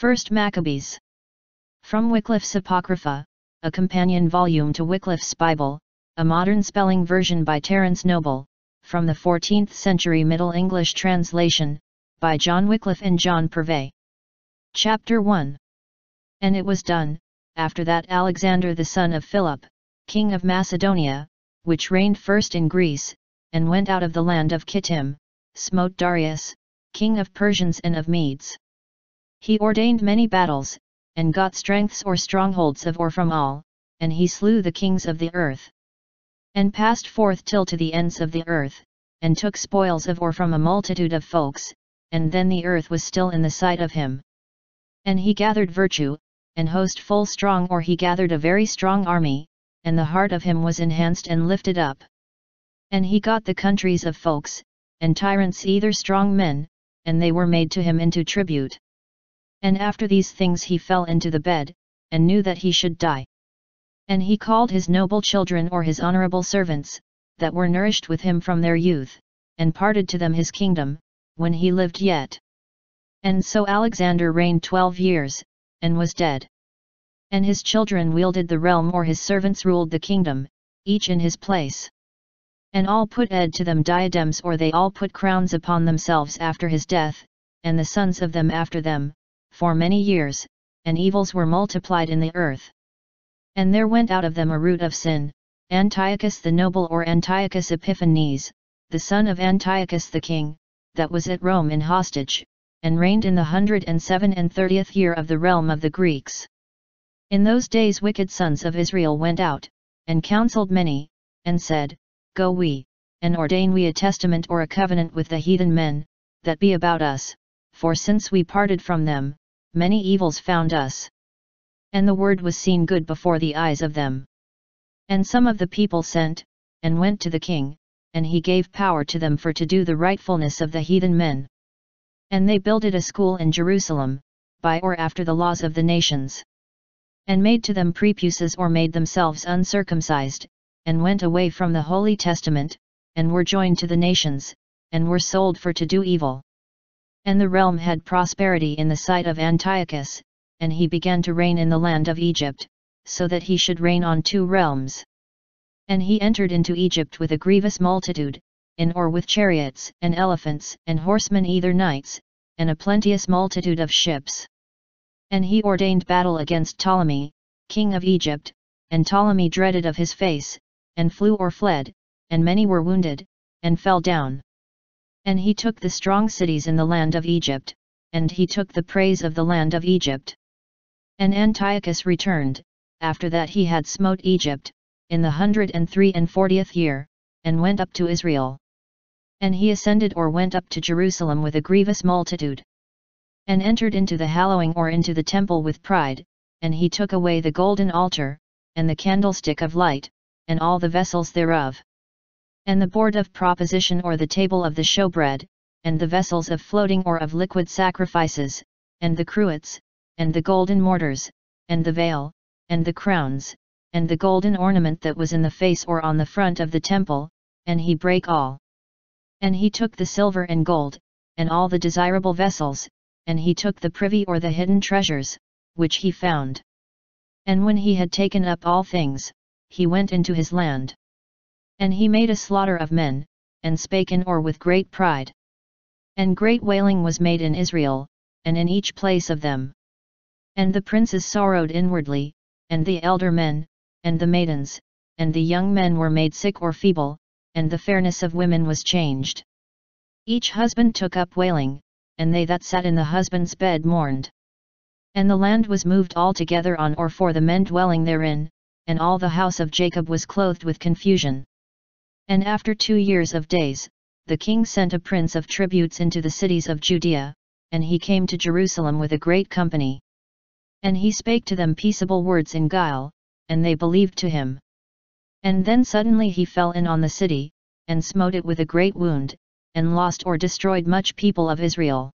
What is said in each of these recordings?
1 Maccabees. From Wycliffe's Apocrypha, a companion volume to Wycliffe's Bible, a modern spelling version by Terence Noble, from the 14th century Middle English translation, by John Wycliffe and John Purvey. Chapter 1. And it was done, after that Alexander the son of Philip, king of Macedonia, which reigned first in Greece, and went out of the land of Kittim, smote Darius, king of Persians and of Medes. He ordained many battles, and got strengths or strongholds of or from all, and he slew the kings of the earth. And passed forth till to the ends of the earth, and took spoils of or from a multitude of folks, and then the earth was still in the sight of him. And he gathered virtue, and host full strong, or he gathered a very strong army, and the heart of him was enhanced and lifted up. And he got the countries of folks, and tyrants either strong men, and they were made to him into tribute. And after these things he fell into the bed, and knew that he should die. And he called his noble children or his honorable servants, that were nourished with him from their youth, and parted to them his kingdom, when he lived yet. And so Alexander reigned 12 years, and was dead. And his children wielded the realm, or his servants ruled the kingdom, each in his place. And all put to them diadems, or they all put crowns upon themselves after his death, and the sons of them after them, for many years, and evils were multiplied in the earth. And there went out of them a root of sin, Antiochus the noble, or Antiochus Epiphanes, the son of Antiochus the king, that was at Rome in hostage, and reigned in the 137th year of the realm of the Greeks. In those days wicked sons of Israel went out, and counseled many, and said, Go we, and ordain we a testament or a covenant with the heathen men, that be about us, for since we parted from them, many evils found us. And the word was seen good before the eyes of them. And some of the people sent, and went to the king, and he gave power to them for to do the rightfulness of the heathen men. And they builded a school in Jerusalem, by or after the laws of the nations. And made to them prepuces, or made themselves uncircumcised, and went away from the Holy Testament, and were joined to the nations, and were sold for to do evil. And the realm had prosperity in the sight of Antiochus, and he began to reign in the land of Egypt, so that he should reign on 2 realms. And he entered into Egypt with a grievous multitude, in or with chariots, and elephants, and horsemen either knights, and a plenteous multitude of ships. And he ordained battle against Ptolemy, king of Egypt, and Ptolemy dreaded of his face, and flew or fled, and many were wounded, and fell down. And he took the strong cities in the land of Egypt, and he took the praise of the land of Egypt. And Antiochus returned, after that he had smote Egypt, in the 143th year, and went up to Israel. And he ascended or went up to Jerusalem with a grievous multitude. And entered into the hallowing or into the temple with pride, and he took away the golden altar, and the candlestick of light, and all the vessels thereof. And the board of proposition or the table of the showbread, and the vessels of floating or of liquid sacrifices, and the cruets, and the golden mortars, and the veil, and the crowns, and the golden ornament that was in the face or on the front of the temple, and he brake all. And he took the silver and gold, and all the desirable vessels, and he took the privy or the hidden treasures, which he found. And when he had taken up all things, he went into his land. And he made a slaughter of men, and spake in or with great pride. And great wailing was made in Israel, and in each place of them. And the princes sorrowed inwardly, and the elder men, and the maidens, and the young men were made sick or feeble, and the fairness of women was changed. Each husband took up wailing, and they that sat in the husband's bed mourned. And the land was moved altogether on or for the men dwelling therein, and all the house of Jacob was clothed with confusion. And after 2 years of days, the king sent a prince of tributes into the cities of Judea, and he came to Jerusalem with a great company. And he spake to them peaceable words in guile, and they believed to him. And then suddenly he fell in on the city, and smote it with a great wound, and lost or destroyed much people of Israel.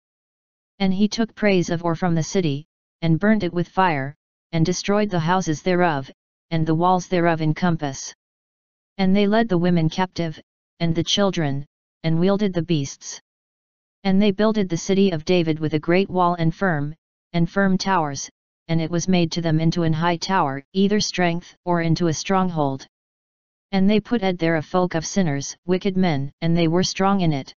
And he took praise of or from the city, and burnt it with fire, and destroyed the houses thereof, and the walls thereof in compass. And they led the women captive, and the children, and wielded the beasts. And they builded the city of David with a great wall and firm, and firm towers, and it was made to them into an high tower, either strength, or into a stronghold. And they put there a folk of sinners, wicked men, and they were strong in it.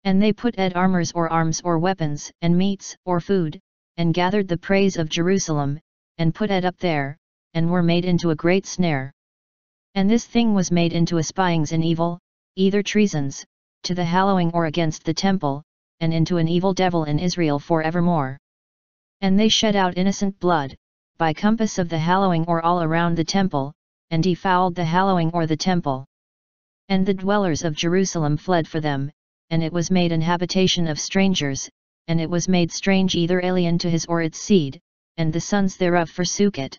And they put armors or arms or weapons, and meats, or food, and gathered the praise of Jerusalem, and put up there, and were made into a great snare. And this thing was made into a spyings and evil, either treasons, to the hallowing or against the temple, and into an evil devil in Israel for evermore. And they shed out innocent blood, by compass of the hallowing or all around the temple, and defiled the hallowing or the temple. And the dwellers of Jerusalem fled for them, and it was made an habitation of strangers, and it was made strange either alien to his or its seed, and the sons thereof forsook it.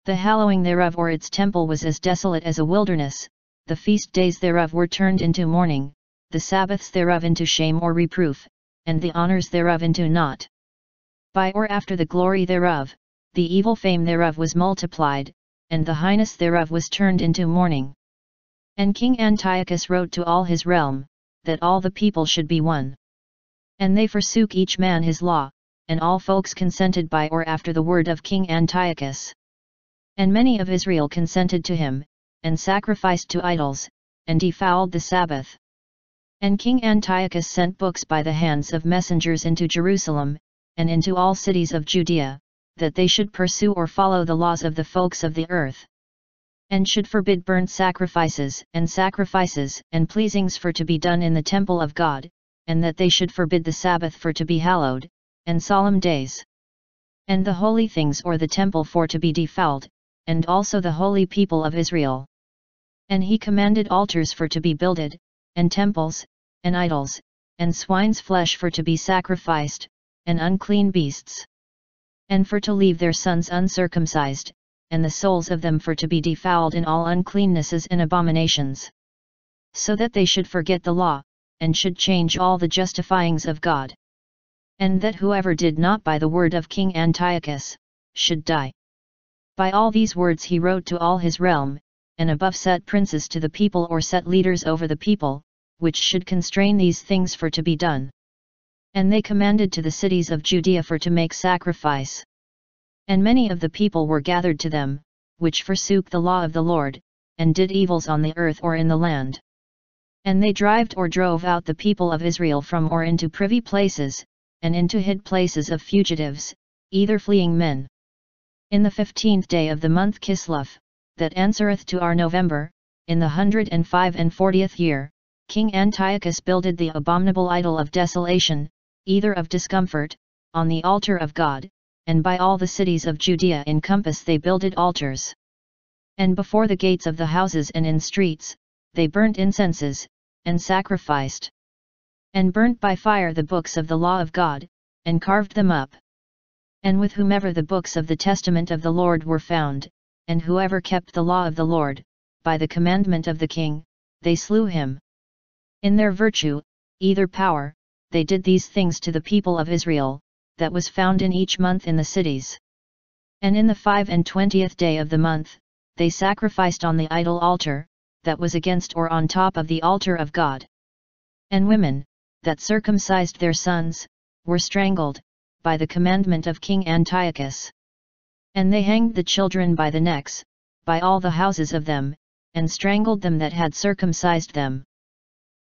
The hallowing thereof or its temple was as desolate as a wilderness, the feast days thereof were turned into mourning, the Sabbaths thereof into shame or reproof, and the honors thereof into naught. By or after the glory thereof, the evil fame thereof was multiplied, and the highness thereof was turned into mourning. And King Antiochus wrote to all his realm, that all the people should be one. And they forsook each man his law, and all folks consented by or after the word of King Antiochus. And many of Israel consented to him, and sacrificed to idols, and defiled the Sabbath. And King Antiochus sent books by the hands of messengers into Jerusalem, and into all cities of Judea, that they should pursue or follow the laws of the folks of the earth, and should forbid burnt sacrifices, and pleasings for to be done in the temple of God, and that they should forbid the Sabbath for to be hallowed, and solemn days, and the holy things or the temple for to be defiled, and also the holy people of Israel. And he commanded altars for to be builded, and temples, and idols, and swine's flesh for to be sacrificed, and unclean beasts, and for to leave their sons uncircumcised, and the souls of them for to be defiled in all uncleannesses and abominations, so that they should forget the law, and should change all the justifyings of God. And that whoever did not by the word of King Antiochus, should die. By all these words he wrote to all his realm, and above set princes to the people or set leaders over the people, which should constrain these things for to be done. And they commanded to the cities of Judea for to make sacrifice. And many of the people were gathered to them, which forsook the law of the Lord, and did evils on the earth or in the land. And they drove out the people of Israel from or into privy places, and into hid places of fugitives, either fleeing men. In the 15th day of the month Kislev, that answereth to our November, in the 145th year, King Antiochus builded the abominable idol of desolation, either of discomfort, on the altar of God, and by all the cities of Judea in compass they builded altars. And before the gates of the houses and in streets, they burnt incenses, and sacrificed. And burnt by fire the books of the law of God, and carved them up. And with whomever the books of the testament of the Lord were found, and whoever kept the law of the Lord, by the commandment of the king, they slew him. In their virtue, either power, they did these things to the people of Israel, that was found in each month in the cities. And in the 25th day of the month, they sacrificed on the idol altar, that was against or on top of the altar of God. And women, that circumcised their sons, were strangled, by the commandment of King Antiochus. And they hanged the children by the necks, by all the houses of them, and strangled them that had circumcised them.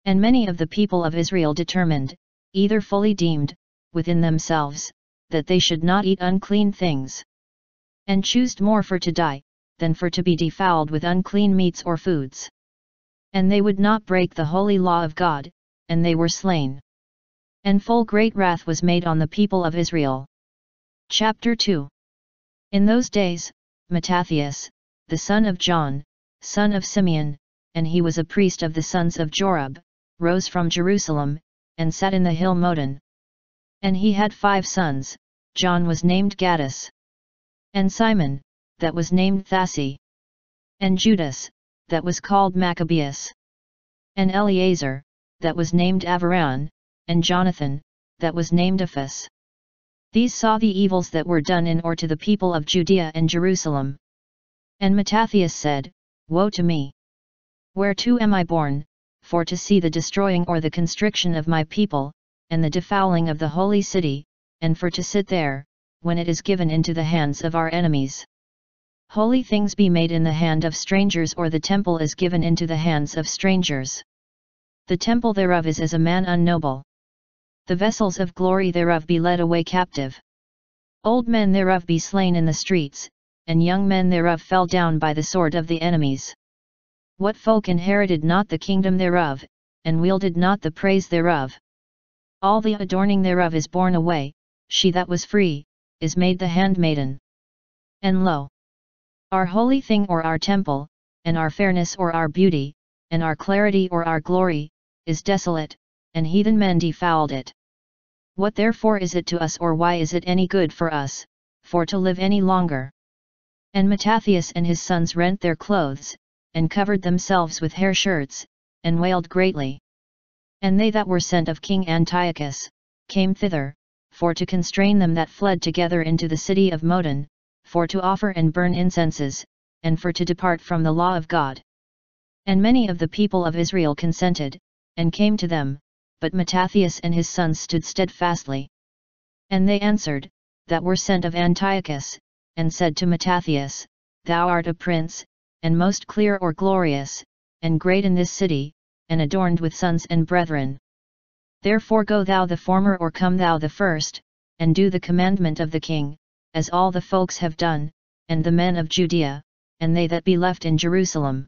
And many of the people of Israel determined, either fully deemed, within themselves, that they should not eat unclean things, and choosed more for to die, than for to be defiled with unclean meats or foods. And they would not break the holy law of God, and they were slain. And full great wrath was made on the people of Israel. Chapter 2. In those days, Mattathias, the son of John, son of Simeon, and he was a priest of the sons of Jorub, rose from Jerusalem, and sat in the hill Modin. And he had 5 sons. John was named Gaddis, and Simon, that was named Thassi, and Judas, that was called Maccabees, and Eleazar, that was named Avaran, and Jonathan, that was named Ephus. These saw the evils that were done in or to the people of Judea and Jerusalem. And Mattathias said, Woe to me! Whereto am I born, for to see the destroying or the constriction of my people, and the defouling of the holy city, and for to sit there, when it is given into the hands of our enemies. Holy things be made in the hand of strangers, or the temple is given into the hands of strangers. The temple thereof is as a man unnoble. The vessels of glory thereof be led away captive. Old men thereof be slain in the streets, and young men thereof fell down by the sword of the enemies. What folk inherited not the kingdom thereof, and wielded not the praise thereof? All the adorning thereof is borne away, she that was free, is made the handmaiden. And lo! Our holy thing or our temple, and our fairness or our beauty, and our clarity or our glory, is desolate, and heathen men defouled it. What therefore is it to us, or why is it any good for us, for to live any longer? And Mattathias and his sons rent their clothes, and covered themselves with hair shirts, and wailed greatly. And they that were sent of King Antiochus, came thither, for to constrain them that fled together into the city of Modin, for to offer and burn incenses, and for to depart from the law of God. And many of the people of Israel consented, and came to them, but Mattathias and his sons stood steadfastly. And they answered, that were sent of Antiochus, and said to Mattathias, Thou art a prince, and most clear or glorious, and great in this city, and adorned with sons and brethren. Therefore go thou the former, or come thou the first, and do the commandment of the king, as all the folks have done, and the men of Judea, and they that be left in Jerusalem.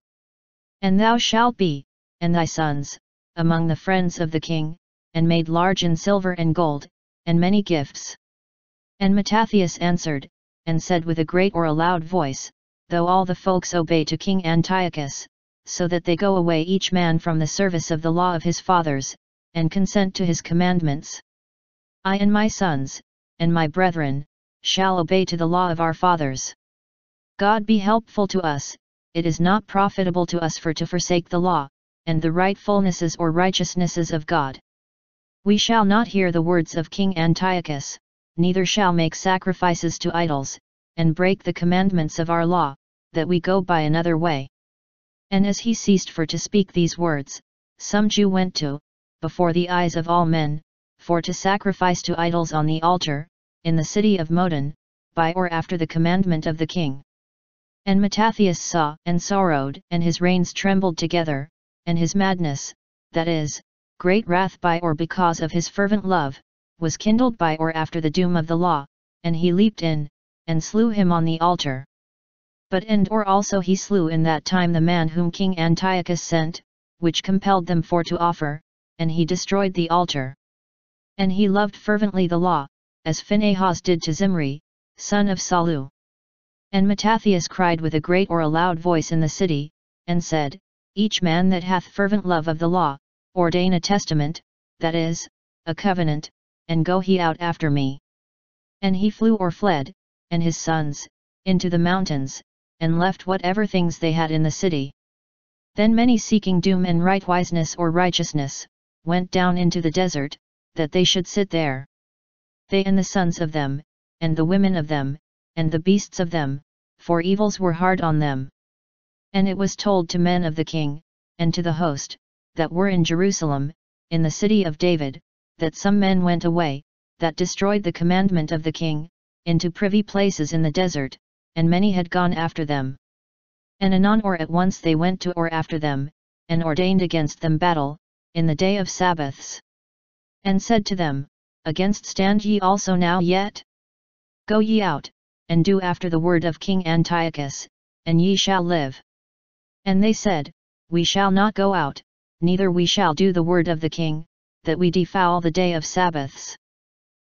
And thou shalt be, and thy sons, among the friends of the king, and made large in silver and gold, and many gifts. And Mattathias answered, and said with a great or a loud voice, Though all the folks obey to King Antiochus, so that they go away each man from the service of the law of his fathers, and consent to his commandments, I and my sons, and my brethren, shall obey to the law of our fathers. God be helpful to us, it is not profitable to us for to forsake the law, and the rightfulnesses or righteousnesses of God. We shall not hear the words of King Antiochus, neither shall make sacrifices to idols, and break the commandments of our law, that we go by another way. And as he ceased for to speak these words, some Jew went to, before the eyes of all men, for to sacrifice to idols on the altar, in the city of Modin, by or after the commandment of the king. And Mattathias saw and sorrowed, and his reins trembled together, and his madness, that is, great wrath by or because of his fervent love, was kindled by or after the doom of the law, and he leaped in, and slew him on the altar. But and or also he slew in that time the man whom King Antiochus sent, which compelled them for to offer, and he destroyed the altar. And he loved fervently the law, as Phinehas did to Zimri, son of Salu. And Mattathias cried with a great or a loud voice in the city, and said, Each man that hath fervent love of the law, ordain a testament, that is, a covenant, and go he out after me. And he flew or fled, and his sons, into the mountains, and left whatever things they had in the city. Then many seeking doom and rightwiseness or righteousness, went down into the desert, that they should sit there. They and the sons of them, and the women of them, and the beasts of them, for evils were hard on them. And it was told to men of the king, and to the host, that were in Jerusalem, in the city of David, that some men went away, that destroyed the commandment of the king, into privy places in the desert, and many had gone after them. And anon or at once they went to or after them, and ordained against them battle, in the day of Sabbaths. And said to them, Against stand ye also now yet? Go ye out, and do after the word of King Antiochus, and ye shall live. And they said, We shall not go out, neither we shall do the word of the king, that we defoul the day of Sabbaths.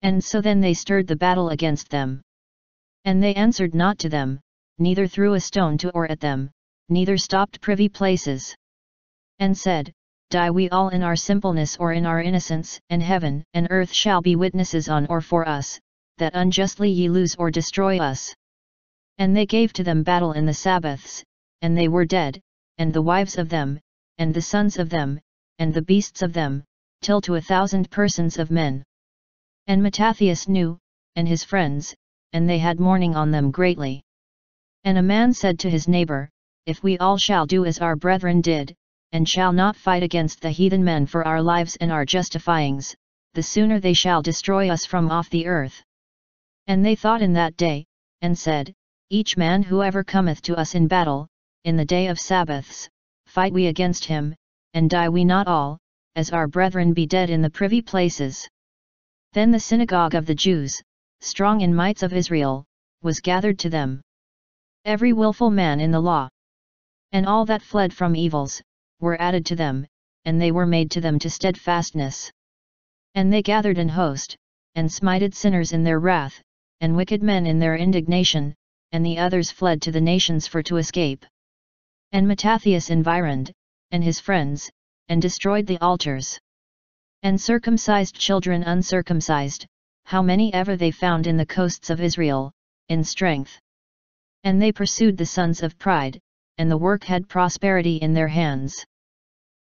And so then they stirred the battle against them. And they answered not to them, neither threw a stone to or at them, neither stopped privy places. And said, Die we all in our simpleness or in our innocence, and heaven and earth shall be witnesses on or for us, that unjustly ye lose or destroy us. And they gave to them battle in the Sabbaths, and they were dead, and the wives of them, and the sons of them, and the beasts of them, till to 1,000 persons of men. And Mattathias knew, and his friends, and they had mourning on them greatly. And a man said to his neighbor, If we all shall do as our brethren did, and shall not fight against the heathen men for our lives and our justifyings, the sooner they shall destroy us from off the earth. And they thought in that day, and said, Each man whoever cometh to us in battle, in the day of Sabbaths, fight we against him, and die we not all, as our brethren be dead in the privy places. Then the synagogue of the Jews, strong in mights of Israel, was gathered to them. Every wilful man in the law, and all that fled from evils, were added to them, and they were made to them to steadfastness. And they gathered an host, and smited sinners in their wrath, and wicked men in their indignation, and the others fled to the nations for to escape. And Mattathias environed, and his friends, and destroyed the altars. And circumcised children uncircumcised, how many ever they found in the coasts of Israel, in strength. And they pursued the sons of pride, and the work had prosperity in their hands.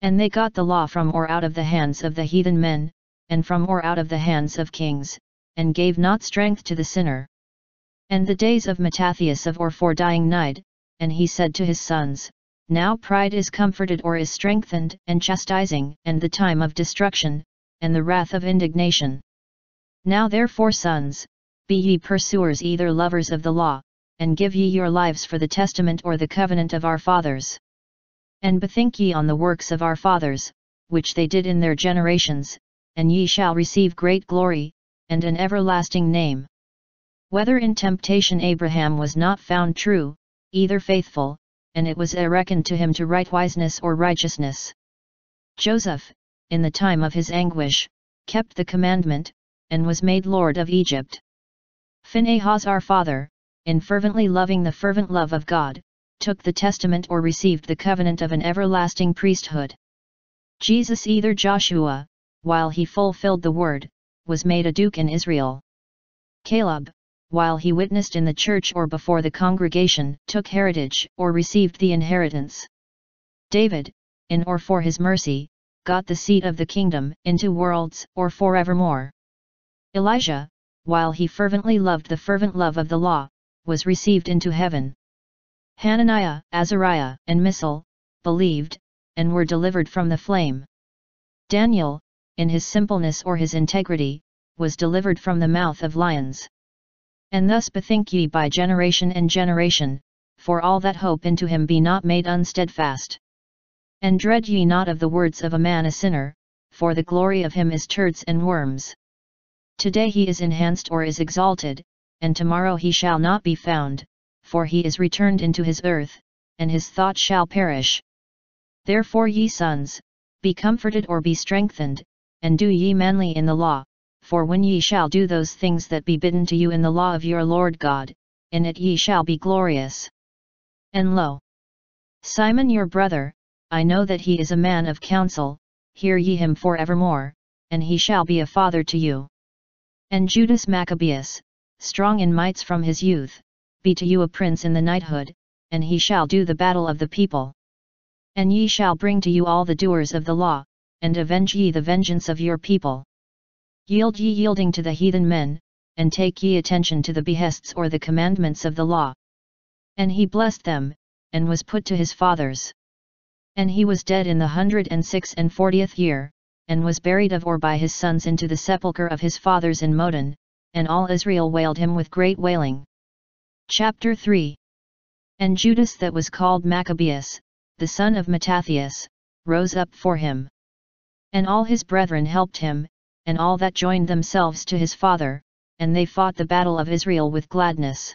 And they got the law from or out of the hands of the heathen men, and from or out of the hands of kings, and gave not strength to the sinner. And the days of Mattathias of or for dying nighed, and he said to his sons, Now pride is comforted or is strengthened, and chastising, and the time of destruction, and the wrath of indignation. Now therefore, sons, be ye pursuers either lovers of the law, and give ye your lives for the testament or the covenant of our fathers. And bethink ye on the works of our fathers, which they did in their generations, and ye shall receive great glory, and an everlasting name. Whether in temptation Abraham was not found true, either faithful, and it was reckoned to him to rightwiseness or righteousness. Joseph, in the time of his anguish, kept the commandment, and was made Lord of Egypt. Phinehas our father, in fervently loving the fervent love of God, took the testament or received the covenant of an everlasting priesthood. Jesus either Joshua, while he fulfilled the word, was made a duke in Israel. Caleb, while he witnessed in the church or before the congregation, took heritage or received the inheritance. David, in or for his mercy, got the seat of the kingdom into worlds or forevermore. Elijah, while he fervently loved the fervent love of the law, was received into heaven. Hananiah, Azariah, and Mishael, believed, and were delivered from the flame. Daniel, in his simpleness or his integrity, was delivered from the mouth of lions. And thus bethink ye by generation and generation, for all that hope into him be not made unsteadfast. And dread ye not of the words of a man a sinner, for the glory of him is turds and worms. Today he is enhanced or is exalted, and tomorrow he shall not be found, for he is returned into his earth, and his thought shall perish. Therefore ye sons, be comforted or be strengthened, and do ye manly in the law, for when ye shall do those things that be bidden to you in the law of your Lord God, in it ye shall be glorious. And lo, Simon your brother, I know that he is a man of counsel, hear ye him for evermore, and he shall be a father to you. And Judas Maccabeus, strong in mights from his youth, be to you a prince in the knighthood, and he shall do the battle of the people. And ye shall bring to you all the doers of the law, and avenge ye the vengeance of your people. Yield ye yielding to the heathen men, and take ye attention to the behests or the commandments of the law. And he blessed them, and was put to his fathers. And he was dead in the 146th year, and was buried of or by his sons into the sepulchre of his fathers in Modin, and all Israel wailed him with great wailing. Chapter 3. And Judas that was called Maccabeus, the son of Mattathias, rose up for him. And all his brethren helped him, and all that joined themselves to his father, and they fought the battle of Israel with gladness.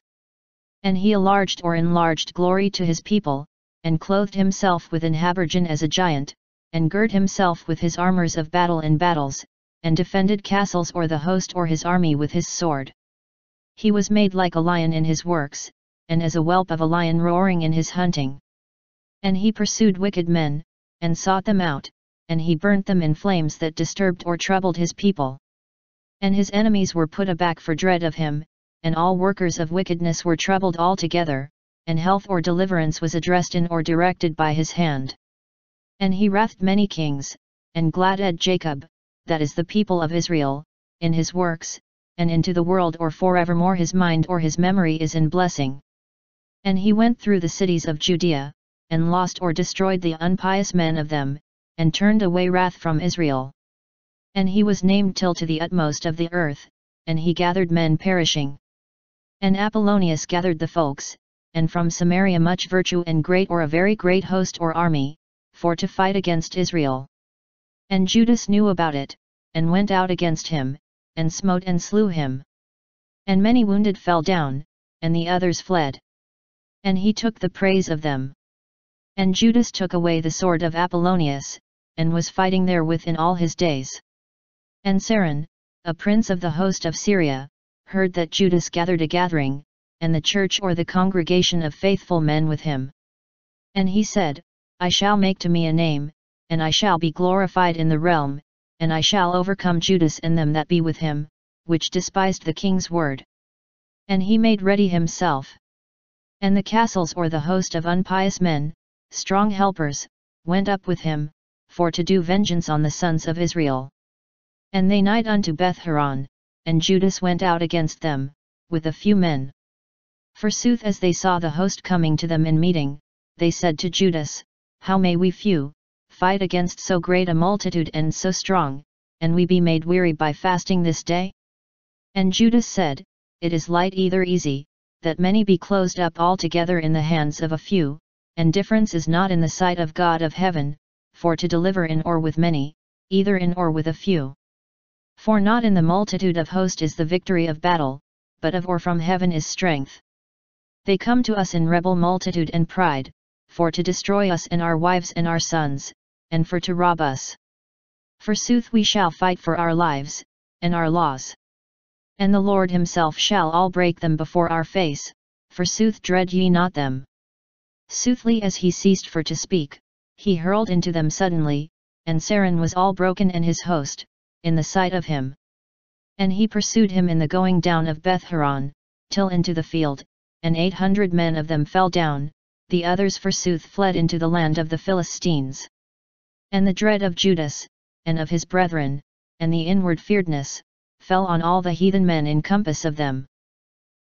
And he enlarged glory to his people, and clothed himself with an habergeon as a giant, and girt himself with his armors of battle in battles, and defended castles or the host or his army with his sword. He was made like a lion in his works, and as a whelp of a lion roaring in his hunting. And he pursued wicked men, and sought them out, and he burnt them in flames that disturbed or troubled his people. And his enemies were put aback for dread of him, and all workers of wickedness were troubled altogether, and health or deliverance was addressed in or directed by his hand. And he wrathed many kings, and gladded Jacob, that is the people of Israel, in his works, and into the world or forevermore his mind or his memory is in blessing. And he went through the cities of Judea, and lost or destroyed the unpious men of them, and turned away wrath from Israel. And he was named till to the utmost of the earth, and he gathered men perishing. And Apollonius gathered the folks, and from Samaria much virtue and great or a very great host or army, for to fight against Israel. And Judas knew about it, and went out against him, and smote and slew him. And many wounded fell down, and the others fled. And he took the praise of them. And Judas took away the sword of Apollonius, and was fighting therewith in all his days. And Saran, a prince of the host of Syria, heard that Judas gathered a gathering, and the church or the congregation of faithful men with him. And he said, I shall make to me a name, and I shall be glorified in the realm, and I shall overcome Judas and them that be with him, which despised the king's word. And he made ready himself. And the castles or the host of unpious men, strong helpers, went up with him, for to do vengeance on the sons of Israel. And they nighed unto Beth-horon, and Judas went out against them, with a few men. Forsooth as they saw the host coming to them in meeting, they said to Judas, How may we few, fight against so great a multitude and so strong, and we be made weary by fasting this day? And Judas said, It is light either easy, that many be closed up altogether in the hands of a few, and difference is not in the sight of God of heaven, for to deliver in or with many, either in or with a few. For not in the multitude of host is the victory of battle, but of or from heaven is strength. They come to us in rebel multitude and pride, for to destroy us and our wives and our sons, and for to rob us. Forsooth we shall fight for our lives, and our laws. And the Lord himself shall all break them before our face, forsooth dread ye not them. Soothly as he ceased for to speak, he hurled into them suddenly, and Saran was all broken and his host, in the sight of him. And he pursued him in the going down of Beth-horon, till into the field, and 800 men of them fell down, the others forsooth fled into the land of the Philistines. And the dread of Judas, and of his brethren, and the inward fearedness, fell on all the heathen men in compass of them.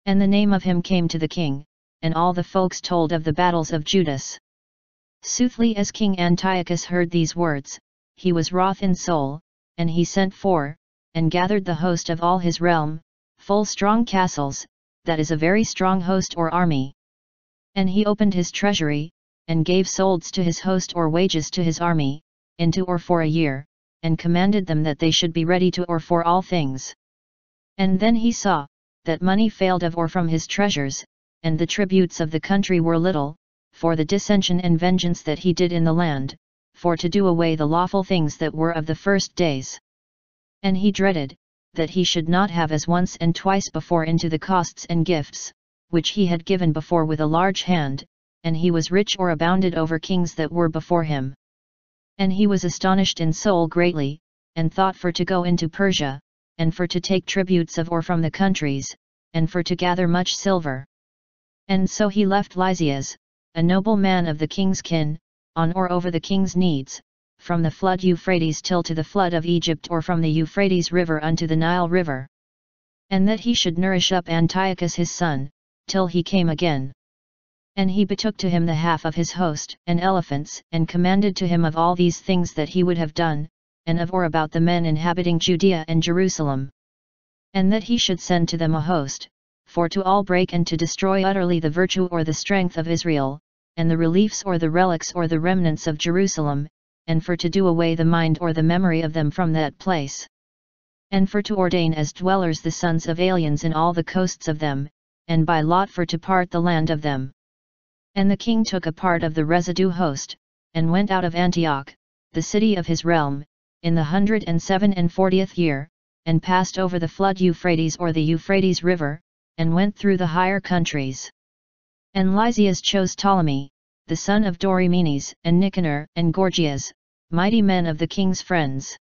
And the name of him came to the king, and all the folks told of the battles of Judas. Soothly as King Antiochus heard these words, he was wroth in soul, and he sent for, and gathered the host of all his realm, full strong castles, that is a very strong host or army. And he opened his treasury, and gave solds to his host or wages to his army, into or for a year, and commanded them that they should be ready to or for all things. And then he saw, that money failed of or from his treasures, and the tributes of the country were little, for the dissension and vengeance that he did in the land, for to do away the lawful things that were of the first days. And he dreaded, that he should not have as once and twice before into the costs and gifts, which he had given before with a large hand, and he was rich or abounded over kings that were before him. And he was astonished in soul greatly, and thought for to go into Persia, and for to take tributes of or from the countries, and for to gather much silver. And so he left Lysias, a noble man of the king's kin, on or over the king's needs, from the flood Euphrates till to the flood of Egypt or from the Euphrates river unto the Nile river. And that he should nourish up Antiochus his son, till he came again. And he betook to him the half of his host and elephants, and commanded to him of all these things that he would have done, and of or about the men inhabiting Judea and Jerusalem. And that he should send to them a host, for to all break and to destroy utterly the virtue or the strength of Israel, and the reliefs or the relics or the remnants of Jerusalem, and for to do away the mind or the memory of them from that place. And for to ordain as dwellers the sons of aliens in all the coasts of them, and by lot for to part the land of them. And the king took a part of the residue host, and went out of Antioch, the city of his realm, in the 147th year, and passed over the flood Euphrates or the Euphrates river, and went through the higher countries. And Lysias chose Ptolemy, the son of Dorymenes, and Nicanor, and Gorgias, mighty men of the king's friends.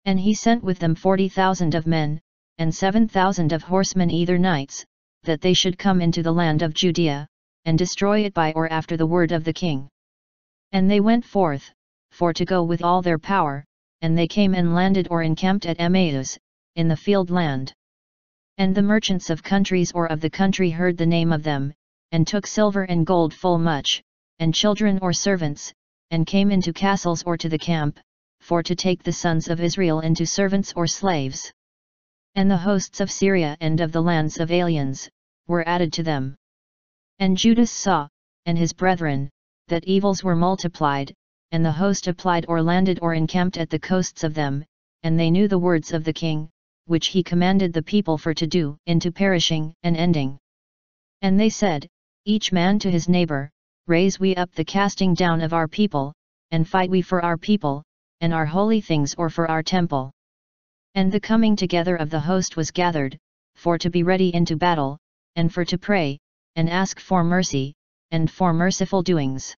And he sent with them 40,000 of men, and 7,000 of horsemen either knights, that they should come into the land of Judea, and destroy it by or after the word of the king. And they went forth, for to go with all their power, and they came and landed or encamped at Emmaus, in the field land. And the merchants of countries or of the country heard the name of them, and took silver and gold full much, and children or servants, and came into castles or to the camp, for to take the sons of Israel into servants or slaves. And the hosts of Syria and of the lands of aliens, were added to them. And Judas saw, and his brethren, that evils were multiplied, and the host applied or landed or encamped at the coasts of them, and they knew the words of the king, which he commanded the people for to do, into perishing and ending. And they said, each man to his neighbor, raise we up the casting down of our people, and fight we for our people, and our holy things or for our temple. And the coming together of the host was gathered, for to be ready into battle, and for to pray, and ask for mercy, and for merciful doings.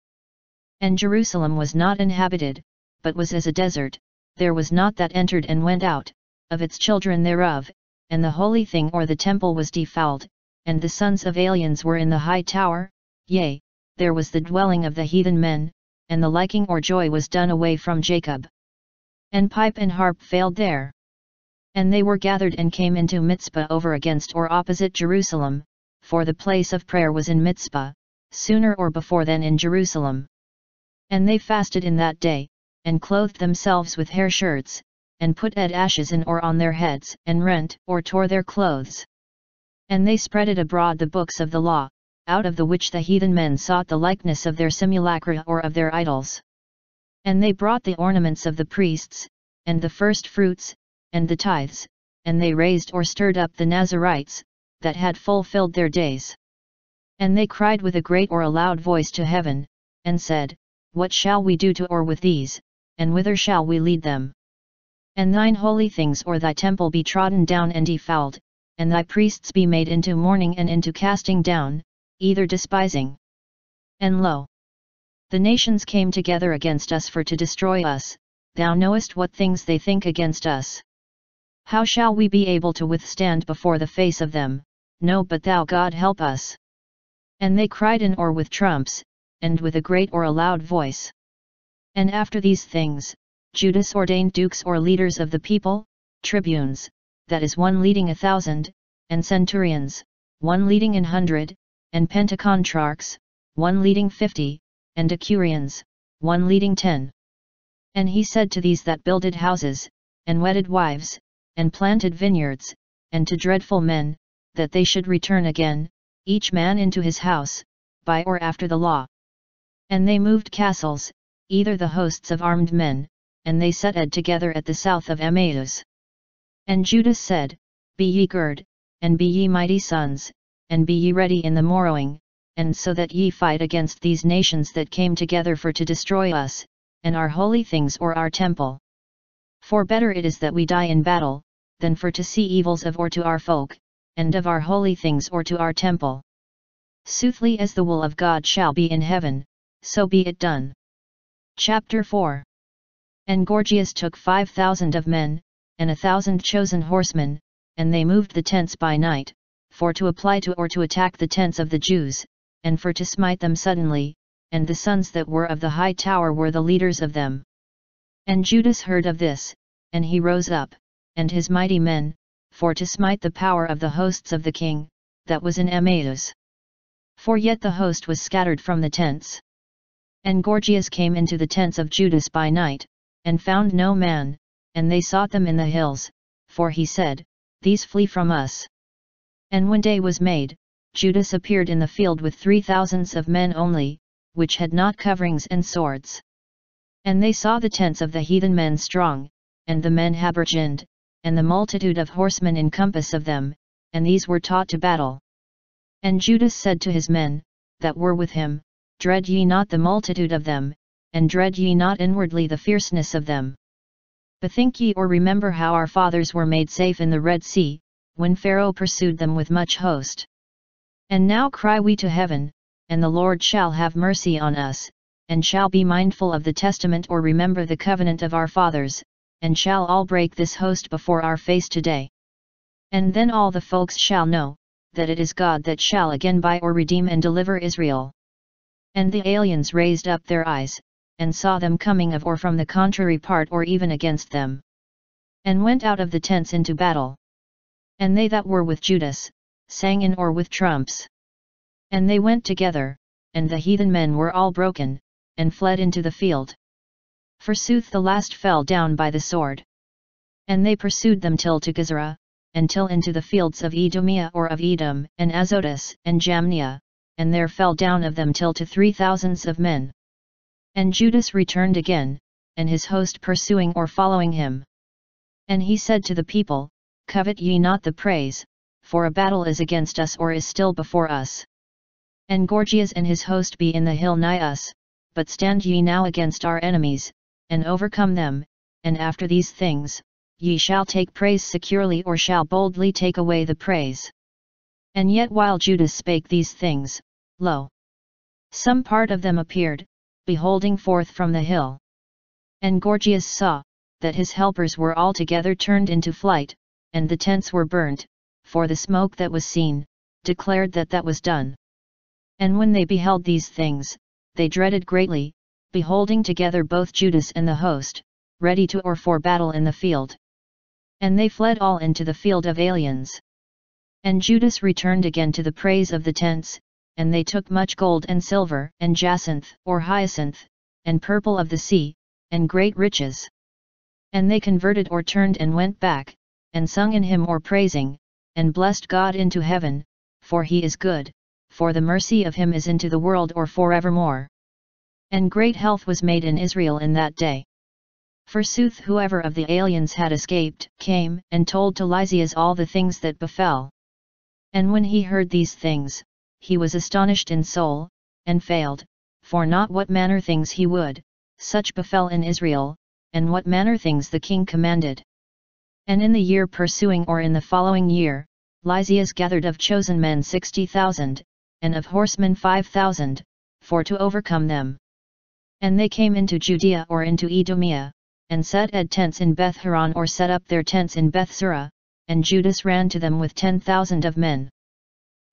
And Jerusalem was not inhabited, but was as a desert, there was not that entered and went out, of its children thereof, and the holy thing or the temple was defiled, and the sons of aliens were in the high tower, yea, there was the dwelling of the heathen men, and the liking or joy was done away from Jacob. And pipe and harp failed there. And they were gathered and came into Mizpah over against or opposite Jerusalem, for the place of prayer was in Mizpah, sooner or before than in Jerusalem. And they fasted in that day, and clothed themselves with hair shirts, and put ashes in or on their heads, and rent or tore their clothes. And they spreaded abroad the books of the law, out of the which the heathen men sought the likeness of their simulacra or of their idols. And they brought the ornaments of the priests, and the first fruits, and the tithes, and they raised or stirred up the Nazarites, that had fulfilled their days. And they cried with a great or a loud voice to heaven, and said, what shall we do to or with these, and whither shall we lead them? And thine holy things or thy temple be trodden down and defiled, and thy priests be made into mourning and into casting down, either despising. And lo! The nations came together against us for to destroy us, thou knowest what things they think against us. How shall we be able to withstand before the face of them? No, but thou God help us. And they cried in or with trumps, and with a great or a loud voice. And after these things, Judas ordained dukes or leaders of the people, tribunes, that is one leading 1,000, and centurions, one leading 100, and pentacontrarchs, one leading 50, and decurions, one leading 10. And he said to these that builded houses, and wedded wives, and planted vineyards, and to dreadful men, that they should return again, each man into his house, by or after the law. And they moved castles, either the hosts of armed men, and they set together at the south of Emmaus. And Judas said, be ye girt, and be ye mighty sons, and be ye ready in the morrowing, and so that ye fight against these nations that came together for to destroy us, and our holy things or our temple. For better it is that we die in battle, than for to see evils of or to our folk, and of our holy things or to our temple. Soothly as the will of God shall be in heaven, so be it done. Chapter 4. And Gorgias took 5,000 of men, and 1,000 chosen horsemen, and they moved the tents by night, for to apply to or to attack the tents of the Jews, and for to smite them suddenly, and the sons that were of the high tower were the leaders of them. And Judas heard of this, and he rose up, and his mighty men, for to smite the power of the hosts of the king, that was in Emmaus. For yet the host was scattered from the tents. And Gorgias came into the tents of Judas by night, and found no man, and they sought them in the hills, for he said, these flee from us. And when day was made, Judas appeared in the field with 3,000 of men only, which had not coverings and swords. And they saw the tents of the heathen men strong, and the men habergeoned, and the multitude of horsemen in compass of them, and these were taught to battle. And Judas said to his men, that were with him, dread ye not the multitude of them, and dread ye not inwardly the fierceness of them. Bethink ye or remember how our fathers were made safe in the Red Sea, when Pharaoh pursued them with much host. And now cry we to heaven, and the Lord shall have mercy on us, and shall be mindful of the testament or remember the covenant of our fathers, and shall all break this host before our face today. And then all the folks shall know, that it is God that shall again buy or redeem and deliver Israel. And the aliens raised up their eyes, and saw them coming of or from the contrary part or even against them. And went out of the tents into battle. And they that were with Judas, sang in or with trumps. And they went together, and the heathen men were all broken, and fled into the field. Forsooth the last fell down by the sword. And they pursued them till to Gizera, and till into the fields of Edomia or of Edom, and Azotus, and Jamnia, and there fell down of them till to 3,000 of men. And Judas returned again, and his host pursuing or following him. And he said to the people, Covet ye not the praise, for a battle is against us or is still before us. And Gorgias and his host be in the hill nigh us, but stand ye now against our enemies, and overcome them, and after these things, ye shall take praise securely or shall boldly take away the praise. And yet while Judas spake these things, lo! some part of them appeared, beholding forth from the hill. And Gorgias saw, that his helpers were altogether turned into flight, and the tents were burnt, for the smoke that was seen, declared that that was done. And when they beheld these things, they dreaded greatly, beholding together both Judas and the host, ready to or for battle in the field. And they fled all into the field of aliens. And Judas returned again to the praise of the tents, and they took much gold and silver, and jacinth, or hyacinth, and purple of the sea, and great riches. And they converted or turned and went back, and sung in hymn or praising, and blessed God into heaven, for he is good, for the mercy of him is into the world or forevermore. And great health was made in Israel in that day. Forsooth whoever of the aliens had escaped, came, and told to Lysias all the things that befell. And when he heard these things, he was astonished in soul, and failed, for not what manner things he would, such befell in Israel, and what manner things the king commanded. And in the year pursuing or in the following year, Lysias gathered of chosen men 60,000, and of horsemen 5,000, for to overcome them. And they came into Judea or into Edomia, and set tents in Beth-horon or set up their tents in Bethsura, and Judas ran to them with 10,000 of men.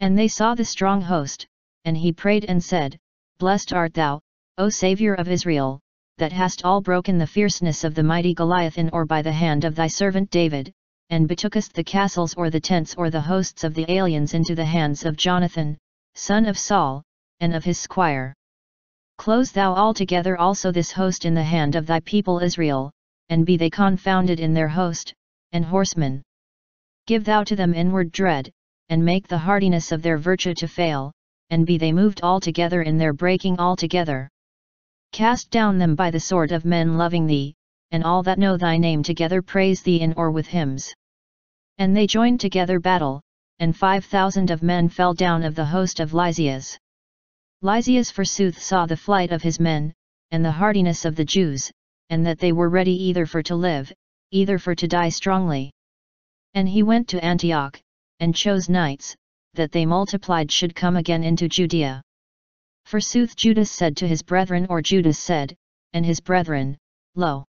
And they saw the strong host, and he prayed and said, Blessed art thou, O Saviour of Israel, that hast all broken the fierceness of the mighty Goliath in or by the hand of thy servant David, and betookest the castles or the tents or the hosts of the aliens into the hands of Jonathan, son of Saul, and of his squire. Close thou altogether also this host in the hand of thy people Israel, and be they confounded in their host, and horsemen. Give thou to them inward dread, and make the hardiness of their virtue to fail, and be they moved altogether in their breaking altogether. Cast down them by the sword of men loving thee, and all that know thy name together praise thee in or with hymns. And they joined together battle, and 5,000 of men fell down of the host of Lysias. Lysias forsooth saw the flight of his men, and the hardiness of the Jews, and that they were ready either for to live, either for to die strongly. And he went to Antioch, and chose knights, that they multiplied should come again into Judea. Forsooth Judas said to his brethren, or Judas said, and his brethren, Lo!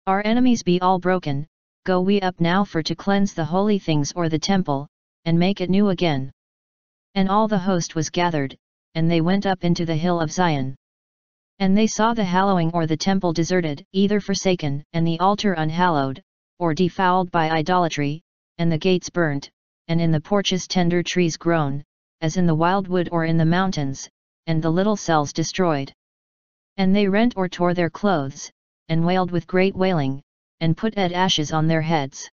Our enemies be all broken, go we up now for to cleanse the holy things or the temple, and make it new again. And all the host was gathered, and they went up into the hill of Zion. And they saw the hallowing or the temple deserted, either forsaken, and the altar unhallowed, or defouled by idolatry, and the gates burnt, and in the porches tender trees grown, as in the wild wood or in the mountains, and the little cells destroyed. And they rent or tore their clothes, and wailed with great wailing, and put ashes on their heads.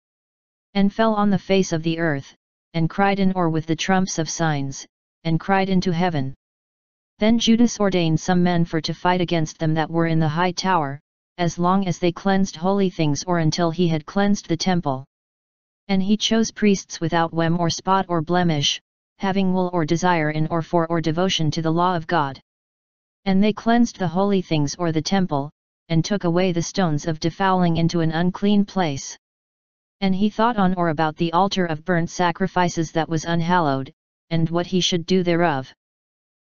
And fell on the face of the earth, and cried in or with the trumps of signs, and cried into heaven. Then Judas ordained some men for to fight against them that were in the high tower, as long as they cleansed holy things or until he had cleansed the temple. And he chose priests without wem or spot or blemish, having will or desire in or for or devotion to the law of God. And they cleansed the holy things or the temple, and took away the stones of defouling into an unclean place. And he thought on or about the altar of burnt sacrifices that was unhallowed, and what he should do thereof.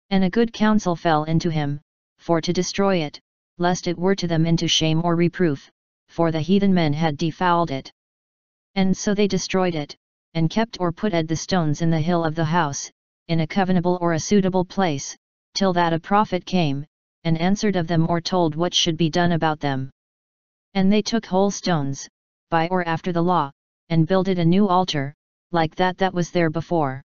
And a good counsel fell into him, for to destroy it, lest it were to them into shame or reproof, for the heathen men had defouled it. And so they destroyed it, and kept or put the stones in the hill of the house, in a covenable or a suitable place, till that a prophet came, and answered of them or told what should be done about them. And they took whole stones, by or after the law, and builded a new altar, like that was there before.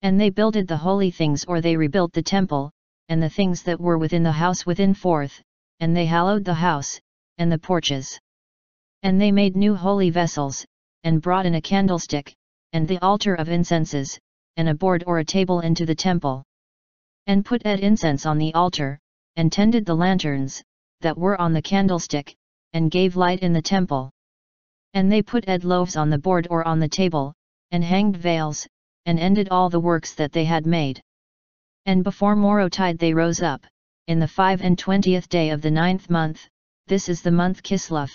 And they builded the holy things or they rebuilt the temple, and the things that were within the house within forth, and they hallowed the house, and the porches. And they made new holy vessels, and brought in a candlestick, and the altar of incenses, and a board or a table into the temple. And put incense on the altar, and tended the lanterns, that were on the candlestick, and gave light in the temple. And they put loaves on the board or on the table, and hanged veils, and ended all the works that they had made. And before morrowtide they rose up, in the 25th day of the 9th month, this is the month Kislev,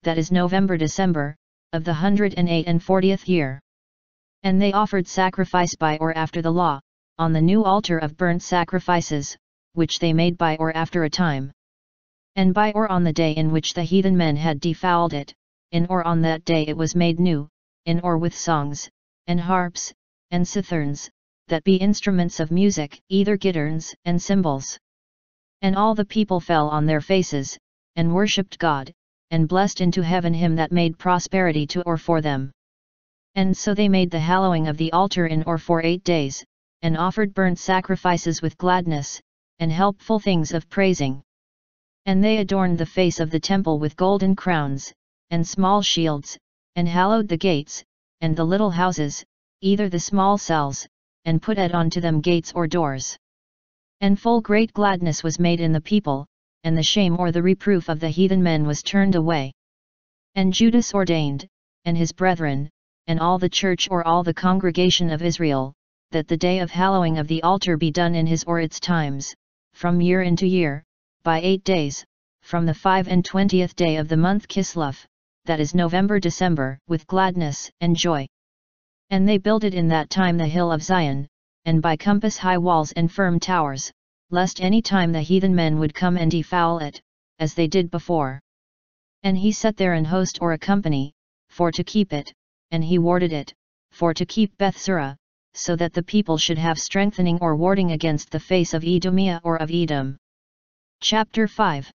that is November-December, of the 148th year. And they offered sacrifice by or after the law, on the new altar of burnt sacrifices, which they made by or after a time. And by or on the day in which the heathen men had defiled it, in or on that day it was made new, in or with songs, and harps, and citherns, that be instruments of music, either guitarns and cymbals. And all the people fell on their faces, and worshipped God, and blessed into heaven him that made prosperity to or for them. And so they made the hallowing of the altar in or for 8 days, and offered burnt sacrifices with gladness, and helpful things of praising. And they adorned the face of the temple with golden crowns, and small shields, and hallowed the gates, and the little houses, either the small cells, and put unto them gates or doors. And full great gladness was made in the people, and the shame or the reproof of the heathen men was turned away. And Judas ordained, and his brethren, and all the church or all the congregation of Israel, that the day of hallowing of the altar be done in his or its times, from year into year, by 8 days, from the 25th day of the month Kislev, that is November-December, with gladness and joy. And they builded in that time the hill of Zion, and by compass high walls and firm towers, lest any time the heathen men would come and defoul it, as they did before. And he set there an host or a company, for to keep it, and he warded it, for to keep Bethsura, so that the people should have strengthening or warding against the face of Edomia or of Edom. Chapter 5.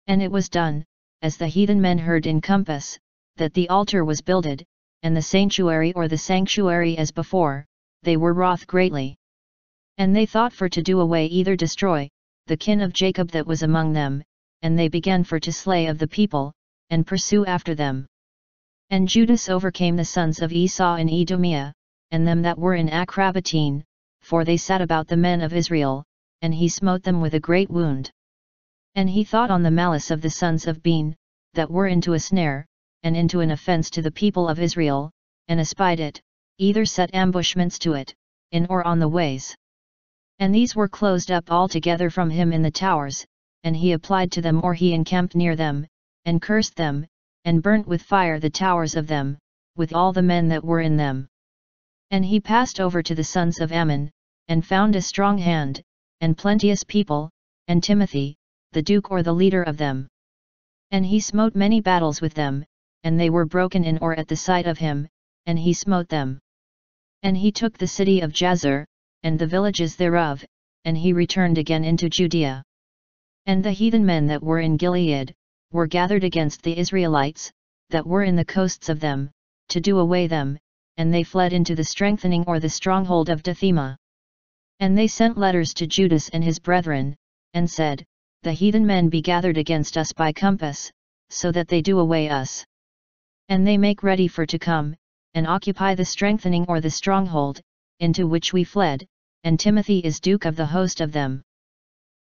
And it was done, as the heathen men heard in compass, that the altar was builded, and the sanctuary or the sanctuary as before, they were wroth greatly. And they thought for to do away either destroy, the kin of Jacob that was among them, and they began for to slay of the people, and pursue after them. And Judas overcame the sons of Esau in Edomia, and them that were in Acrabatine, for they sat about the men of Israel, and he smote them with a great wound. And he thought on the malice of the sons of Ben, that were into a snare, and into an offense to the people of Israel, and espied it, either set ambushments to it, in or on the ways. And these were closed up altogether from him in the towers, and he applied to them or he encamped near them, and cursed them, and burnt with fire the towers of them, with all the men that were in them. And he passed over to the sons of Ammon, and found a strong hand, and plenteous people, and Timothy, the duke or the leader of them. And he smote many battles with them, and they were broken in or at the sight of him, and he smote them. And he took the city of Jazer, and the villages thereof, and he returned again into Judea. And the heathen men that were in Gilead, were gathered against the Israelites, that were in the coasts of them, to do away them, and they fled into the strengthening or the stronghold of Dathema. And they sent letters to Judas and his brethren, and said, The heathen men be gathered against us by compass, so that they do away us. And they make ready for to come, and occupy the strengthening or the stronghold, into which we fled, and Timothy is duke of the host of them.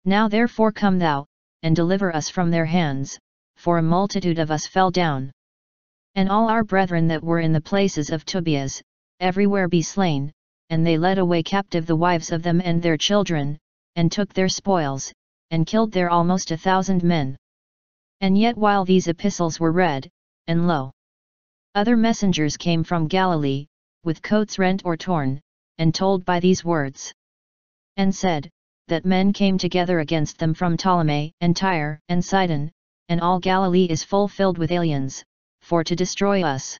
Now therefore come thou, and deliver us from their hands, for a multitude of us fell down. And all our brethren that were in the places of Tobias, everywhere be slain, and they led away captive the wives of them and their children, and took their spoils, and killed there almost 1,000 men. And yet while these epistles were read, and lo, other messengers came from Galilee, with coats rent or torn, and told by these words, and said, that men came together against them from Ptolemy, and Tyre, and Sidon, and all Galilee is full filled with aliens, for to destroy us.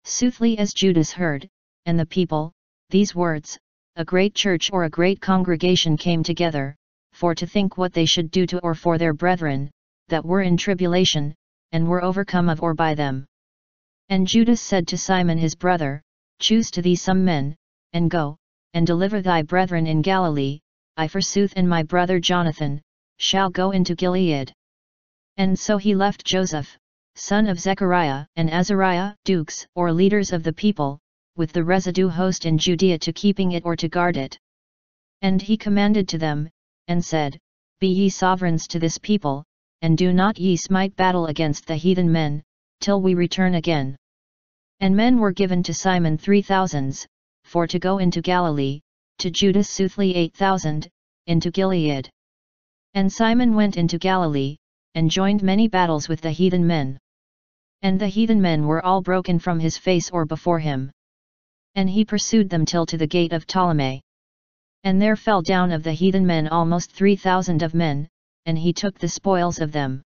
Soothly as Judas heard, and the people, these words, a great church or a great congregation came together, for to think what they should do to or for their brethren, that were in tribulation, and were overcome of or by them. And Judas said to Simon his brother, Choose to thee some men, and go, and deliver thy brethren in Galilee, I forsooth and my brother Jonathan, shall go into Gilead. And so he left Joseph, son of Zechariah, and Azariah, dukes, or leaders of the people, with the residue host in Judea to keeping it or to guard it. And he commanded to them, and said, Be ye sovereigns to this people, and do not ye smite battle against the heathen men, till we return again. And men were given to Simon 3,000, for to go into Galilee, to Judas soothly 8,000, into Gilead. And Simon went into Galilee, and joined many battles with the heathen men. And the heathen men were all broken from his face or before him. And he pursued them till to the gate of Ptolemy. And there fell down of the heathen men almost 3,000 of men, and he took the spoils of them.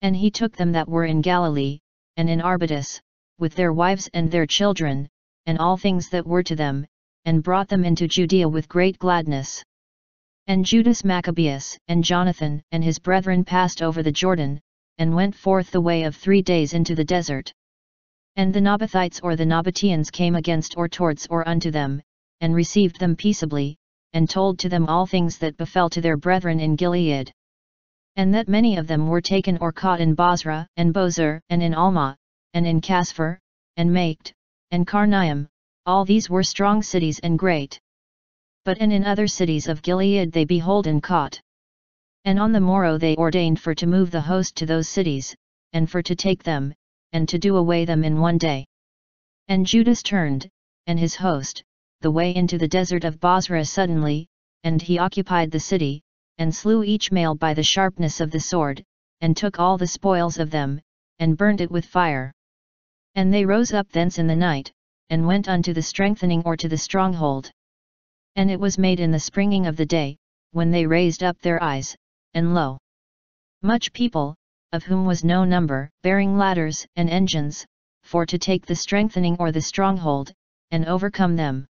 And he took them that were in Galilee, and in Arbutus, with their wives and their children, and all things that were to them, and brought them into Judea with great gladness. And Judas Maccabeus, and Jonathan, and his brethren passed over the Jordan, and went forth the way of 3 days into the desert. And the Nabathites or the Nabateans came against or towards or unto them, and received them peaceably, and told to them all things that befell to their brethren in Gilead. And that many of them were taken or caught in Bozrah, and Bozrah, and in Alma, and in Casphir, and Maked, and Carnaim, all these were strong cities and great. But and in other cities of Gilead they behold and caught. And on the morrow they ordained for to move the host to those cities, and for to take them, and to do away them in 1 day. And Judas turned, and his host, the way into the desert of Bozrah suddenly, and he occupied the city, and slew each male by the sharpness of the sword, and took all the spoils of them, and burned it with fire. And they rose up thence in the night, and went unto the strengthening or to the stronghold. And it was made in the springing of the day, when they raised up their eyes, and lo, much people, of whom was no number, bearing ladders and engines, for to take the strengthening or the stronghold, and overcome them.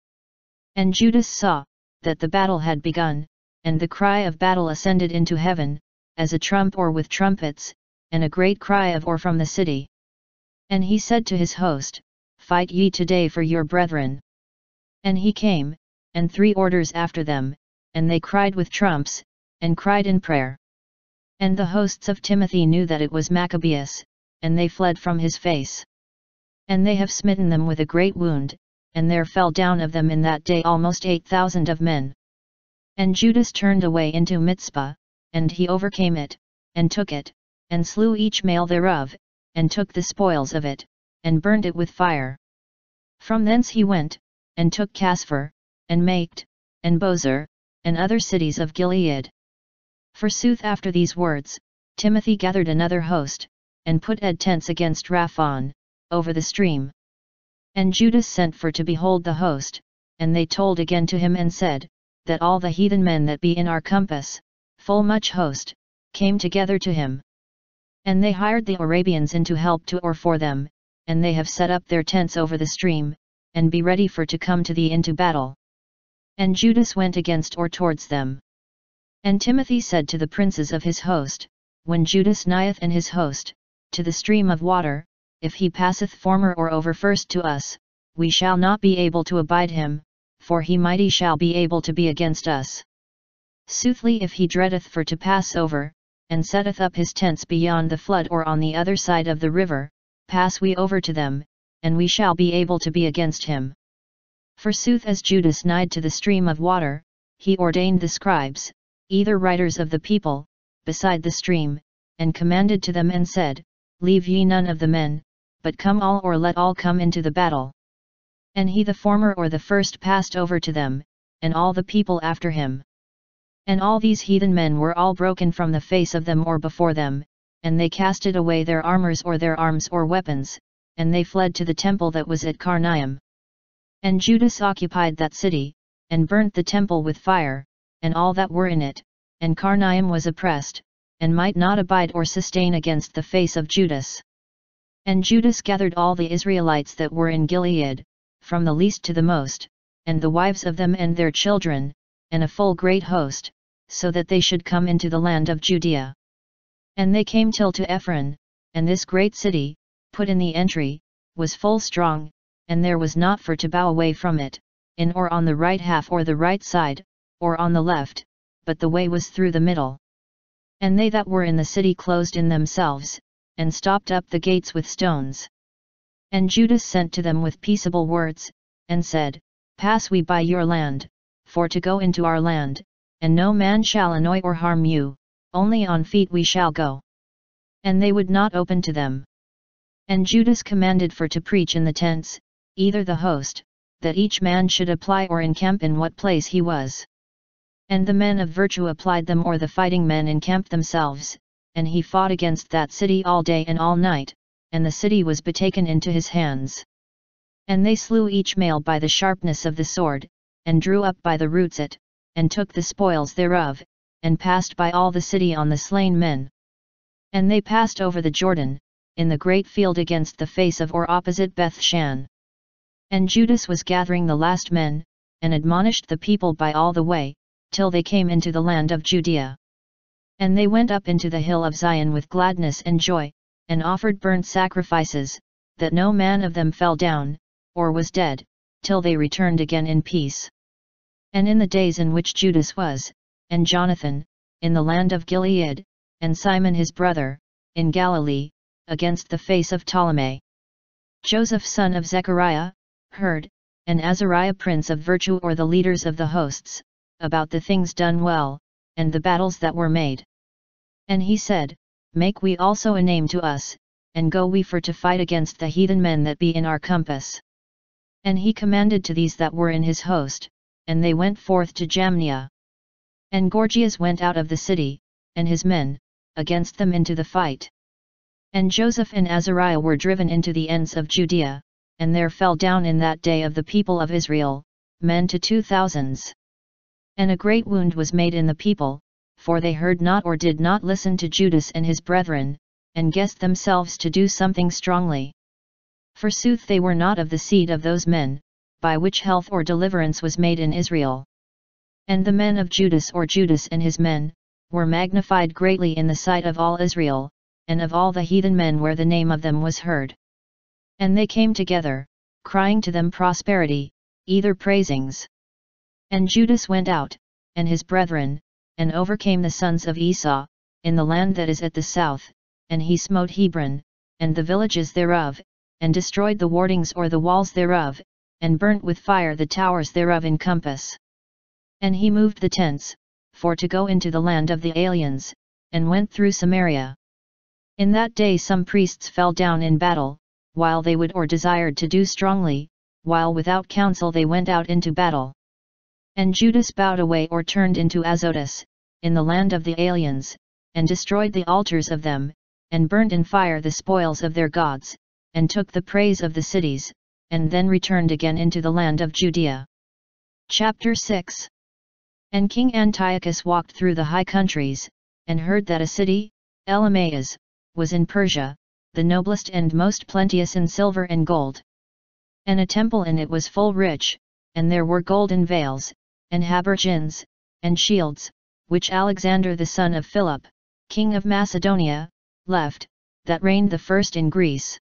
And Judas saw, that the battle had begun, and the cry of battle ascended into heaven, as a trump or with trumpets, and a great cry of or from the city. And he said to his host, Fight ye today for your brethren. And he came, and 3 orders after them, and they cried with trumps, and cried in prayer. And the hosts of Timothy knew that it was Maccabeus, and they fled from his face. And they have smitten them with a great wound, and there fell down of them in that day almost 8,000 of men. And Judas turned away into Mizpah, and he overcame it, and took it, and slew each male thereof, and took the spoils of it, and burned it with fire. From thence he went, and took Casphir, and Maked, and Bozrah, and other cities of Gilead. Forsooth after these words, Timothy gathered another host, and put tents against Raphon, over the stream. And Judas sent for to behold the host, and they told again to him and said, that all the heathen men that be in our compass, full much host, came together to him. And they hired the Arabians into help to or for them, and they have set up their tents over the stream, and be ready for to come to thee into battle. And Judas went against or towards them. And Timothy said to the princes of his host, When Judas nigheth and his host, to the stream of water, if he passeth former or over first to us, we shall not be able to abide him, for he mighty shall be able to be against us. Soothly if he dreadeth for to pass over, and setteth up his tents beyond the flood or on the other side of the river, pass we over to them, and we shall be able to be against him. Forsooth as Judas nighed to the stream of water, he ordained the scribes, either writers of the people, beside the stream, and commanded to them and said, Leave ye none of the men, but come all or let all come into the battle. And he the former or the first passed over to them, and all the people after him. And all these heathen men were all broken from the face of them or before them, and they casted away their armors or their arms or weapons, and they fled to the temple that was at Carnaim. And Judas occupied that city, and burnt the temple with fire, and all that were in it, and Carnaim was oppressed, and might not abide or sustain against the face of Judas. And Judas gathered all the Israelites that were in Gilead, from the least to the most, and the wives of them and their children, and a full great host, so that they should come into the land of Judea. And they came till to Ephron, and this great city, put in the entry, was full strong, and there was not for to bow away from it, in or on the right half or the right side, or on the left, but the way was through the middle. And they that were in the city closed in themselves, and stopped up the gates with stones. And Judas sent to them with peaceable words, and said, Pass we by your land, for to go into our land, and no man shall annoy or harm you, only on feet we shall go. And they would not open to them. And Judas commanded for to preach in the tents, either the host, that each man should apply or encamp in what place he was. And the men of virtue applied them, or the fighting men encamped themselves, and he fought against that city all day and all night, and the city was betaken into his hands. And they slew each male by the sharpness of the sword, and drew up by the roots it, and took the spoils thereof, and passed by all the city on the slain men. And they passed over the Jordan, in the great field against the face of or opposite Beth-shan. And Judas was gathering the last men, and admonished the people by all the way, till they came into the land of Judea. And they went up into the hill of Zion with gladness and joy, and offered burnt sacrifices, that no man of them fell down, or was dead, till they returned again in peace. And in the days in which Judas was, and Jonathan, in the land of Gilead, and Simon his brother, in Galilee, against the face of Ptolemy, Joseph son of Zechariah, heard, and Azariah prince of virtue, or the leaders of the hosts, about the things done well, and the battles that were made. And he said, Make we also a name to us, and go we for to fight against the heathen men that be in our compass. And he commanded to these that were in his host, and they went forth to Jamnia. And Gorgias went out of the city, and his men, against them into the fight. And Joseph and Azariah were driven into the ends of Judea, and there fell down in that day of the people of Israel, men to 2,000. And a great wound was made in the people, for they heard not or did not listen to Judas and his brethren, and guessed themselves to do something strongly. Forsooth they were not of the seed of those men, by which health or deliverance was made in Israel. And the men of Judas, or Judas and his men, were magnified greatly in the sight of all Israel, and of all the heathen men where the name of them was heard. And they came together, crying to them prosperity, either praisings. And Judas went out, and his brethren, and overcame the sons of Esau, in the land that is at the south, and he smote Hebron, and the villages thereof, and destroyed the wardings or the walls thereof, and burnt with fire the towers thereof in compass. And he moved the tents, for to go into the land of the aliens, and went through Samaria. In that day some priests fell down in battle, while they would or desired to do strongly, while without counsel they went out into battle. And Judas bowed away or turned into Azotus, in the land of the aliens, and destroyed the altars of them, and burnt in fire the spoils of their gods, and took the praise of the cities, and then returned again into the land of Judea. Chapter 6. And King Antiochus walked through the high countries, and heard that a city, Elymais, was in Persia, the noblest and most plenteous in silver and gold. And a temple in it was full rich, and there were golden veils, and habergeons, and shields, which Alexander the son of Philip, king of Macedonia, left, that reigned the first in Greece.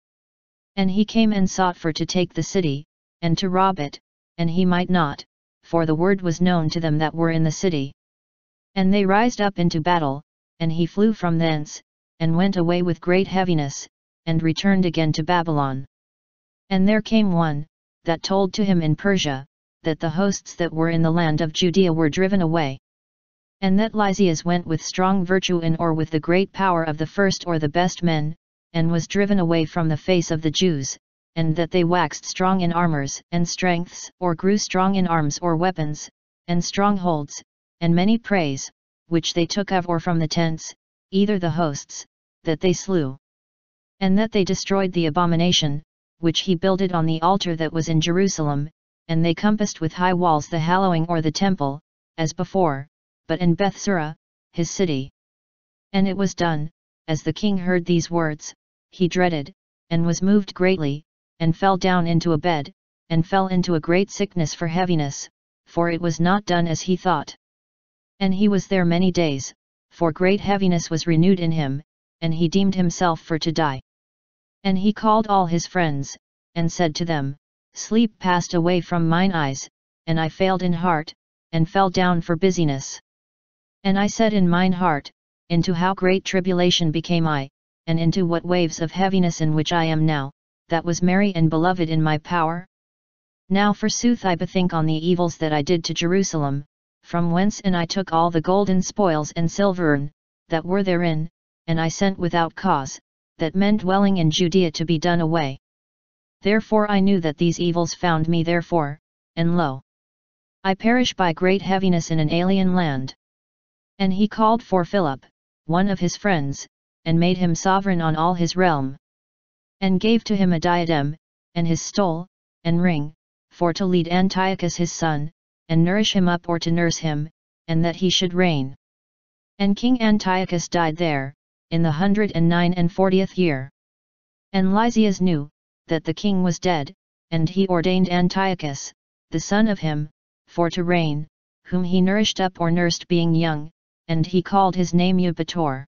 And he came and sought for to take the city, and to rob it, and he might not, for the word was known to them that were in the city. And they rised up into battle, and he flew from thence, and went away with great heaviness, and returned again to Babylon. And there came one, that told to him in Persia, that the hosts that were in the land of Judea were driven away. And that Lysias went with strong virtue in or with the great power of the first or the best men, and was driven away from the face of the Jews, and that they waxed strong in armors and strengths, or grew strong in arms or weapons, and strongholds, and many preys, which they took of or from the tents, either the hosts, that they slew. And that they destroyed the abomination, which he builded on the altar that was in Jerusalem, and they compassed with high walls the hallowing or the temple, as before, but in Bethsura, his city. And it was done, as the king heard these words, he dreaded, and was moved greatly, and fell down into a bed, and fell into a great sickness for heaviness, for it was not done as he thought. And he was there many days, for great heaviness was renewed in him, and he deemed himself for to die. And he called all his friends, and said to them, Sleep passed away from mine eyes, and I failed in heart, and fell down for busyness. And I said in mine heart, Into how great tribulation became I, and into what waves of heaviness in which I am now, that was merry and beloved in my power? Now forsooth I bethink on the evils that I did to Jerusalem, from whence and I took all the golden spoils and silvern, that were therein, and I sent without cause, that men dwelling in Judea to be done away. Therefore I knew that these evils found me therefore, and lo! I perish by great heaviness in an alien land. And he called for Philip, one of his friends, and made him sovereign on all his realm. And gave to him a diadem, and his stole, and ring, for to lead Antiochus his son, and nourish him up or to nurse him, and that he should reign. And King Antiochus died there, in the 149th year. And Lysias knew, that the king was dead, and he ordained Antiochus, the son of him, for to reign, whom he nourished up or nursed being young, and he called his name Eupator.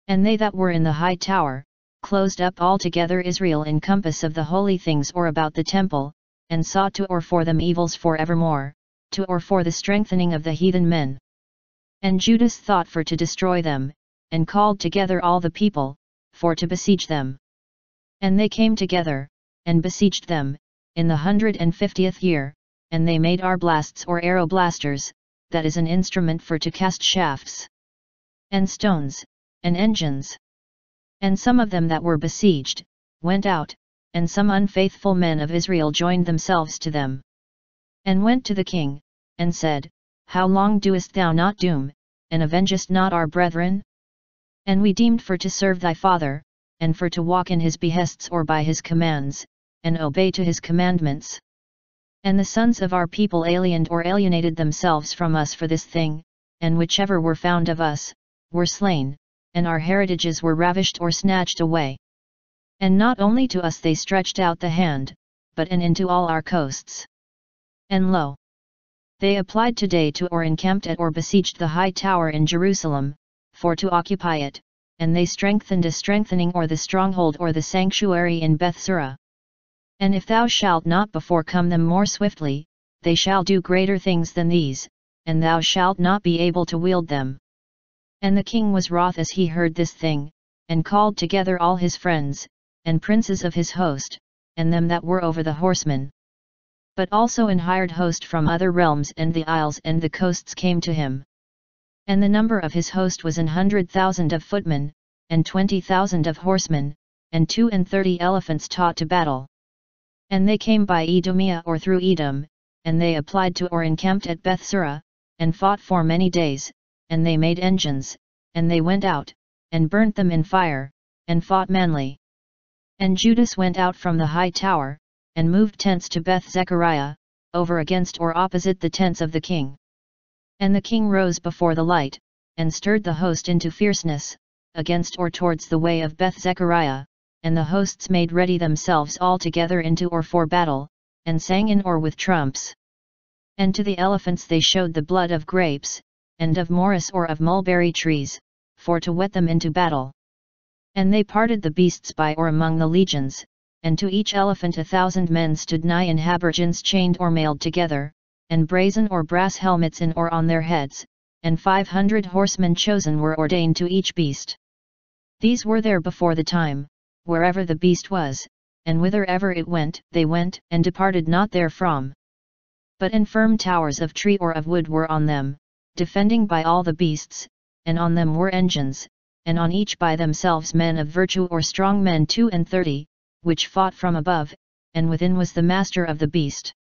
And they that were in the high tower, closed up altogether Israel in compass of the holy things or about the temple, and sought to or for them evils for evermore, to or for the strengthening of the heathen men. And Judas thought for to destroy them, and called together all the people, for to besiege them. And they came together, and besieged them, in the 150th year, and they made arblasts or arrow blasters, that is an instrument for to cast shafts, and stones, and engines. And some of them that were besieged, went out, and some unfaithful men of Israel joined themselves to them. And went to the king, and said, How long doest thou not doom, and avengest not our brethren? And we deemed for to serve thy father, and for to walk in his behests or by his commands, and obey to his commandments. And the sons of our people aliened or alienated themselves from us for this thing, and whichever were found of us, were slain, and our heritages were ravished or snatched away. And not only to us they stretched out the hand, but and into all our coasts. And lo! They applied today to or encamped at or besieged the high tower in Jerusalem, for to occupy it, and they strengthened a strengthening or the stronghold or the sanctuary in Bethsura. And if thou shalt not before come them more swiftly, they shall do greater things than these, and thou shalt not be able to wield them. And the king was wroth as he heard this thing, and called together all his friends, and princes of his host, and them that were over the horsemen. But also an hired host from other realms and the isles and the coasts came to him. And the number of his host was 100,000 of footmen, and 20,000 of horsemen, and 32 elephants taught to battle. And they came by Edomia or through Edom, and they applied to or encamped at Bethsura, and fought for many days, and they made engines, and they went out, and burnt them in fire, and fought manly. And Judas went out from the high tower, and moved tents to Beth Zechariah, over against or opposite the tents of the king. And the king rose before the light, and stirred the host into fierceness, against or towards the way of Beth Zechariah, and the hosts made ready themselves all together into or for battle, and sang in or with trumps. And to the elephants they showed the blood of grapes, and of morris or of mulberry trees, for to wet them into battle. And they parted the beasts by or among the legions, and to each elephant 1,000 men stood nigh in habergeons chained or mailed together, and brazen or brass helmets in or on their heads, and 500 horsemen chosen were ordained to each beast. These were there before the time, wherever the beast was, and whither-ever it went, they went, and departed not therefrom. But infirm towers of tree or of wood were on them, defending by all the beasts, and on them were engines, and on each by themselves men of virtue or strong men 32, which fought from above, and within was the master of the beast.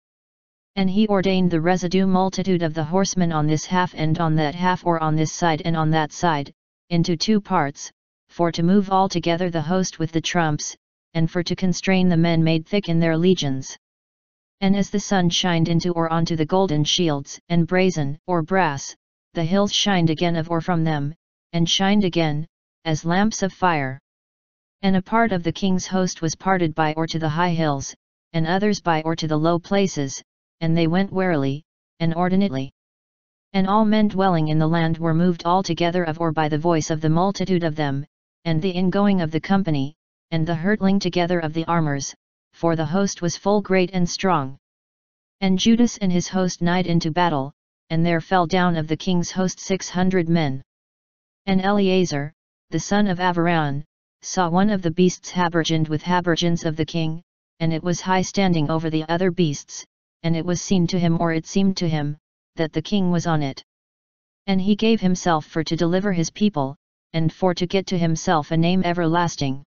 And he ordained the residue multitude of the horsemen on this half and on that half or on this side and on that side, into 2 parts, for to move all together the host with the trumps, and for to constrain the men made thick in their legions. And as the sun shined into or onto the golden shields and brazen or brass, the hills shined again of or from them, and shined again, as lamps of fire. And a part of the king's host was parted by or to the high hills, and others by or to the low places, and they went warily, and ordinately. And all men dwelling in the land were moved all together of or by the voice of the multitude of them, and the ingoing of the company, and the hurtling together of the armors, for the host was full great and strong. And Judas and his host nighed into battle, and there fell down of the king's host 600 men. And Eleazar, the son of Avaran, saw one of the beasts habergeoned with habergeons of the king, and it was high standing over the other beasts, and it was seen to him, or it seemed to him, that the king was on it. And he gave himself for to deliver his people, and for to get to himself a name everlasting.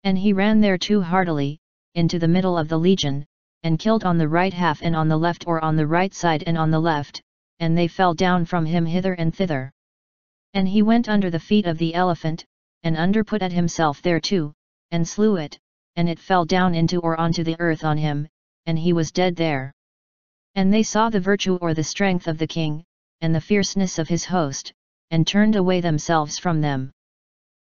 And he ran there too heartily, into the middle of the legion, and killed on the right half and on the left, or on the right side and on the left, and they fell down from him hither and thither. And he went under the feet of the elephant, and underput at himself thereto, and slew it, and it fell down into or onto the earth on him, and he was dead there. And they saw the virtue or the strength of the king, and the fierceness of his host, and turned away themselves from them.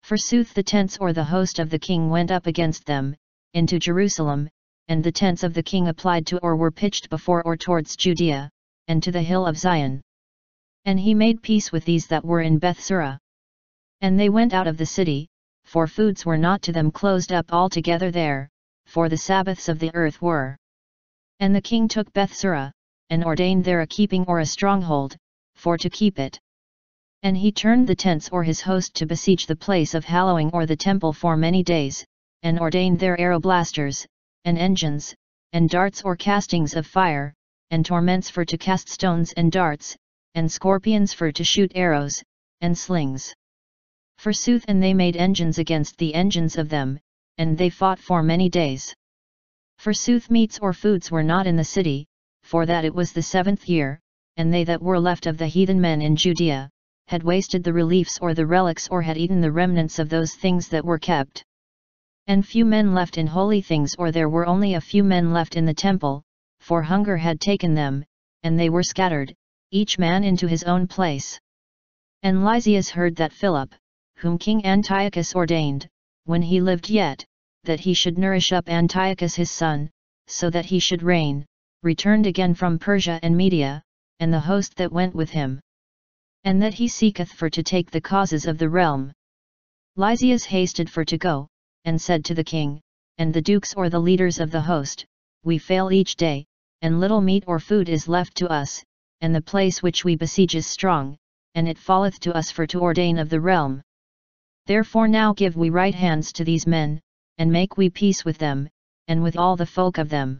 Forsooth the tents or the host of the king went up against them, into Jerusalem, and the tents of the king applied to or were pitched before or towards Judea, and to the hill of Zion. And he made peace with these that were in Bethsura. And they went out of the city, for foods were not to them closed up altogether there, for the Sabbaths of the earth were. And the king took Bethsura, and ordained there a keeping or a stronghold, for to keep it. And he turned the tents or his host to besiege the place of hallowing or the temple for many days, and ordained there arrowblasters, and engines, and darts or castings of fire, and torments for to cast stones and darts, and scorpions for to shoot arrows, and slings. Forsooth, and they made engines against the engines of them, and they fought for many days. Forsooth meats or foods were not in the city, for that it was the 7th year, and they that were left of the heathen men in Judea, had wasted the reliefs or the relics or had eaten the remnants of those things that were kept. And few men left in holy things, or there were only a few men left in the temple, for hunger had taken them, and they were scattered, each man into his own place. And Lysias heard that Philip, whom King Antiochus ordained, when he lived yet, that he should nourish up Antiochus his son, so that he should reign, returned again from Persia and Media, and the host that went with him. And that he seeketh for to take the causes of the realm. Lysias hasted for to go, and said to the king, and the dukes or the leaders of the host, we fail each day, and little meat or food is left to us, and the place which we besiege is strong, and it falleth to us for to ordain of the realm. Therefore now give we right hands to these men, and make we peace with them, and with all the folk of them.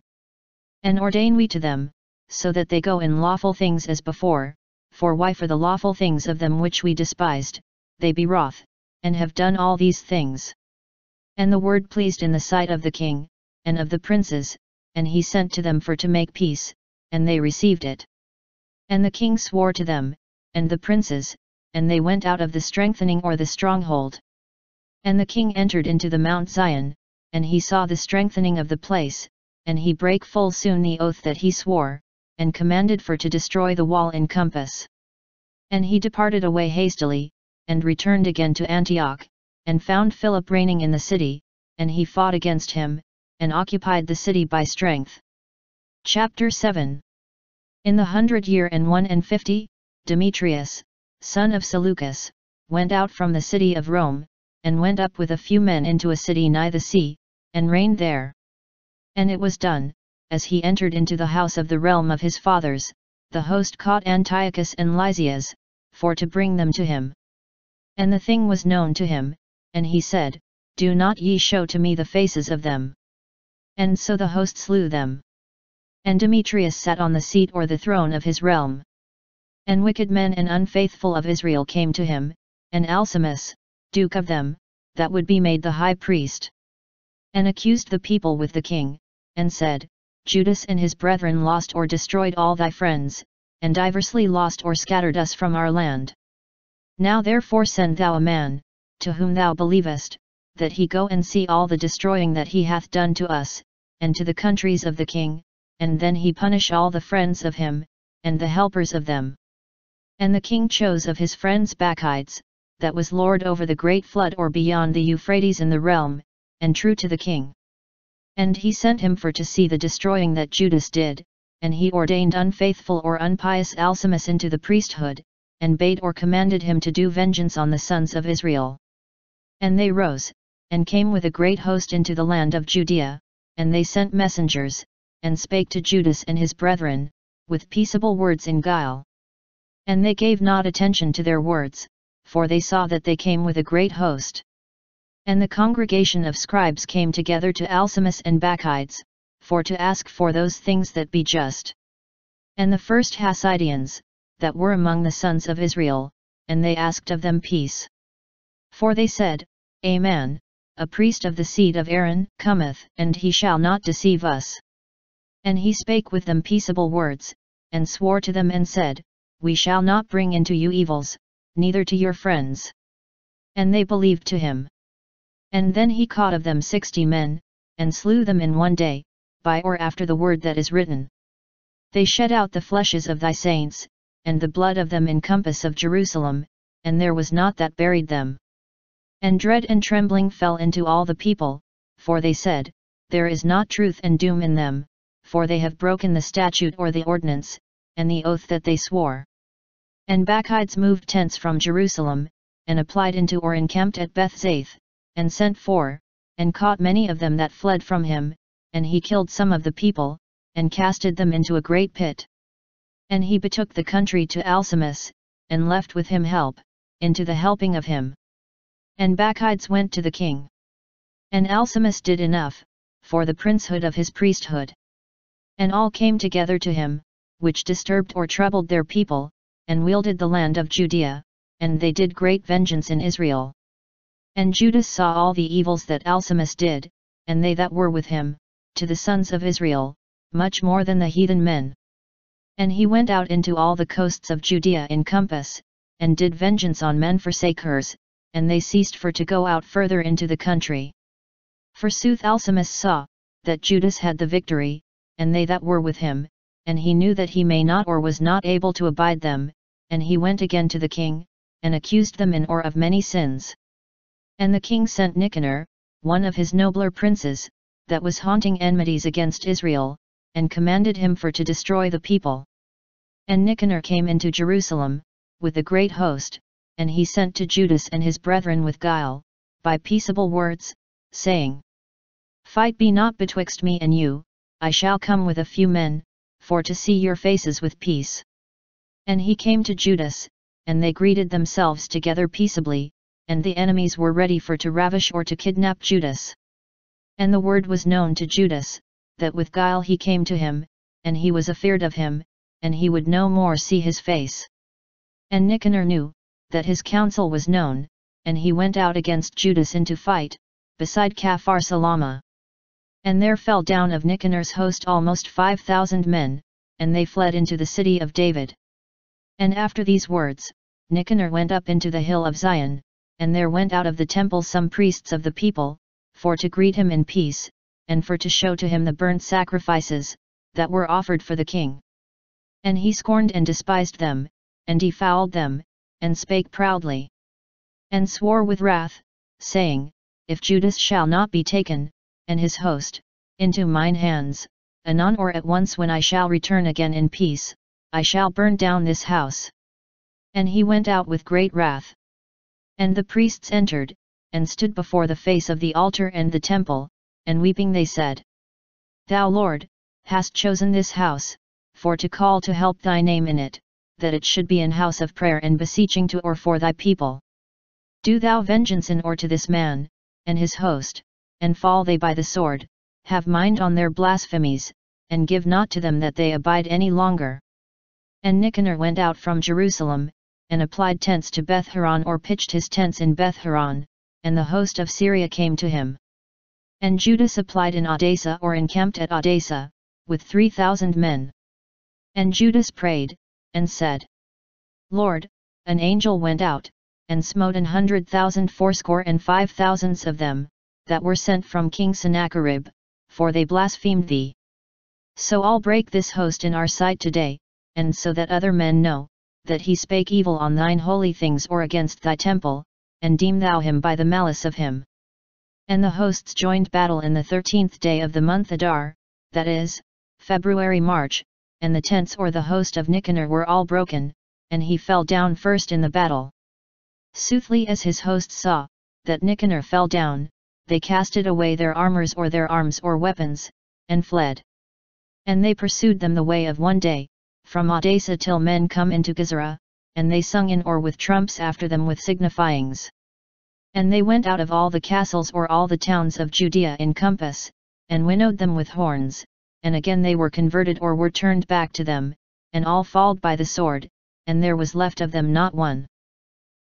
And ordain we to them, so that they go in lawful things as before, for why for the lawful things of them which we despised, they be wroth, and have done all these things. And the word pleased in the sight of the king, and of the princes, and he sent to them for to make peace, and they received it. And the king swore to them, and the princes, and they went out of the strengthening or the stronghold. And the king entered into the Mount Zion, and he saw the strengthening of the place, and he brake full soon the oath that he swore, and commanded for to destroy the wall in compass. And he departed away hastily, and returned again to Antioch, and found Philip reigning in the city, and he fought against him, and occupied the city by strength. Chapter 7. In the 100 year and 51, Demetrius, son of Seleucus, went out from the city of Rome, and went up with a few men into a city nigh the sea, and reigned there. And it was done, as he entered into the house of the realm of his fathers, the host caught Antiochus and Lysias, for to bring them to him. And the thing was known to him, and he said, Do not ye show to me the faces of them. And so the host slew them. And Demetrius sat on the seat or the throne of his realm. And wicked men and unfaithful of Israel came to him, and Alcimus, duke of them, that would be made the high priest. And accused the people with the king, and said, Judas and his brethren lost or destroyed all thy friends, and diversely lost or scattered us from our land. Now therefore send thou a man, to whom thou believest, that he go and see all the destroying that he hath done to us, and to the countries of the king, and then he punish all the friends of him, and the helpers of them. And the king chose of his friends Bacchides, that was lord over the great flood or beyond the Euphrates in the realm, and true to the king. And he sent him for to see the destroying that Judas did, and he ordained unfaithful or unpious Alcimus into the priesthood, and bade or commanded him to do vengeance on the sons of Israel. And they rose, and came with a great host into the land of Judea, and they sent messengers, and spake to Judas and his brethren, with peaceable words in guile. And they gave not attention to their words, for they saw that they came with a great host. And the congregation of scribes came together to Alcimus and Bacchides, for to ask for those things that be just. And the first Hasidians, that were among the sons of Israel, and they asked of them peace. For they said, A man, a priest of the seed of Aaron, cometh, and he shall not deceive us. And he spake with them peaceable words, and swore to them and said, We shall not bring into you evils, neither to your friends. And they believed to him. And then he caught of them 60 men, and slew them in one day, by or after the word that is written. They shed out the fleshes of thy saints, and the blood of them in compass of Jerusalem, and there was not that buried them. And dread and trembling fell into all the people, for they said, There is not truth and doom in them, for they have broken the statute or the ordinance, and the oath that they swore. And Bacchides moved tents from Jerusalem, and applied into or encamped at Bethzaith, and sent for, and caught many of them that fled from him, and he killed some of the people, and casted them into a great pit. And he betook the country to Alcimus, and left with him help, into the helping of him. And Bacchides went to the king. And Alcimus did enough, for the princehood of his priesthood. And all came together to him, which disturbed or troubled their people, and wielded the land of Judea, and they did great vengeance in Israel. And Judas saw all the evils that Alcimus did, and they that were with him, to the sons of Israel, much more than the heathen men. And he went out into all the coasts of Judea in compass, and did vengeance on men forsakers, and they ceased for to go out further into the country. Forsooth Alcimus saw, that Judas had the victory, and they that were with him, and he knew that he may not or was not able to abide them, and he went again to the king, and accused them in or of many sins. And the king sent Nicanor, one of his nobler princes, that was haunting enmities against Israel, and commanded him for to destroy the people. And Nicanor came into Jerusalem, with a great host, and he sent to Judas and his brethren with guile, by peaceable words, saying, Fight be not betwixt me and you, I shall come with a few men, for to see your faces with peace. And he came to Judas, and they greeted themselves together peaceably, and the enemies were ready for to ravish or to kidnap Judas. And the word was known to Judas, that with guile he came to him, and he was afeard of him, and he would no more see his face. And Nicanor knew, that his counsel was known, and he went out against Judas into fight, beside Caphar Salama. And there fell down of Nicanor's host almost 5,000 men, and they fled into the city of David. And after these words, Nicanor went up into the hill of Zion, and there went out of the temple some priests of the people, for to greet him in peace, and for to show to him the burnt sacrifices, that were offered for the king. And he scorned and despised them, and defouled them, and spake proudly. And swore with wrath, saying, If Judas shall not be taken, and his host, into mine hands, anon or at once when I shall return again in peace, I shall burn down this house. And he went out with great wrath. And the priests entered, and stood before the face of the altar and the temple, and weeping they said, Thou Lord, hast chosen this house, for to call to help thy name in it, that it should be an house of prayer and beseeching to or for thy people. Do thou vengeance in or to this man, and his host, and fall they by the sword, have mind on their blasphemies, and give not to them that they abide any longer. And Nicanor went out from Jerusalem, and applied tents to Beth-horon or pitched his tents in Beth-horon, and the host of Syria came to him. And Judas applied in Edessa or encamped at Edessa, with 3,000 men. And Judas prayed, and said, Lord, an angel went out, and smote 100,000 fourscore and 5,000 of them, that were sent from King Sennacherib, for they blasphemed thee. So all break this host in our sight today, and so that other men know, that he spake evil on thine holy things or against thy temple, and deem thou him by the malice of him. And the hosts joined battle in the 13th day of the month Adar, that is, February-March, and the tents or the host of Nicanor were all broken, and he fell down first in the battle. Soothly as his hosts saw, that Nicanor fell down, they casted away their armors or their arms or weapons, and fled. And they pursued them the way of one day, from Edessa till men come into Gizera, and they sung in or with trumps after them with signifyings. And they went out of all the castles or all the towns of Judea in compass, and winnowed them with horns, and again they were converted or were turned back to them, and all falled by the sword, and there was left of them not one.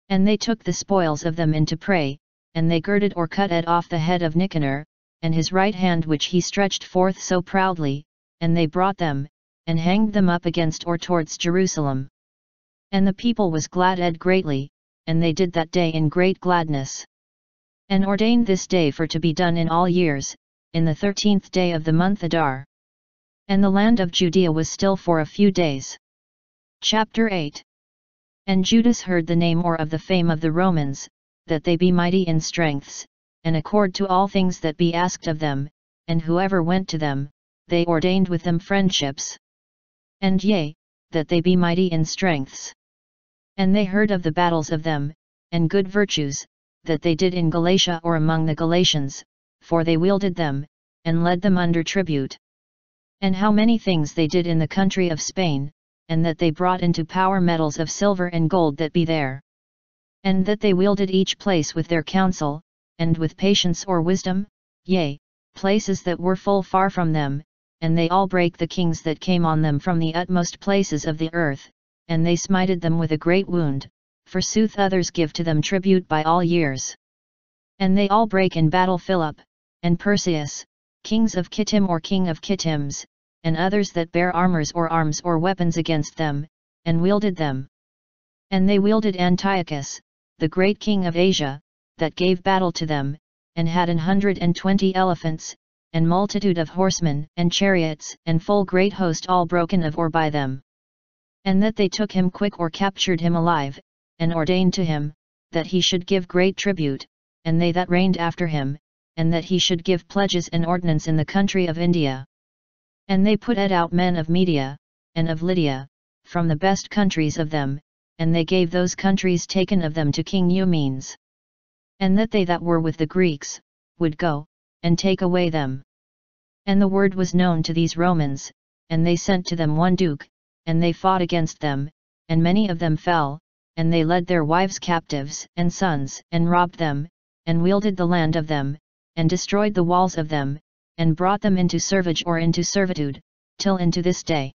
And they took the spoils of them into prey, and they girded or cut off the head of Nicanor, and his right hand which he stretched forth so proudly, and they brought them, and hanged them up against or towards Jerusalem. And the people was glad greatly, and they did that day in great gladness. And ordained this day for to be done in all years, in the 13th day of the month Adar. And the land of Judea was still for a few days. Chapter 8. And Judas heard the name or of the fame of the Romans, that they be mighty in strengths, and accord to all things that be asked of them, and whoever went to them, they ordained with them friendships. And yea, that they be mighty in strengths. And they heard of the battles of them, and good virtues, that they did in Galatia or among the Galatians, for they wielded them, and led them under tribute. And how many things they did in the country of Spain, and that they brought into power metals of silver and gold that be there. And that they wielded each place with their counsel, and with patience or wisdom, yea, places that were full far from them, and they all brake the kings that came on them from the utmost places of the earth, and they smited them with a great wound, forsooth others give to them tribute by all years. And they all brake in battle Philip, and Perseus, kings of Kittim or king of Kittims, and others that bare armors or arms or weapons against them, and wielded them. And they wielded Antiochus, the great king of Asia, that gave battle to them, and had 120 elephants, and multitude of horsemen and chariots and full great host all broken of or by them. And that they took him quick or captured him alive, and ordained to him, that he should give great tribute, and they that reigned after him, and that he should give pledges and ordinance in the country of India. And they put out men of Media, and of Lydia, from the best countries of them, and they gave those countries taken of them to King Eumenes. And that they that were with the Greeks, would go, and take away them. And the word was known to these Romans, and they sent to them one duke, and they fought against them, and many of them fell, and they led their wives captives and sons, and robbed them, and wielded the land of them, and destroyed the walls of them, and brought them into servage or into servitude, till into this day.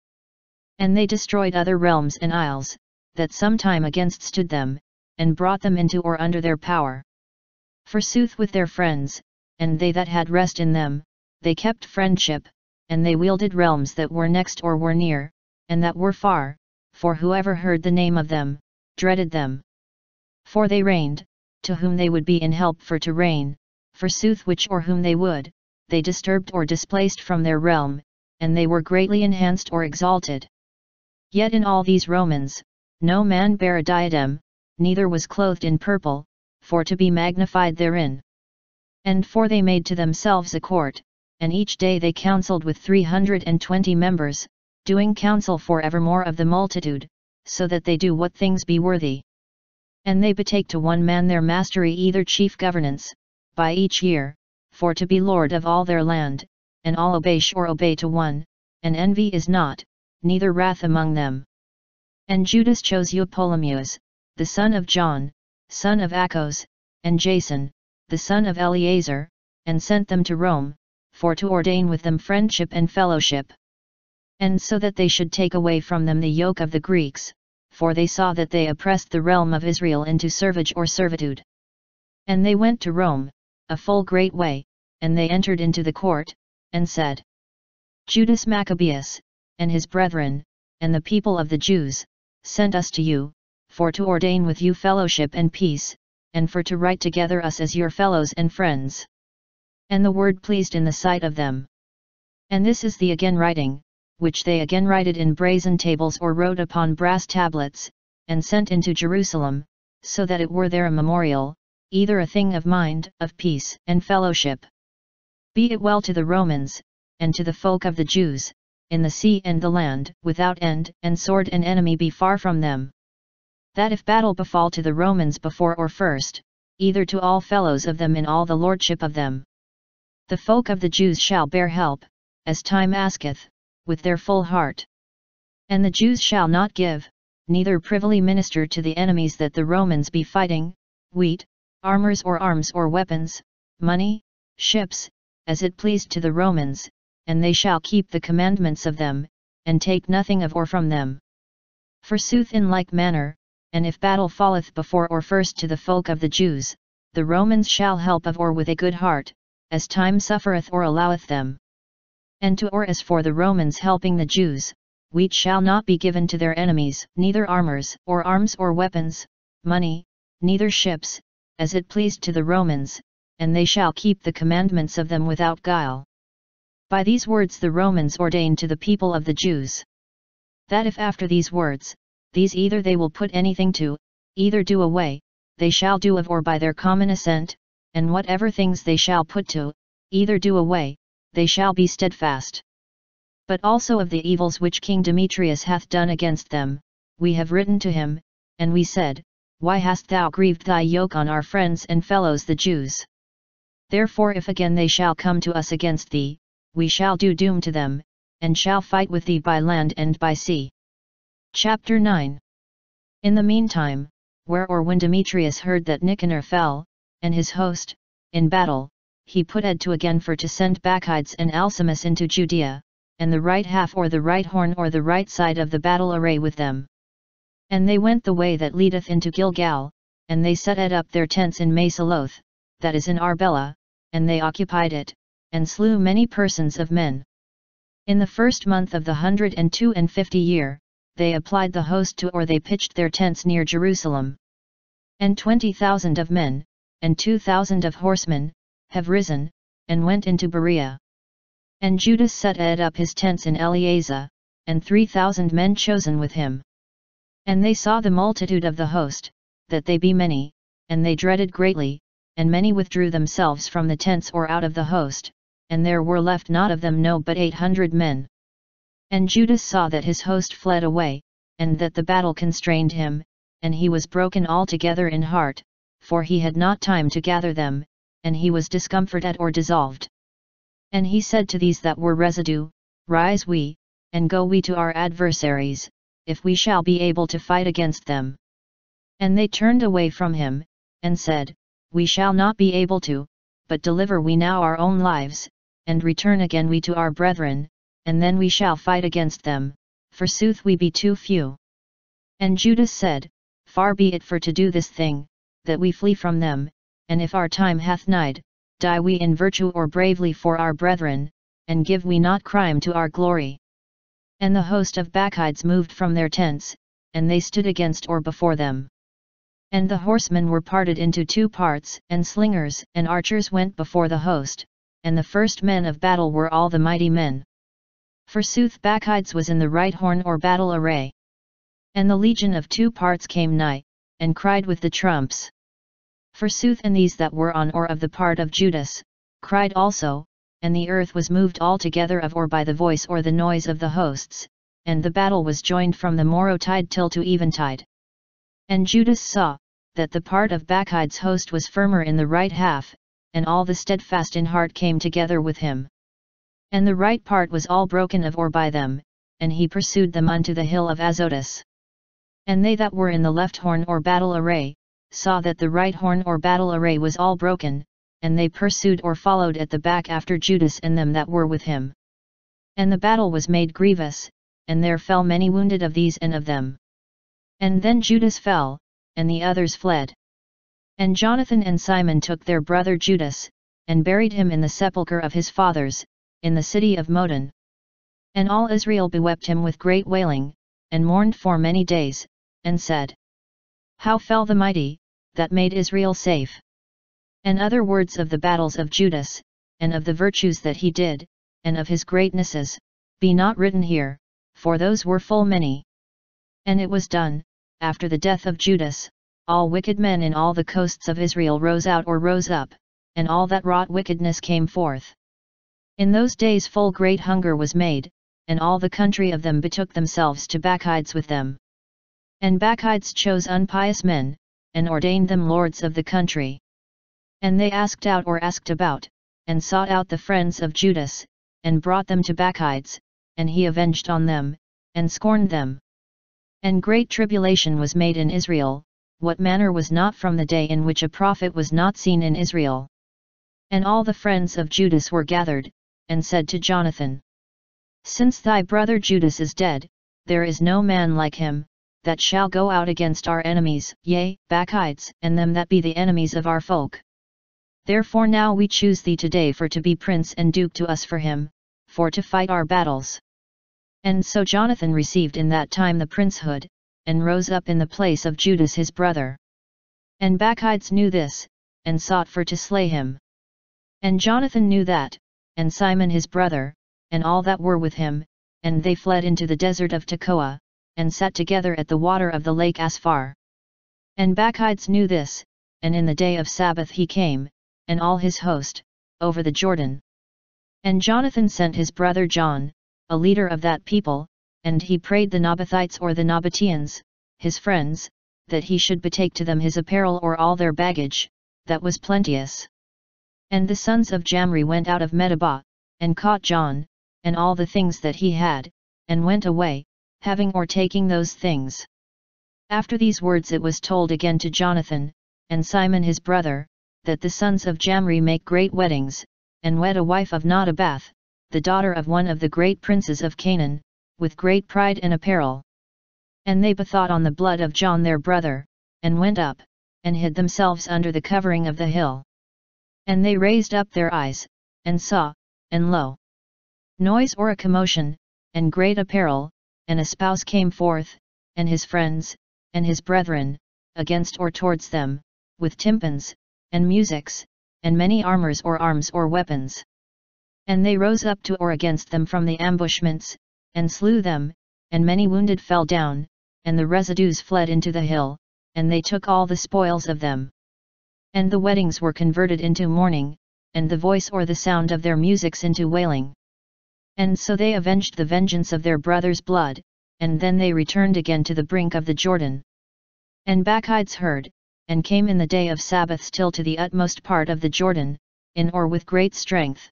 And they destroyed other realms and isles, that sometime against stood them, and brought them into or under their power. Forsooth with their friends, and they that had rest in them, they kept friendship, and they wielded realms that were next or were near, and that were far, for whoever heard the name of them, dreaded them. For they reigned, to whom they would be in help for to reign, forsooth which or whom they would, they disturbed or displaced from their realm, and they were greatly enhanced or exalted. Yet in all these Romans, no man bare a diadem, neither was clothed in purple, for to be magnified therein. And for they made to themselves a court, and each day they counselled with 320 members, doing counsel for evermore of the multitude, so that they do what things be worthy. And they betake to one man their mastery either chief governance, by each year, for to be lord of all their land, and all obey to one, and envy is not, neither wrath among them. And Judas chose Eupolemus, the son of John, son of Achos, and Jason, the son of Eleazar, and sent them to Rome, for to ordain with them friendship and fellowship. And so that they should take away from them the yoke of the Greeks, for they saw that they oppressed the realm of Israel into servage or servitude. And they went to Rome, a full great way, and they entered into the court, and said, Judas Maccabeus, and his brethren, and the people of the Jews, sent us to you, for to ordain with you fellowship and peace, and for to write together us as your fellows and friends. And the word pleased in the sight of them. And this is the again writing, which they again writed in brazen tables or wrote upon brass tablets, and sent into Jerusalem, so that it were there a memorial, either a thing of mind, of peace and fellowship. Be it well to the Romans, and to the folk of the Jews, in the sea and the land, without end, and sword and enemy be far from them. That if battle befall to the Romans before or first, either to all fellows of them in all the lordship of them, the folk of the Jews shall bear help, as time asketh, with their full heart. And the Jews shall not give, neither privily minister to the enemies that the Romans be fighting, wheat, armors or arms or weapons, money, ships, as it pleased to the Romans, and they shall keep the commandments of them, and take nothing of or from them. Forsooth in like manner, and if battle falleth before or first to the folk of the Jews, the Romans shall help of or with a good heart, as time suffereth or alloweth them. And to or as for the Romans helping the Jews, wheat shall not be given to their enemies, neither armors, or arms or weapons, money, neither ships, as it pleased to the Romans, and they shall keep the commandments of them without guile. By these words the Romans ordained to the people of the Jews, that if after these words, these either they will put anything to, either do away, they shall do of or by their common assent, and whatever things they shall put to, either do away, they shall be steadfast. But also of the evils which King Demetrius hath done against them, we have written to him, and we said, Why hast thou grieved thy yoke on our friends and fellows the Jews? Therefore if again they shall come to us against thee, we shall do doom to them, and shall fight with thee by land and by sea. Chapter 9. In the meantime, where or when Demetrius heard that Nicanor fell, and his host, in battle, he put to again for to send Bacchides and Alcimus into Judea, and the right half or the right horn or the right side of the battle array with them. And they went the way that leadeth into Gilgal, and they set up their tents in Masaloth, that is in Arbela, and they occupied it, and slew many persons of men. In the first month of the 152 year, they applied the host to or they pitched their tents near Jerusalem. And 20,000 of men, and 2,000 of horsemen, have risen, and went into Berea. And Judas set up his tents in Eleazah, and 3,000 men chosen with him. And they saw the multitude of the host, that they be many, and they dreaded greatly, and many withdrew themselves from the tents or out of the host, and there were left not of them no but 800 men. And Judas saw that his host fled away, and that the battle constrained him, and he was broken altogether in heart, for he had not time to gather them, and he was discomforted or dissolved. And he said to these that were residue, Rise we, and go we to our adversaries, if we shall be able to fight against them. And they turned away from him, and said, We shall not be able to, but deliver we now our own lives, and return again we to our brethren, and then we shall fight against them, forsooth we be too few. And Judas said, Far be it for to do this thing, that we flee from them, and if our time hath nighed, die we in virtue or bravely for our brethren, and give we not crime to our glory. And the host of Bacchides moved from their tents, and they stood against or before them. And the horsemen were parted into two parts, and slingers and archers went before the host, and the first men of battle were all the mighty men. Forsooth Bacchides was in the right horn or battle array. And the legion of two parts came nigh, and cried with the trumps. Forsooth and these that were on or of the part of Judas, cried also, and the earth was moved altogether of or by the voice or the noise of the hosts, and the battle was joined from the morrowtide till to eventide. And Judas saw, that the part of Bacchides' host was firmer in the right half, and all the steadfast in heart came together with him. And the right part was all broken of or by them, and he pursued them unto the hill of Azotus. And they that were in the left horn or battle array, saw that the right horn or battle array was all broken, and they pursued or followed at the back after Judas and them that were with him. And the battle was made grievous, and there fell many wounded of these and of them. And then Judas fell, and the others fled. And Jonathan and Simon took their brother Judas, and buried him in the sepulchre of his fathers, in the city of Modin. And all Israel bewept him with great wailing, and mourned for many days, and said, How fell the mighty, that made Israel safe? And other words of the battles of Judas, and of the virtues that he did, and of his greatnesses, be not written here, for those were full many. And it was done, after the death of Judas, all wicked men in all the coasts of Israel rose out or rose up, and all that wrought wickedness came forth. In those days full great hunger was made, and all the country of them betook themselves to Bacchides with them. And Bacchides chose unpious men, and ordained them lords of the country. And they asked out or asked about, and sought out the friends of Judas, and brought them to Bacchides, and he avenged on them, and scorned them. And great tribulation was made in Israel, what manner was not from the day in which a prophet was not seen in Israel. And all the friends of Judas were gathered, and said to Jonathan, Since thy brother Judas is dead, there is no man like him, that shall go out against our enemies, yea, Bacchides, and them that be the enemies of our folk. Therefore now we choose thee today for to be prince and duke to us for him, for to fight our battles. And so Jonathan received in that time the princehood, and rose up in the place of Judas his brother. And Bacchides knew this, and sought for to slay him. And Jonathan knew that, and Simon his brother, and all that were with him, and they fled into the desert of Tekoa, and sat together at the water of the lake Asphar. And Bacchides knew this, and in the day of Sabbath he came, and all his host, over the Jordan. And Jonathan sent his brother John, a leader of that people, and he prayed the Nabathites or the Nabateans, his friends, that he should betake to them his apparel or all their baggage, that was plenteous. And the sons of Jamri went out of Medeba, and caught John, and all the things that he had, and went away, having or taking those things. After these words it was told again to Jonathan, and Simon his brother, that the sons of Jamri make great weddings, and wed a wife of Nodabath, the daughter of one of the great princes of Canaan, with great pride and apparel. And they bethought on the blood of John their brother, and went up, and hid themselves under the covering of the hill. And they raised up their eyes, and saw, and lo! Noise or a commotion, and great apparel, and a spouse came forth, and his friends, and his brethren, against or towards them, with tympans, and musics, and many armors or arms or weapons. And they rose up to or against them from the ambushments, and slew them, and many wounded fell down, and the residues fled into the hill, and they took all the spoils of them. And the weddings were converted into mourning, and the voice or the sound of their musics into wailing. And so they avenged the vengeance of their brother's blood, and then they returned again to the brink of the Jordan. And Bacchides heard, and came in the day of Sabbath still to the utmost part of the Jordan, in or with great strength.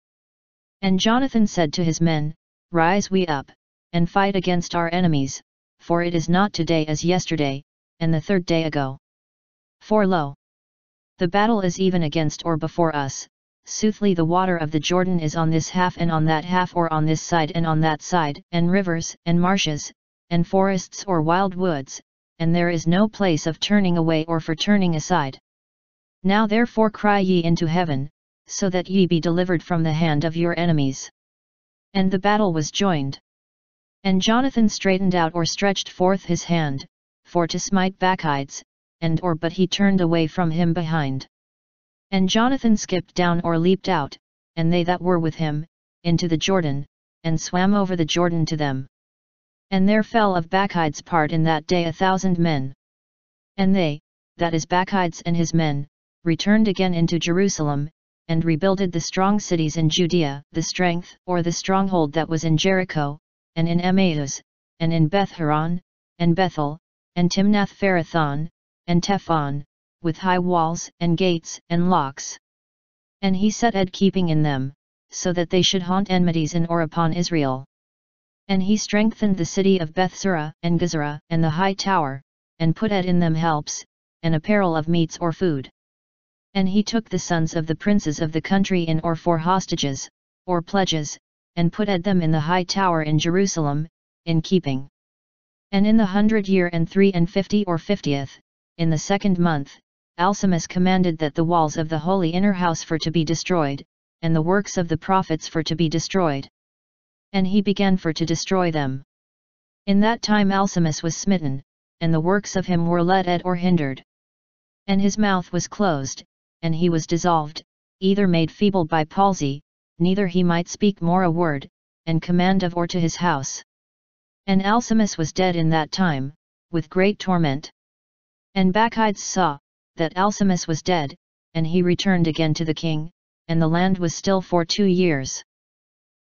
And Jonathan said to his men, Rise we up, and fight against our enemies, for it is not today as yesterday, and the third day ago. For lo! The battle is even against or before us, soothly the water of the Jordan is on this half and on that half or on this side and on that side, and rivers, and marshes, and forests or wild woods, and there is no place of turning away or for turning aside. Now therefore cry ye into heaven, so that ye be delivered from the hand of your enemies. And the battle was joined. And Jonathan straightened out or stretched forth his hand, for to smite Bacchides, but he turned away from him behind. And Jonathan skipped down or leaped out, and they that were with him, into the Jordan, and swam over the Jordan to them. And there fell of Bacchides' part in that day 1,000 men. And they, that is Bacchides and his men, returned again into Jerusalem, and rebuilded the strong cities in Judea, the strength or the stronghold that was in Jericho, and in Emmaus, and in Beth-horon, and Bethel, and Timnath-Pherathon, and Tephon, with high walls, and gates, and locks. And he set ed keeping in them, so that they should haunt enmities in or upon Israel. And he strengthened the city of Bethsura, and Gezerah, and the high tower, and put ed in them helps, and apparel of meats or food. And he took the sons of the princes of the country in or for hostages, or pledges, and put ed them in the high tower in Jerusalem, in keeping. And in the 100 year and 53 or 50th, in the 2nd month, Alcimus commanded that the walls of the holy inner house for to be destroyed, and the works of the prophets for to be destroyed. And he began for to destroy them. In that time Alcimus was smitten, and the works of him were let ed or hindered. And his mouth was closed, and he was dissolved, either made feeble by palsy, neither he might speak more a word, and command of or to his house. And Alcimus was dead in that time, with great torment. And Bacchides saw, that Alcimus was dead, and he returned again to the king, and the land was still for 2 years.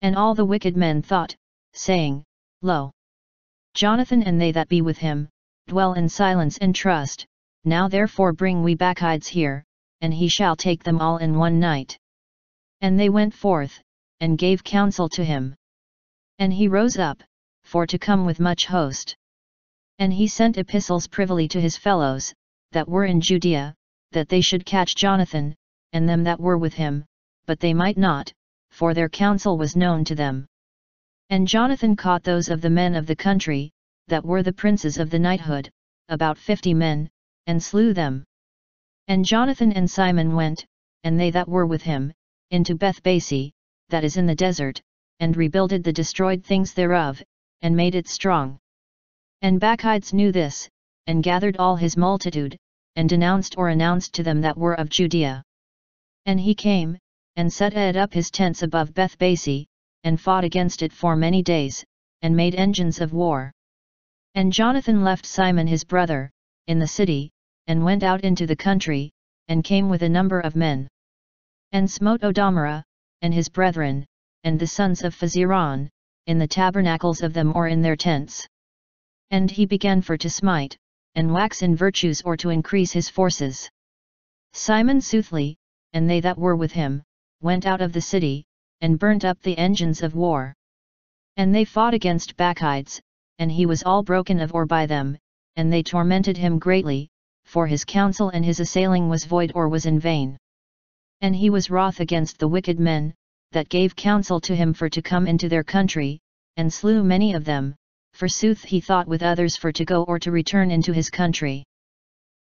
And all the wicked men thought, saying, Lo! Jonathan and they that be with him, dwell in silence and trust, now therefore bring we Bacchides here, and he shall take them all in one night. And they went forth, and gave counsel to him. And he rose up, for to come with much host. And he sent epistles privily to his fellows, that were in Judea, that they should catch Jonathan, and them that were with him, but they might not, for their counsel was known to them. And Jonathan caught those of the men of the country, that were the princes of the knighthood, about 50 men, and slew them. And Jonathan and Simon went, and they that were with him, into Bethbasi, that is in the desert, and rebuilded the destroyed things thereof, and made it strong. And Bacchides knew this, and gathered all his multitude, and announced to them that were of Judea. And he came, and set up his tents above Bethbasi, and fought against it for many days, and made engines of war. And Jonathan left Simon his brother, in the city, and went out into the country, and came with a number of men. And smote Odomara, and his brethren, and the sons of Phaziron, in the tabernacles of them or in their tents. And he began for to smite, and wax in virtues or to increase his forces. Simon soothly, and they that were with him, went out of the city, and burnt up the engines of war. And they fought against Bacchides, and he was all broken of or by them, and they tormented him greatly, for his counsel and his assailing was void or was in vain. And he was wroth against the wicked men, that gave counsel to him for to come into their country, and slew many of them, forsooth he thought with others for to go or to return into his country.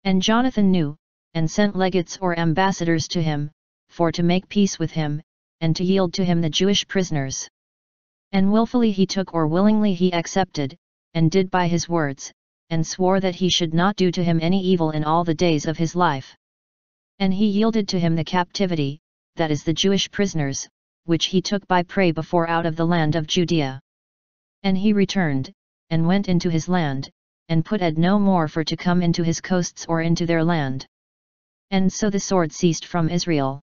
And Jonathan knew, and sent legates or ambassadors to him, for to make peace with him, and to yield to him the Jewish prisoners. And willfully he took or willingly he accepted, and did by his words, and swore that he should not do to him any evil in all the days of his life. And he yielded to him the captivity, that is the Jewish prisoners, which he took by prey before out of the land of Judea. And he returned, and went into his land, and put no more for to come into his coasts or into their land. And so the sword ceased from Israel.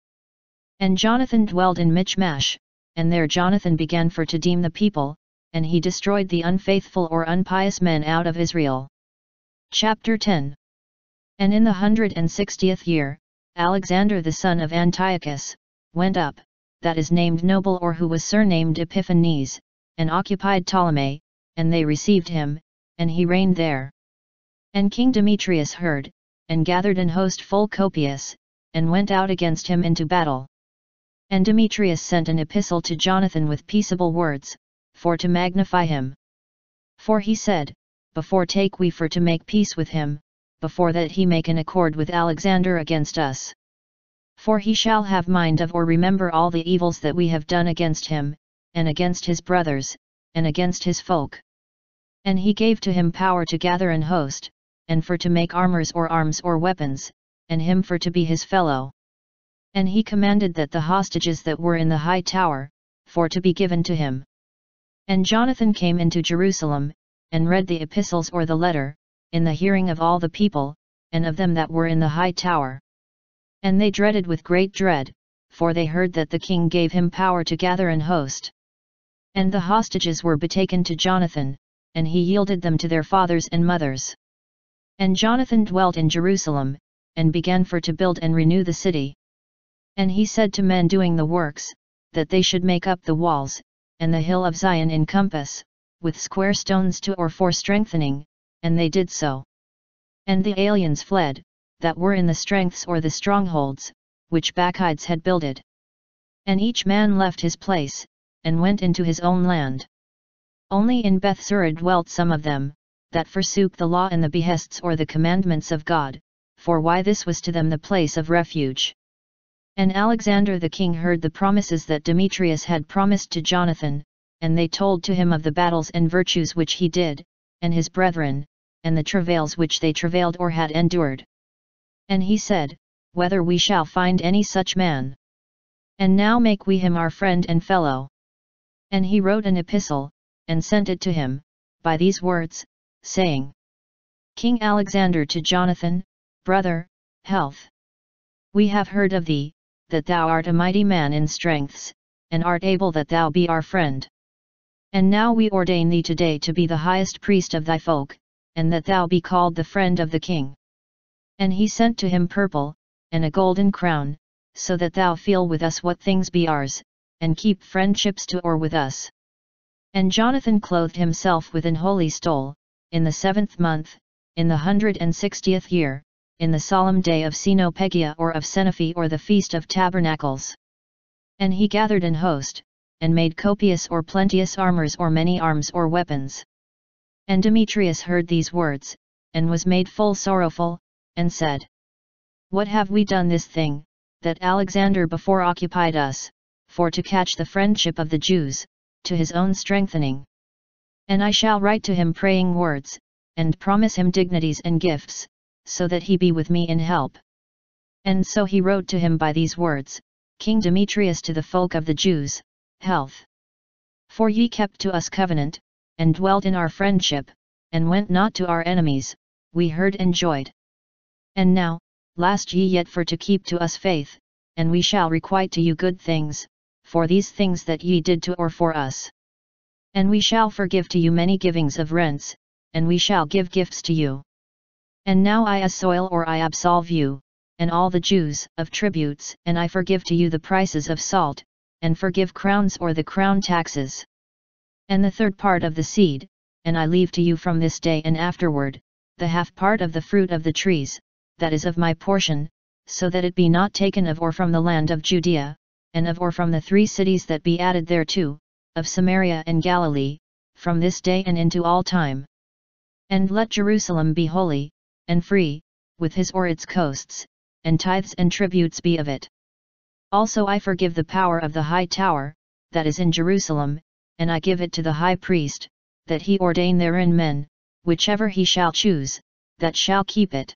And Jonathan dwelled in Michmash, and there Jonathan began for to deem the people, and he destroyed the unfaithful or unpious men out of Israel. Chapter 10. And in the 160th year, Alexander the son of Antiochus, went up, that is named Noble or who was surnamed Epiphanes, and occupied Ptolemy, and they received him, and he reigned there. And King Demetrius heard, and gathered an host full copious, and went out against him into battle. And Demetrius sent an epistle to Jonathan with peaceable words, for to magnify him. For he said, Before take we for to make peace with him, before that he make an accord with Alexander against us. For he shall have mind of or remember all the evils that we have done against him, and against his brothers, and against his folk. And he gave to him power to gather an host, and for to make armors or arms or weapons, and him for to be his fellow. And he commanded that the hostages that were in the high tower, for to be given to him. And Jonathan came into Jerusalem, and read the epistles or the letter, in the hearing of all the people, and of them that were in the high tower. And they dreaded with great dread, for they heard that the king gave him power to gather an host. And the hostages were betaken to Jonathan, and he yielded them to their fathers and mothers. And Jonathan dwelt in Jerusalem, and began for to build and renew the city. And he said to men doing the works, that they should make up the walls, and the hill of Zion in compass, with square stones to or for strengthening, and they did so. And the aliens fled, that were in the strengths or the strongholds, which Bacchides had builded. And each man left his place, and went into his own land. Only in Bethsura dwelt some of them, that forsook the law and the behests or the commandments of God, for why this was to them the place of refuge. And Alexander the king heard the promises that Demetrius had promised to Jonathan, and they told to him of the battles and virtues which he did, and his brethren, and the travails which they travailed or had endured. And he said, Whether we shall find any such man? And now make we him our friend and fellow. And he wrote an epistle, and sent it to him, by these words, saying, King Alexander to Jonathan, brother, health. We have heard of thee, that thou art a mighty man in strengths, and art able that thou be our friend. And now we ordain thee today to be the highest priest of thy folk, and that thou be called the friend of the king. And he sent to him purple, and a golden crown, so that thou feel with us what things be ours, and keep friendships to or with us. And Jonathan clothed himself with an holy stole, in the 7th month, in the 160th year, in the solemn day of Cenopegia or of Cenophi or the Feast of Tabernacles. And he gathered an host, and made copious or plenteous armors or many arms or weapons. And Demetrius heard these words, and was made full sorrowful, and said, What have we done this thing, that Alexander before occupied us, for to catch the friendship of the Jews, to his own strengthening? And I shall write to him praying words, and promise him dignities and gifts, so that he be with me in help. And so he wrote to him by these words, King Demetrius to the folk of the Jews, health. For ye kept to us covenant, and dwelt in our friendship, and went not to our enemies, we heard and joyed. And now, last ye yet for to keep to us faith, and we shall requite to you good things, for these things that ye did to or for us. And we shall forgive to you many givings of rents, and we shall give gifts to you. And now I assoil or I absolve you, and all the Jews, of tributes, and I forgive to you the prices of salt, and forgive crowns or the crown taxes. And the third part of the seed, and I leave to you from this day and afterward, the half part of the fruit of the trees, that is of my portion, so that it be not taken of or from the land of Judea, and of or from the 3 cities that be added thereto, of Samaria and Galilee, from this day and into all time. And let Jerusalem be holy, and free, with his or its coasts, and tithes and tributes be of it. Also I forgive the power of the high tower, that is in Jerusalem, and I give it to the high priest, that he ordain therein men, whichever he shall choose, that shall keep it.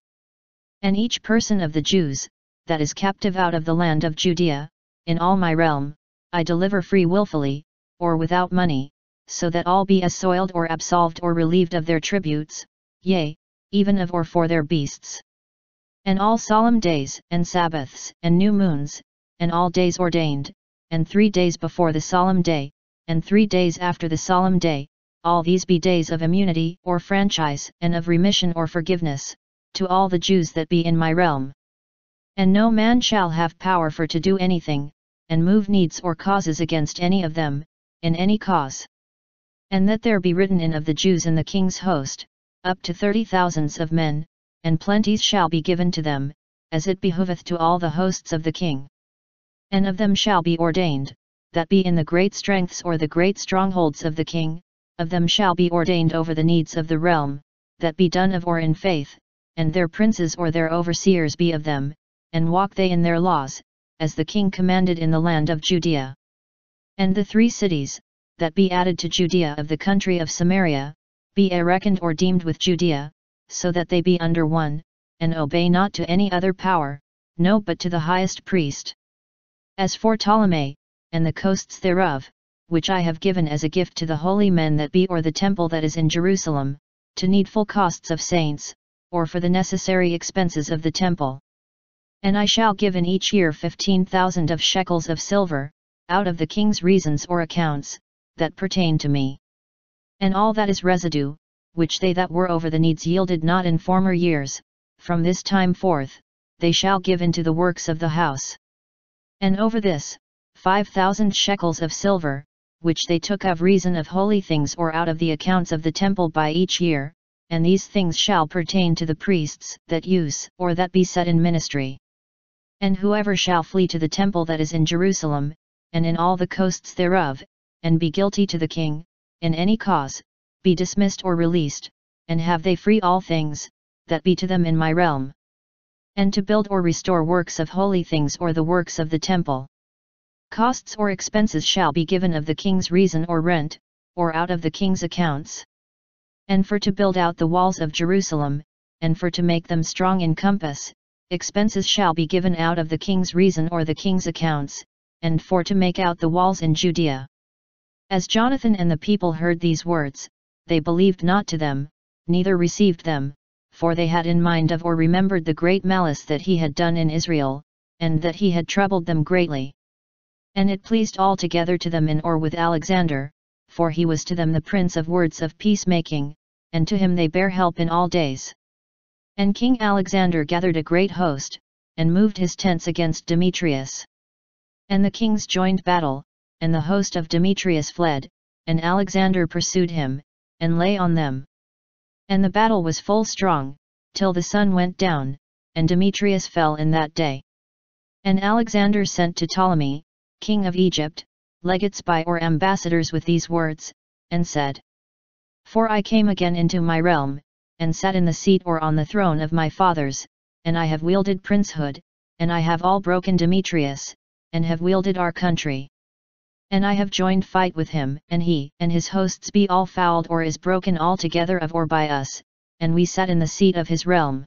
And each person of the Jews, that is captive out of the land of Judea, in all my realm, I deliver free wilfully, or without money, so that all be assoiled or absolved or relieved of their tributes, yea, even of or for their beasts. And all solemn days, and Sabbaths, and new moons, and all days ordained, and 3 days before the solemn day, and 3 days after the solemn day, all these be days of immunity or franchise, and of remission or forgiveness, to all the Jews that be in my realm. And no man shall have power for to do anything, and move needs or causes against any of them, in any cause. And that there be written in of the Jews in the king's host, up to 30,000 of men, and plenties shall be given to them, as it behoveth to all the hosts of the king. And of them shall be ordained, that be in the great strengths or the great strongholds of the king, of them shall be ordained over the needs of the realm, that be done of or in faith, and their princes or their overseers be of them, and walk they in their laws, as the king commanded in the land of Judea. And the 3 cities, that be added to Judea of the country of Samaria, be reckoned or deemed with Judea, so that they be under one, and obey not to any other power, no but to the highest priest. As for Ptolemy, and the coasts thereof, which I have given as a gift to the holy men that be or the temple that is in Jerusalem, to needful costs of saints, or for the necessary expenses of the temple. And I shall give in each year 15,000 of shekels of silver, out of the king's reasons or accounts, that pertain to me. And all that is residue, which they that were over the needs yielded not in former years, from this time forth, they shall give into the works of the house. And over this, 5,000 shekels of silver, which they took of reason of holy things or out of the accounts of the temple by each year, and these things shall pertain to the priests that use or that be set in ministry. And whoever shall flee to the temple that is in Jerusalem, and in all the coasts thereof, and be guilty to the king, in any cause, be dismissed or released, and have they free all things, that be to them in my realm. And to build or restore works of holy things or the works of the temple. Costs or expenses shall be given of the king's reason or rent, or out of the king's accounts. And for to build out the walls of Jerusalem, and for to make them strong in compass, expenses shall be given out of the king's reason or the king's accounts, and for to make out the walls in Judea. As Jonathan and the people heard these words, they believed not to them, neither received them, for they had in mind of or remembered the great malice that he had done in Israel, and that he had troubled them greatly. And it pleased altogether to them in or with Alexander, for he was to them the prince of words of peacemaking, and to him they bare help in all days. And King Alexander gathered a great host, and moved his tents against Demetrius. And the kings joined battle, and the host of Demetrius fled, and Alexander pursued him, and lay on them. And the battle was full strong, till the sun went down, and Demetrius fell in that day. And Alexander sent to Ptolemy, king of Egypt, legates by or ambassadors with these words, and said, For I came again into my realm, and sat in the seat or on the throne of my fathers, and I have wielded princehood, and I have all broken Demetrius, and have wielded our country. And I have joined fight with him, and he and his hosts be all fouled or is broken altogether of or by us, and we sat in the seat of his realm.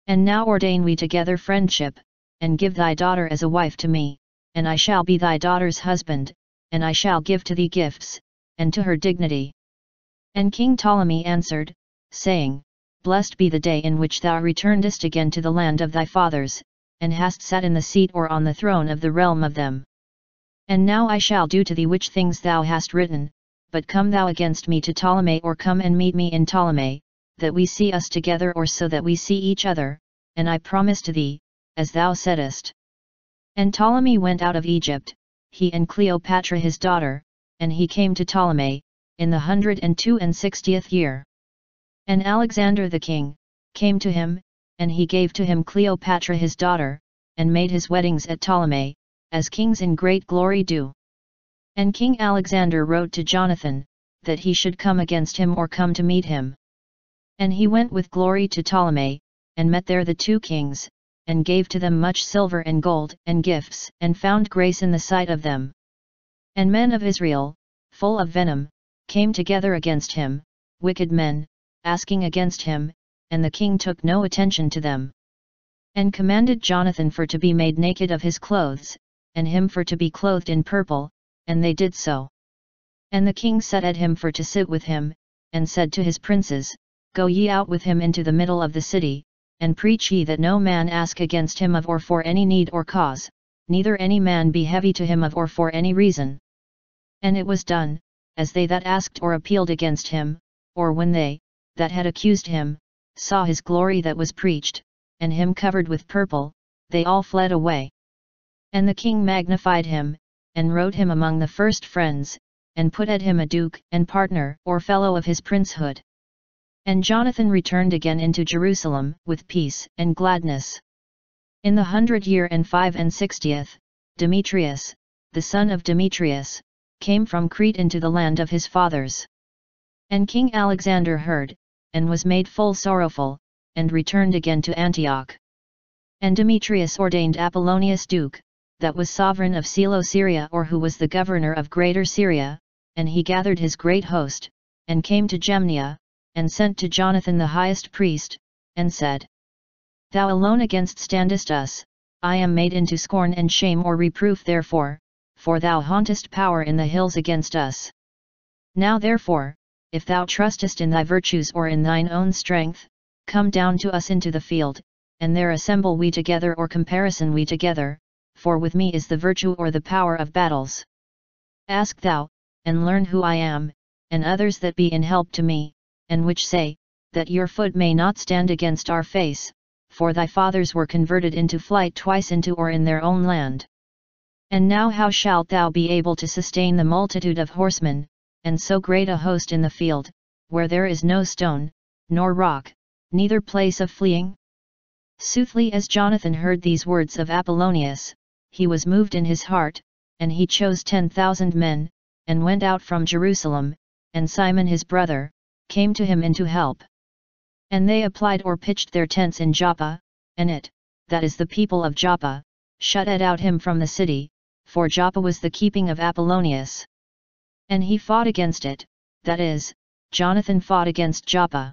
And now ordain we together friendship, and give thy daughter as a wife to me, and I shall be thy daughter's husband, and I shall give to thee gifts, and to her dignity. And King Ptolemy answered, saying, Blessed be the day in which thou returnedest again to the land of thy fathers, and hast sat in the seat or on the throne of the realm of them. And now I shall do to thee which things thou hast written, but come thou against me to Ptolemy or come and meet me in Ptolemy, that we see us together or so that we see each other, and I promise to thee, as thou saidest. And Ptolemy went out of Egypt, he and Cleopatra his daughter, and he came to Ptolemy, in the 162nd year. And Alexander the king, came to him, and he gave to him Cleopatra his daughter, and made his weddings at Ptolemy, as kings in great glory do. And King Alexander wrote to Jonathan, that he should come against him or come to meet him. And he went with glory to Ptolemy, and met there the two kings, and gave to them much silver and gold and gifts, and found grace in the sight of them. And men of Israel, full of venom, came together against him, wicked men, asking against him, and the king took no attention to them. And commanded Jonathan for to be made naked of his clothes, and him for to be clothed in purple, and they did so. And the king set at him for to sit with him, and said to his princes, Go ye out with him into the middle of the city, and preach ye that no man ask against him of or for any need or cause, neither any man be heavy to him of or for any reason. And it was done, as they that asked or appealed against him, or when they, that had accused him, saw his glory that was preached, and him covered with purple, they all fled away. And the king magnified him, and wrote him among the first friends, and put at him a duke and partner or fellow of his princehood. And Jonathan returned again into Jerusalem with peace and gladness. In the 165th, Demetrius, the son of Demetrius, came from Crete into the land of his fathers. And King Alexander heard, and was made full sorrowful, and returned again to Antioch. And Demetrius ordained Apollonius duke, that was sovereign of Coele-Syria or who was the governor of Greater Syria, and he gathered his great host, and came to Gemnia, and sent to Jonathan the highest priest, and said, Thou alone against standest us, I am made into scorn and shame or reproof therefore, for thou hauntest power in the hills against us. Now therefore, if thou trustest in thy virtues or in thine own strength, come down to us into the field, and there assemble we together or comparison we together, for with me is the virtue or the power of battles. Ask thou, and learn who I am, and others that be in help to me, and which say, that your foot may not stand against our face, for thy fathers were converted into flight twice into or in their own land. And now how shalt thou be able to sustain the multitude of horsemen, and so great a host in the field, where there is no stone, nor rock, neither place of fleeing? Soothly as Jonathan heard these words of Apollonius, he was moved in his heart, and he chose 10,000 men, and went out from Jerusalem, and Simon his brother, came to him into help. And they applied or pitched their tents in Joppa, and it, that is the people of Joppa, shut it out him from the city, for Joppa was the keeping of Apollonius. And he fought against it, that is, Jonathan fought against Joppa.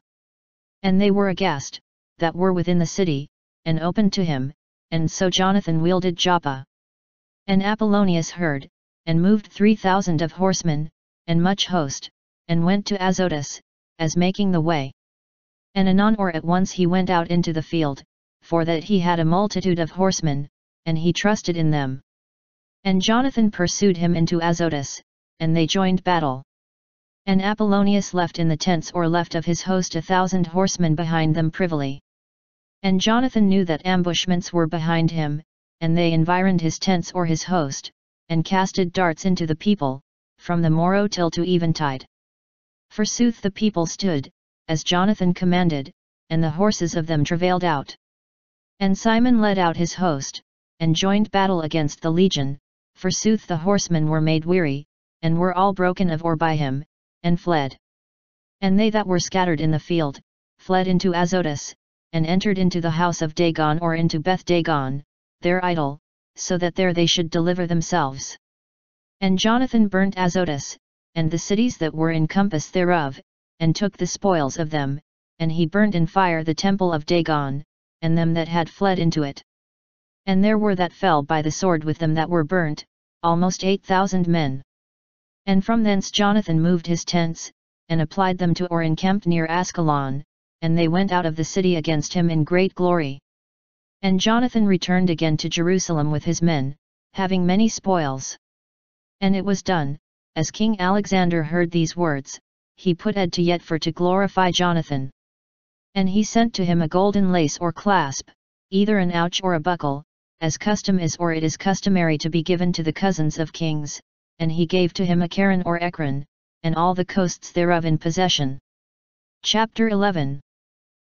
And they were aghast, that were within the city, and opened to him, and so Jonathan wielded Joppa. And Apollonius heard, and moved 3,000 of horsemen, and much host, and went to Azotus, as making the way. And anon or at once he went out into the field, for that he had a multitude of horsemen, and he trusted in them. And Jonathan pursued him into Azotus, and they joined battle. And Apollonius left in the tents or left of his host 1,000 horsemen behind them privily. And Jonathan knew that ambushments were behind him, and they environed his tents or his host, and casted darts into the people, from the morrow till to eventide. Forsooth the people stood, as Jonathan commanded, and the horses of them travailed out. And Simon led out his host, and joined battle against the legion, forsooth the horsemen were made weary, and were all broken of or by him, and fled. And they that were scattered in the field, fled into Azotus, and entered into the house of Dagon or into Beth Dagon, their idol, so that there they should deliver themselves. And Jonathan burnt Azotus, and the cities that were in compass thereof, and took the spoils of them, and he burnt in fire the temple of Dagon, and them that had fled into it. And there were that fell by the sword with them that were burnt, almost 8,000 men. And from thence Jonathan moved his tents, and applied them to or encamped near Ascalon, and they went out of the city against him in great glory. And Jonathan returned again to Jerusalem with his men, having many spoils. And it was done, as King Alexander heard these words, he put ed to yet for to glorify Jonathan. And he sent to him a golden lace or clasp, either an ouch or a buckle, as custom is or it is customary to be given to the cousins of kings, and he gave to him a Charon or Ekron, and all the coasts thereof in possession. Chapter 11.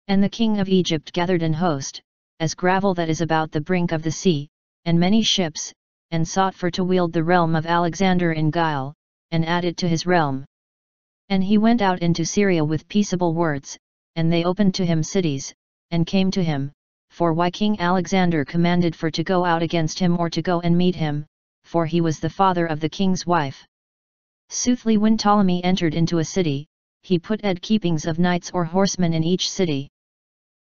And the king of Egypt gathered an host, as gravel that is about the brink of the sea, and many ships, and sought for to wield the realm of Alexander in guile, and add it to his realm. And he went out into Syria with peaceable words, and they opened to him cities, and came to him, for why King Alexander commanded for to go out against him or to go and meet him, for he was the father of the king's wife. Soothly when Ptolemy entered into a city, he put ed keepings of knights or horsemen in each city.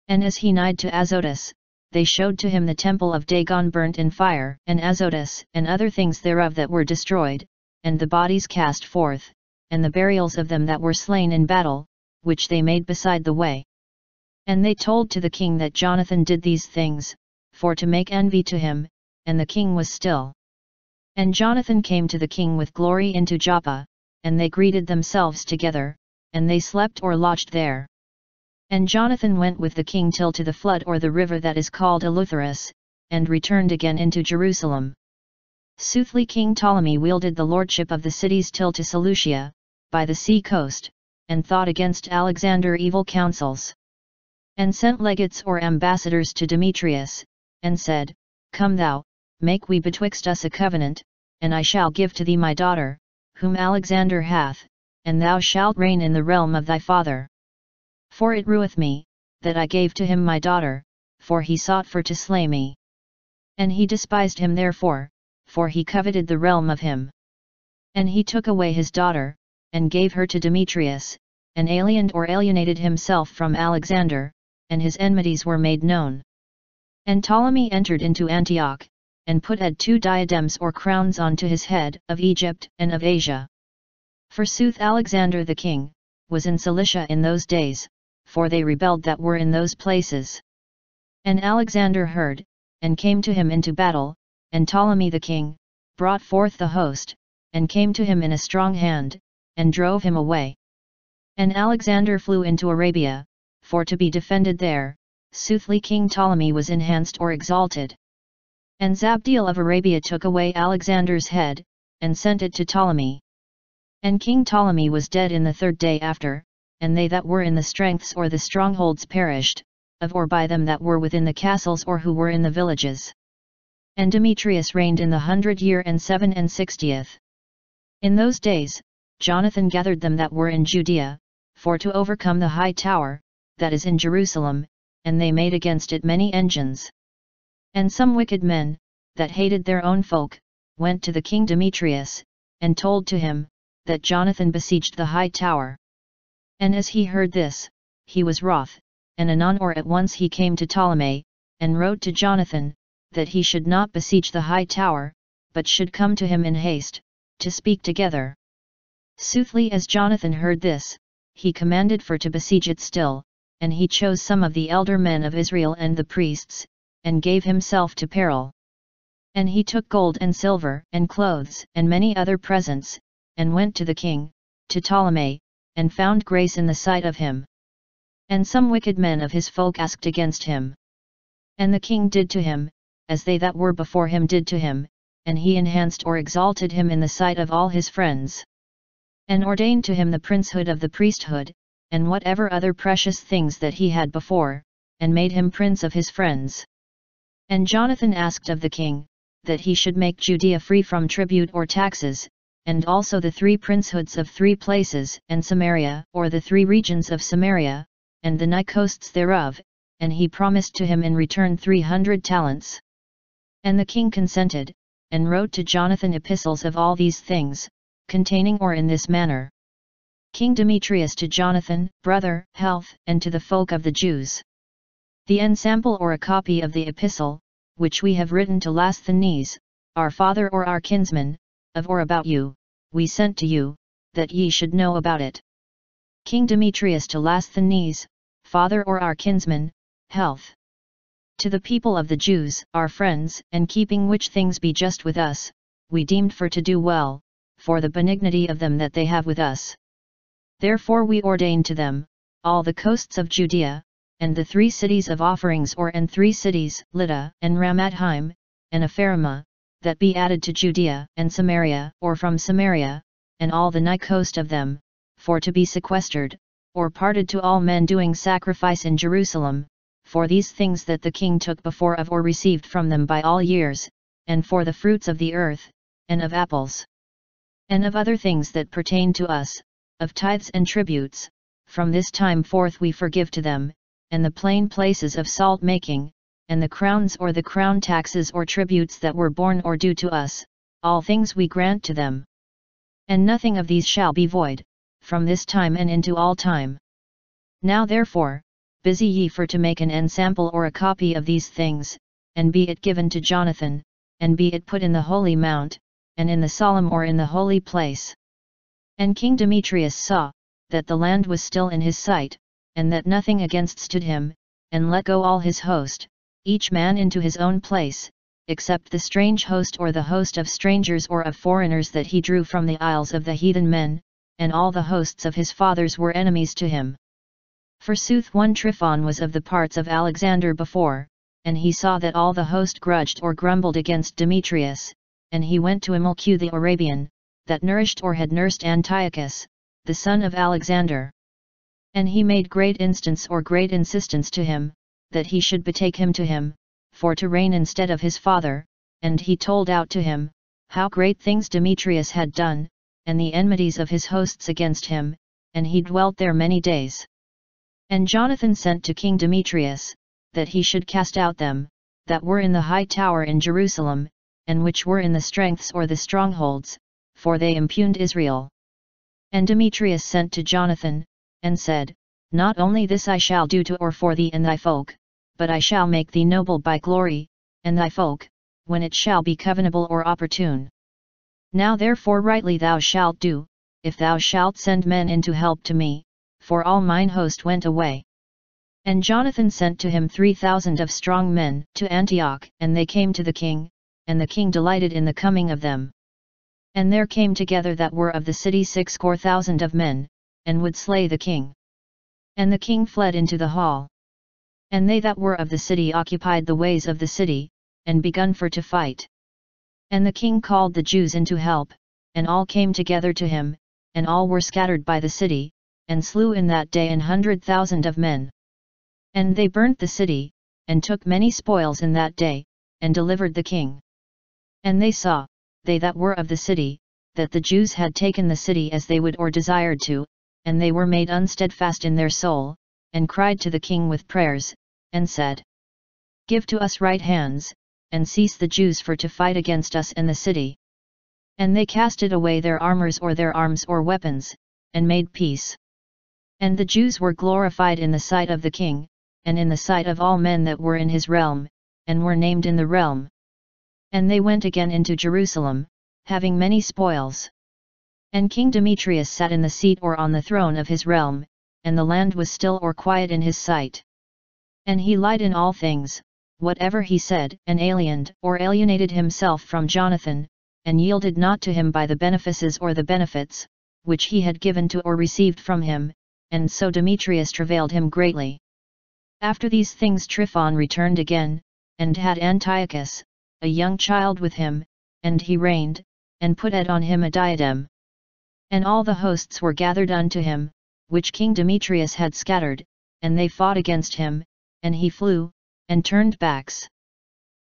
And as he nighed to Azotus, they showed to him the temple of Dagon burnt in fire, and Azotus, and other things thereof that were destroyed, and the bodies cast forth, and the burials of them that were slain in battle, which they made beside the way. And they told to the king that Jonathan did these things, for to make envy to him, and the king was still. And Jonathan came to the king with glory into Joppa, and they greeted themselves together, and they slept or lodged there. And Jonathan went with the king till to the flood or the river that is called Eleutherus, and returned again into Jerusalem. Soothly King Ptolemy wielded the lordship of the cities till to Seleucia, by the sea coast, and thought against Alexander evil counsels. And sent legates or ambassadors to Demetrius, and said, Come thou, make we betwixt us a covenant, and I shall give to thee my daughter, whom Alexander hath, and thou shalt reign in the realm of thy father. For it rueth me, that I gave to him my daughter, for he sought for to slay me. And he despised him therefore, for he coveted the realm of him. And he took away his daughter, and gave her to Demetrius, and aliened or alienated himself from Alexander, and his enmities were made known. And Ptolemy entered into Antioch, and put ed 2 diadems or crowns on to his head, of Egypt and of Asia. Forsooth Alexander the king, was in Cilicia in those days, for they rebelled that were in those places. And Alexander heard, and came to him into battle, and Ptolemy the king, brought forth the host, and came to him in a strong hand, and drove him away. And Alexander flew into Arabia, for to be defended there, soothly King Ptolemy was enhanced or exalted. And Zabdiel of Arabia took away Alexander's head, and sent it to Ptolemy. And King Ptolemy was dead in the 3rd day after, and they that were in the strengths or the strongholds perished, of or by them that were within the castles or who were in the villages. And Demetrius reigned in the 100 year and 67th. In those days, Jonathan gathered them that were in Judea, for to overcome the high tower, that is in Jerusalem, and they made against it many engines. And some wicked men, that hated their own folk, went to the king Demetrius, and told to him, that Jonathan besieged the high tower. And as he heard this, he was wroth, and anon or at once he came to Ptolemy, and wrote to Jonathan, that he should not besiege the high tower, but should come to him in haste, to speak together. Soothly as Jonathan heard this, he commanded for to besiege it still, and he chose some of the elder men of Israel and the priests, and gave himself to peril. And he took gold and silver and clothes and many other presents, and went to the king, to Ptolemy, and found grace in the sight of him. And some wicked men of his folk asked against him. And the king did to him, as they that were before him did to him, and he enhanced or exalted him in the sight of all his friends. And ordained to him the princehood of the priesthood, and whatever other precious things that he had before, and made him prince of his friends. And Jonathan asked of the king, that he should make Judea free from tribute or taxes, and also the 3 princehoods of 3 places, and Samaria, or the 3 regions of Samaria, and the nigh coasts thereof, and he promised to him in return 300 talents. And the king consented, and wrote to Jonathan epistles of all these things, containing or in this manner. King Demetrius to Jonathan, brother, health, and to the folk of the Jews. The ensample or a copy of the epistle, which we have written to Lasthenes, our father or our kinsman, of or about you, we sent to you, that ye should know about it. King Demetrius to Lasthenes, father or our kinsman, health. To the people of the Jews, our friends, and keeping which things be just with us, we deemed for to do well, for the benignity of them that they have with us. Therefore we ordained to them, all the coasts of Judea, and the 3 cities of offerings and 3 cities, Lydda, and Ramathaim, and Ephraimah, that be added to Judea, and Samaria, or from Samaria, and all the nigh coast of them, for to be sequestered, or parted to all men doing sacrifice in Jerusalem, for these things that the king took before of or received from them by all years, and for the fruits of the earth, and of apples, and of other things that pertain to us, of tithes and tributes, from this time forth we forgive to them, and the plain places of salt making, and the crowns or the crown taxes or tributes that were borne or due to us, all things we grant to them. And nothing of these shall be void, from this time and into all time. Now therefore, busy ye for to make an ensample or a copy of these things, and be it given to Jonathan, and be it put in the holy mount, and in the solemn or in the holy place. And King Demetrius saw, that the land was still in his sight, and that nothing against stood him, and let go all his host, each man into his own place, except the strange host or the host of strangers or of foreigners that he drew from the isles of the heathen men, and all the hosts of his fathers were enemies to him. Forsooth one Tryphon was of the parts of Alexander before, and he saw that all the host grudged or grumbled against Demetrius, and he went to Amalcu the Arabian, that nourished or had nursed Antiochus, the son of Alexander. And he made great instance or great insistence to him, that he should betake him to him, for to reign instead of his father, and he told out to him, how great things Demetrius had done, and the enmities of his hosts against him, and he dwelt there many days. And Jonathan sent to King Demetrius, that he should cast out them, that were in the high tower in Jerusalem, and which were in the strengths or the strongholds, for they impugned Israel. And Demetrius sent to Jonathan, and said, not only this I shall do to or for thee and thy folk, but I shall make thee noble by glory, and thy folk, when it shall be covenable or opportune. Now therefore rightly thou shalt do, if thou shalt send men in to help to me, for all mine host went away. And Jonathan sent to him 3,000 of strong men to Antioch, and they came to the king, and the king delighted in the coming of them. And there came together that were of the city 60,000 of men, and would slay the king. And the king fled into the hall. And they that were of the city occupied the ways of the city, and begun for to fight. And the king called the Jews in to help, and all came together to him, and all were scattered by the city, and slew in that day 100,000 of men. And they burnt the city, and took many spoils in that day, and delivered the king. And they saw, they that were of the city, that the Jews had taken the city as they would or desired to, and they were made unsteadfast in their soul, and cried to the king with prayers, and said, give to us right hands, and cease the Jews for to fight against us and the city. And they casted away their armors or their arms or weapons, and made peace. And the Jews were glorified in the sight of the king, and in the sight of all men that were in his realm, and were named in the realm. And they went again into Jerusalem, having many spoils. And King Demetrius sat in the seat or on the throne of his realm, and the land was still or quiet in his sight. And he lied in all things, whatever he said, and alienated himself from Jonathan, and yielded not to him by the benefices or the benefits, which he had given to or received from him, and so Demetrius travailed him greatly. After these things Tryphon returned again, and had Antiochus, a young child with him, and he reigned, and put on him a diadem. And all the hosts were gathered unto him, which King Demetrius had scattered, and they fought against him, and he flew, and turned backs.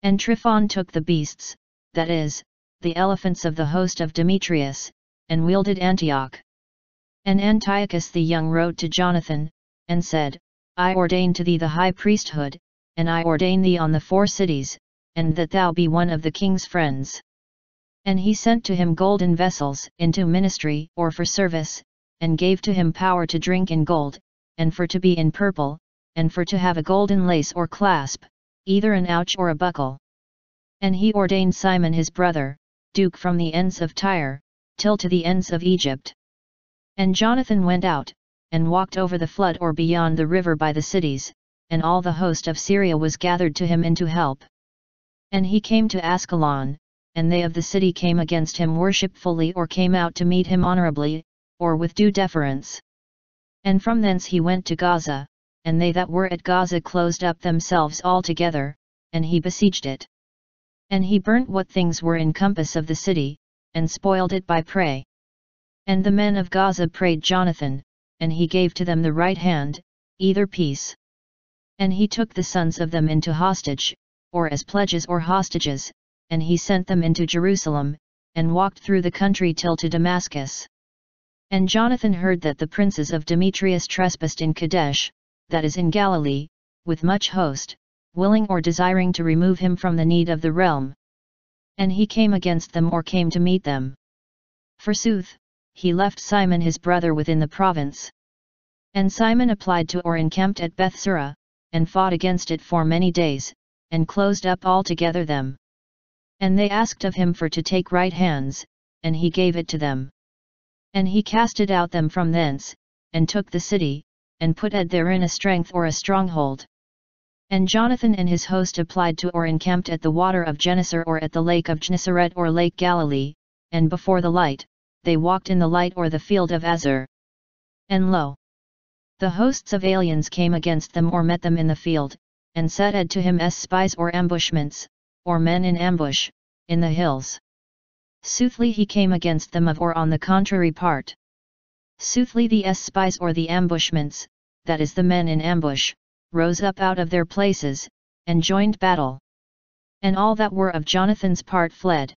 And Tryphon took the beasts, that is, the elephants of the host of Demetrius, and wielded Antioch. And Antiochus the young wrote to Jonathan, and said, I ordain to thee the high priesthood, and I ordain thee on the 4 cities, and that thou be one of the king's friends. And he sent to him golden vessels into ministry or for service, and gave to him power to drink in gold, and for to be in purple, and for to have a golden lace or clasp, either an ouch or a buckle. And he ordained Simon his brother, duke from the ends of Tyre, till to the ends of Egypt. And Jonathan went out, and walked over the flood or beyond the river by the cities, and all the host of Syria was gathered to him into help. And he came to Ascalon, and they of the city came against him worshipfully or came out to meet him honorably, or with due deference. And from thence he went to Gaza, and they that were at Gaza closed up themselves altogether, and he besieged it. And he burnt what things were in compass of the city, and spoiled it by prey. And the men of Gaza prayed Jonathan, and he gave to them the right hand, either peace. And he took the sons of them into hostage, or as pledges or hostages, and he sent them into Jerusalem, and walked through the country till to Damascus. And Jonathan heard that the princes of Demetrius trespassed in Kadesh, that is in Galilee, with much host, willing or desiring to remove him from the need of the realm. And he came against them or came to meet them. Forsooth, he left Simon his brother within the province. And Simon applied to or encamped at Bethsura, and fought against it for many days, and closed up altogether them. And they asked of him for to take right hands, and he gave it to them. And he casted out them from thence, and took the city, and put therein a strength or a stronghold. And Jonathan and his host applied to or encamped at the water of Gennesaret or at the lake of Gennesaret or Lake Galilee, and before the light, they walked in the light or the field of Azur. And lo! The hosts of aliens came against them or met them in the field, and said to him as spies or ambushments, or men in ambush, in the hills. Soothly he came against them of or on the contrary part. Soothly the spies or the ambushments, that is the men in ambush, rose up out of their places, and joined battle. And all that were of Jonathan's part fled.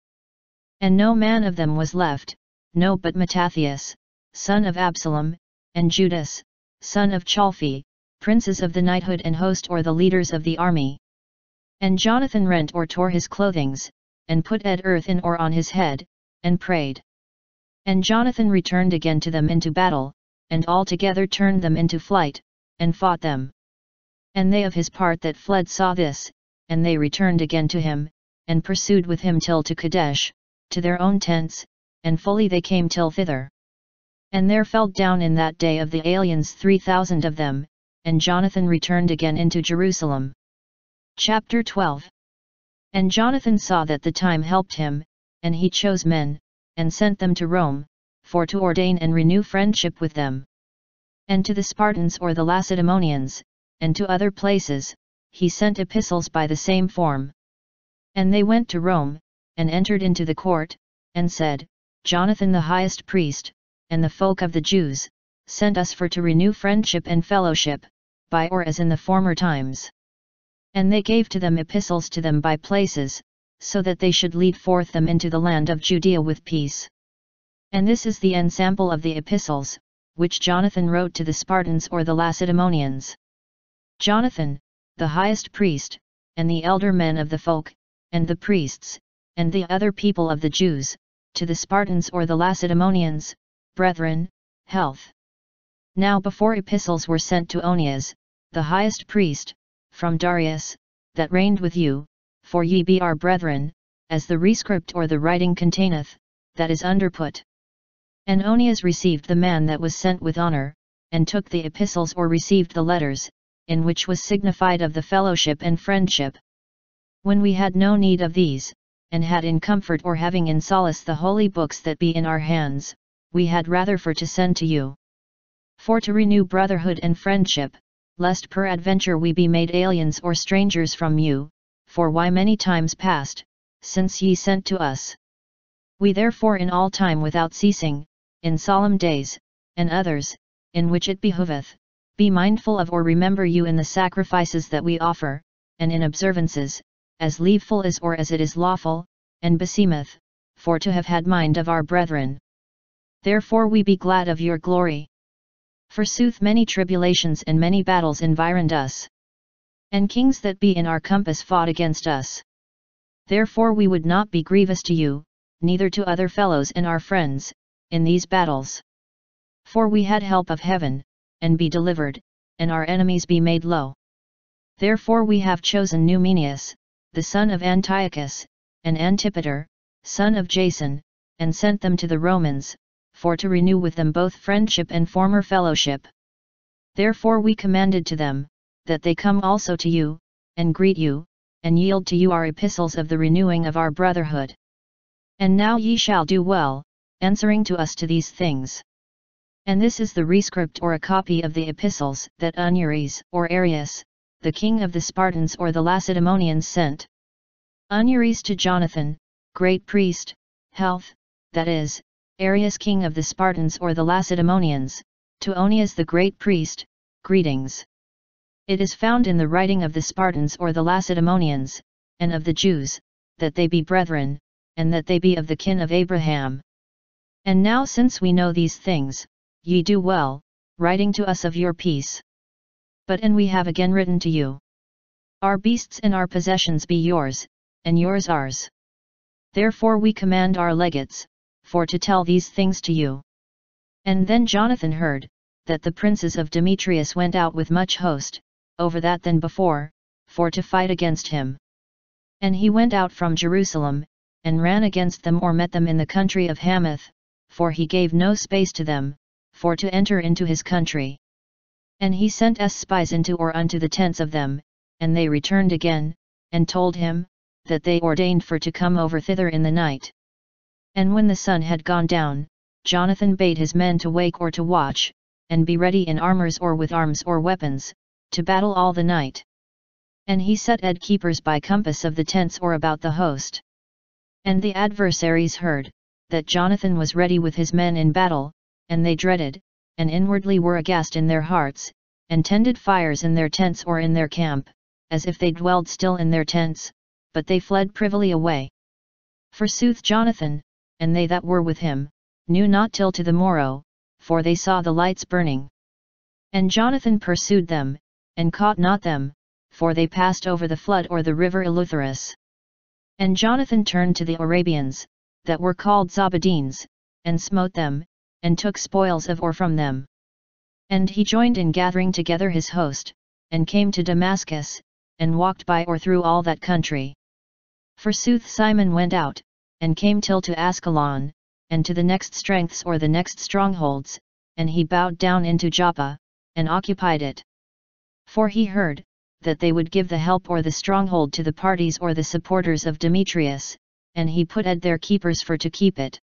And no man of them was left, no but Mattathias, son of Absalom, and Judas, son of Chalphi, princes of the knighthood and host or the leaders of the army. And Jonathan rent or tore his clothings, and put earth in or on his head, and prayed. And Jonathan returned again to them into battle, and altogether turned them into flight, and fought them. And they of his part that fled saw this, and they returned again to him, and pursued with him till to Kadesh, to their own tents, and fully they came till thither. And there fell down in that day of the aliens 3,000 of them, and Jonathan returned again into Jerusalem. Chapter 12. And Jonathan saw that the time helped him, and he chose men, and sent them to Rome, for to ordain and renew friendship with them. And to the Spartans or the Lacedaemonians, and to other places, he sent epistles by the same form. And they went to Rome, and entered into the court, and said, Jonathan the highest priest, and the folk of the Jews, sent us for to renew friendship and fellowship, by or as in the former times. And they gave to them epistles to them by places, so that they should lead forth them into the land of Judea with peace. And this is the ensample of the epistles, which Jonathan wrote to the Spartans or the Lacedaemonians. Jonathan, the highest priest, and the elder men of the folk, and the priests, and the other people of the Jews, to the Spartans or the Lacedaemonians, brethren, health. Now before epistles were sent to Onias, the highest priest, from Darius, that reigned with you, for ye be our brethren, as the rescript or the writing containeth, that is underput. And Onias received the man that was sent with honor, and took the epistles or received the letters, in which was signified of the fellowship and friendship. When we had no need of these, and had in comfort or having in solace the holy books that be in our hands, we had rather for to send to you. For to renew brotherhood and friendship, lest peradventure we be made aliens or strangers from you, for why many times past, since ye sent to us. We therefore in all time without ceasing, in solemn days, and others, in which it behoveth, be mindful of or remember you in the sacrifices that we offer, and in observances, as leaveful is or as it is lawful, and beseemeth, for to have had mind of our brethren. Therefore we be glad of your glory. Forsooth many tribulations and many battles environed us, and kings that be in our compass fought against us. Therefore we would not be grievous to you, neither to other fellows and our friends, in these battles. For we had help of heaven, and be delivered, and our enemies be made low. Therefore we have chosen Numenius, the son of Antiochus, and Antipater, son of Jason, and sent them to the Romans, for to renew with them both friendship and former fellowship. Therefore we commanded to them, that they come also to you, and greet you, and yield to you our epistles of the renewing of our brotherhood. And now ye shall do well, answering to us to these things. And this is the rescript or a copy of the epistles that Eunyres or Arius, the king of the Spartans or the Lacedaemonians sent. Eunyres to Jonathan, great priest, health, that is, Arius king of the Spartans or the Lacedaemonians, to Onias the great priest, greetings. It is found in the writing of the Spartans or the Lacedaemonians, and of the Jews, that they be brethren, and that they be of the kin of Abraham. And now since we know these things, ye do well, writing to us of your peace. But and we have again written to you. Our beasts and our possessions be yours, and yours ours. Therefore we command our legates, for to tell these things to you. And then Jonathan heard, that the princes of Demetrius went out with much host, over that than before, for to fight against him. And he went out from Jerusalem, and ran against them or met them in the country of Hamath, for he gave no space to them, for to enter into his country. And he sent spies into or unto the tents of them, and they returned again, and told him, that they ordained for to come over thither in the night. And when the sun had gone down, Jonathan bade his men to wake or to watch, and be ready in armors or with arms or weapons, to battle all the night. And he set keepers by compass of the tents or about the host. And the adversaries heard, that Jonathan was ready with his men in battle, and they dreaded, and inwardly were aghast in their hearts, and tended fires in their tents or in their camp, as if they dwelled still in their tents, but they fled privily away. Forsooth Jonathan, and they that were with him, knew not till to the morrow, for they saw the lights burning. And Jonathan pursued them, and caught not them, for they passed over the flood or the river Eleutherus. And Jonathan turned to the Arabians, that were called Zabadines, and smote them, and took spoils of or from them. And he joined in gathering together his host, and came to Damascus, and walked by or through all that country. Forsooth Simon went out, and came till to Ascalon, and to the next strengths or the next strongholds, and he bowed down into Joppa, and occupied it. For he heard, that they would give the help or the stronghold to the parties or the supporters of Demetrius, and he put their keepers for to keep it.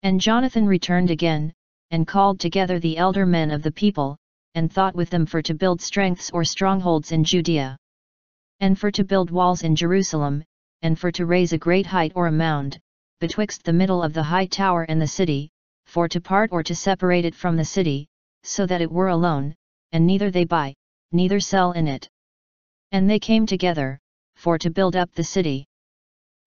And Jonathan returned again, and called together the elder men of the people, and thought with them for to build strengths or strongholds in Judea, and for to build walls in Jerusalem, and for to raise a great height or a mound, betwixt the middle of the high tower and the city, for to part or to separate it from the city, so that it were alone, and neither they buy, neither sell in it. And they came together, for to build up the city.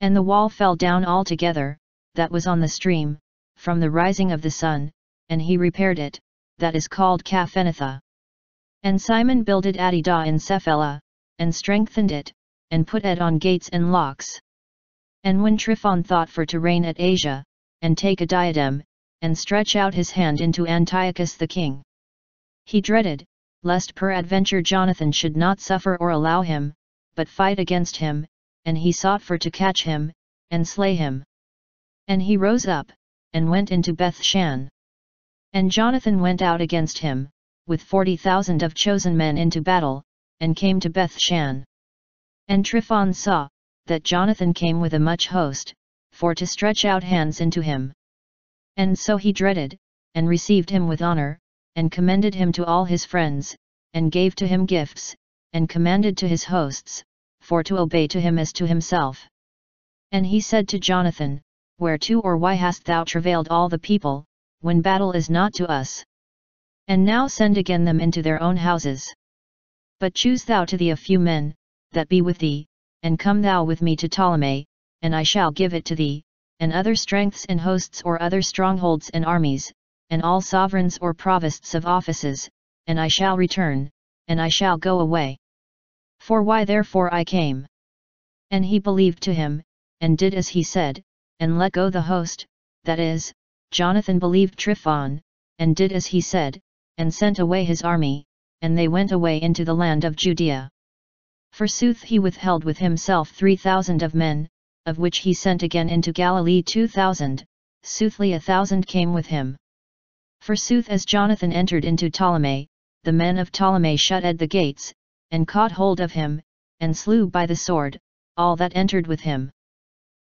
And the wall fell down altogether, that was on the stream, from the rising of the sun, and he repaired it, that is called Caphenetha. And Simon builded Adidah in Cephala, and strengthened it, and put it on gates and locks. And when Tryphon thought for to reign at Asia, and take a diadem, and stretch out his hand into Antiochus the king, he dreaded, lest peradventure Jonathan should not suffer or allow him, but fight against him, and he sought for to catch him, and slay him. And he rose up, and went into Bethshan. And Jonathan went out against him, with 40,000 of chosen men into battle, and came to Bethshan. And Tryphon saw, that Jonathan came with a much host, for to stretch out hands into him. And so he dreaded, and received him with honor, and commended him to all his friends, and gave to him gifts, and commanded to his hosts, for to obey to him as to himself. And he said to Jonathan, Whereto or why hast thou travailed all the people, when battle is not to us? And now send again them into their own houses. But choose thou to thee a few men, that be with thee, and come thou with me to Ptolemy, and I shall give it to thee, and other strengths and hosts or other strongholds and armies, and all sovereigns or provosts of offices, and I shall return, and I shall go away. For why therefore I came? And he believed to him, and did as he said, and let go the host, that is, Jonathan believed Tryphon, and did as he said, and sent away his army, and they went away into the land of Judea. Forsooth he withheld with himself 3,000 of men, of which he sent again into Galilee 2,000, soothly 1,000 came with him. Forsooth as Jonathan entered into Ptolemy, the men of Ptolemy shut at the gates, and caught hold of him, and slew by the sword, all that entered with him.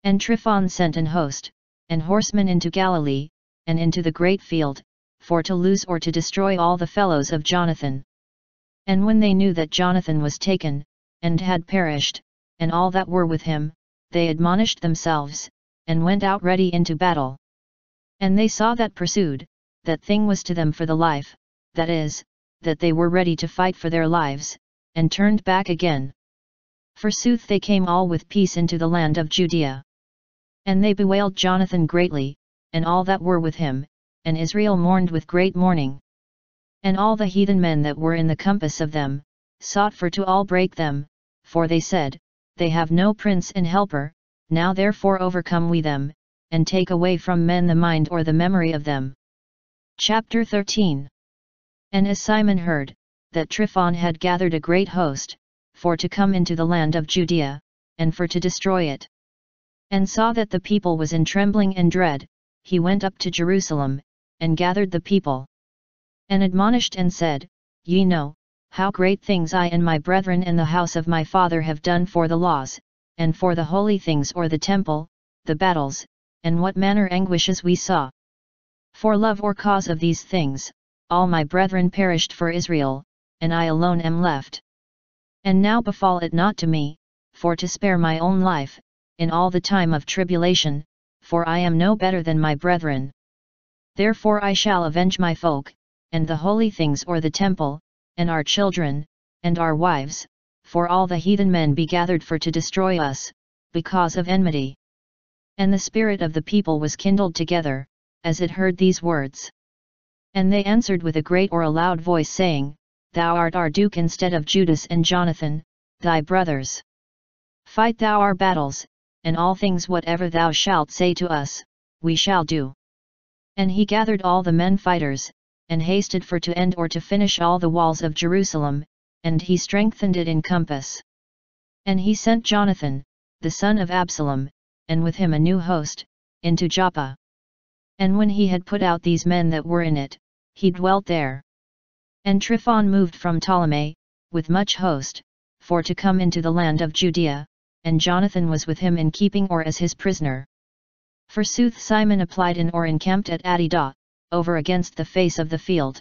And Tryphon sent an host, and horsemen into Galilee, and into the great field, for to lose or to destroy all the fellows of Jonathan. And when they knew that Jonathan was taken, and had perished, and all that were with him, they admonished themselves, and went out ready into battle. And they saw that pursued, that thing was to them for the life, that is, that they were ready to fight for their lives, and turned back again. Forsooth they came all with peace into the land of Judea. And they bewailed Jonathan greatly, and all that were with him, and Israel mourned with great mourning. And all the heathen men that were in the compass of them, sought for to all break them, for they said, They have no prince and helper, now therefore overcome we them, and take away from men the mind or the memory of them. Chapter 13. And as Simon heard, that Tryphon had gathered a great host, for to come into the land of Judea, and for to destroy it, and saw that the people was in trembling and dread, he went up to Jerusalem, and gathered the people, and admonished and said, Ye know, how great things I and my brethren and the house of my father have done for the laws, and for the holy things or the temple, the battles, and what manner anguishes we saw. For love or cause of these things, all my brethren perished for Israel, and I alone am left. And now befall it not to me, for to spare my own life, in all the time of tribulation, for I am no better than my brethren. Therefore I shall avenge my folk, and the holy things or the temple, and our children, and our wives, for all the heathen men be gathered for to destroy us, because of enmity. And the spirit of the people was kindled together, as it heard these words. And they answered with a great or a loud voice saying, Thou art our Duke instead of Judas and Jonathan, thy brothers. Fight thou our battles, and all things whatever thou shalt say to us, we shall do. And he gathered all the men fighters, and hasted for to end or to finish all the walls of Jerusalem, and he strengthened it in compass. And he sent Jonathan, the son of Absalom, and with him a new host, into Joppa. And when he had put out these men that were in it, he dwelt there. And Tryphon moved from Ptolemy, with much host, for to come into the land of Judea, and Jonathan was with him in keeping or as his prisoner. Forsooth Simon applied in or encamped at Adidah, over against the face of the field.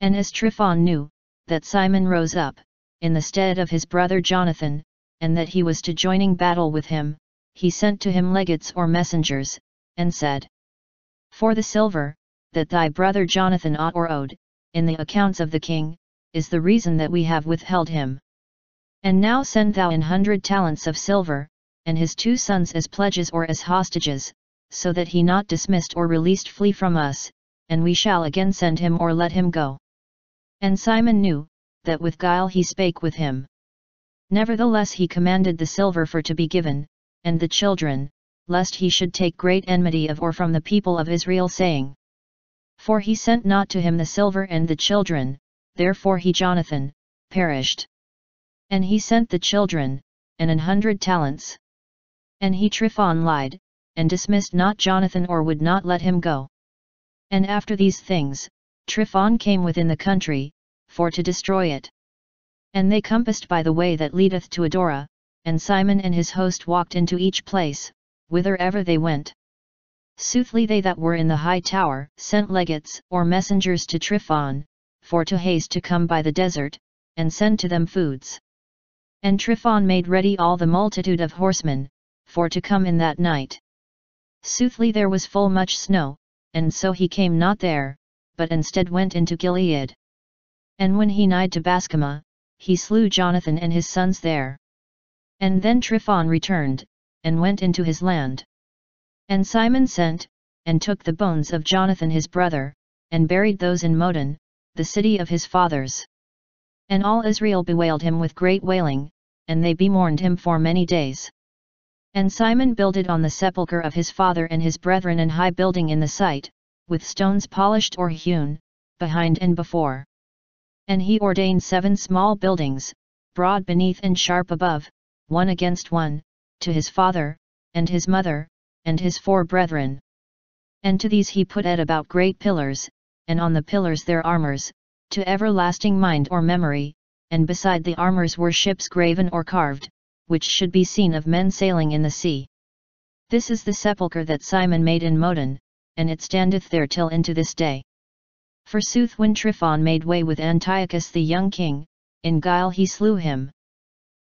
And as Tryphon knew, that Simon rose up, in the stead of his brother Jonathan, and that he was to joining battle with him, he sent to him legates or messengers, and said, For the silver, that thy brother Jonathan ought or owed, in the accounts of the king, is the reason that we have withheld him. And now send thou 100 talents of silver, and his 2 sons as pledges or as hostages, so that he not dismissed or released flee from us, and we shall again send him or let him go. And Simon knew, that with guile he spake with him. Nevertheless he commanded the silver for to be given, and the children, lest he should take great enmity of or from the people of Israel saying. For he sent not to him the silver and the children, therefore he Jonathan, perished. And he sent the children, and 100 talents. And he Tryphon lied, and dismissed not Jonathan or would not let him go. And after these things, Tryphon came within the country, for to destroy it. And they compassed by the way that leadeth to Adorah, and Simon and his host walked into each place, whither ever they went. Soothly they that were in the high tower sent legates or messengers to Tryphon, for to haste to come by the desert, and send to them foods. And Tryphon made ready all the multitude of horsemen, for to come in that night. Soothly there was full much snow, and so he came not there, but instead went into Gilead. And when he nighed to Bascama, he slew Jonathan and his sons there. And then Tryphon returned, and went into his land. And Simon sent, and took the bones of Jonathan his brother, and buried those in Modin, the city of his fathers. And all Israel bewailed him with great wailing, and they bemourned him for many days. And Simon builded on the sepulchre of his father and his brethren an high building in the site, with stones polished or hewn, behind and before. And he ordained 7 small buildings, broad beneath and sharp above, one against one, to his father, and his mother, and his 4 brethren. And to these he put at about great pillars, and on the pillars their armors, to everlasting mind or memory, and beside the armors were ships graven or carved, which should be seen of men sailing in the sea. This is the sepulchre that Simon made in Modin, and it standeth there till into this day. Forsooth when Tryphon made way with Antiochus the young king, in guile he slew him,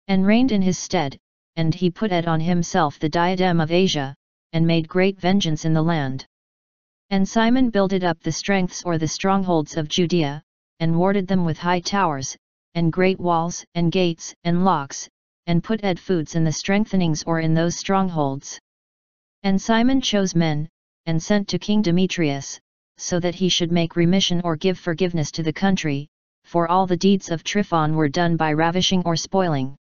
and reigned in his stead, and he put on himself the diadem of Asia, and made great vengeance in the land. And Simon builded up the strengths or the strongholds of Judea, and warded them with high towers, and great walls, and gates, and locks, and put foods in the strengthenings or in those strongholds. And Simon chose men, and sent to King Demetrius, so that he should make remission or give forgiveness to the country, for all the deeds of Tryphon were done by ravishing or spoiling.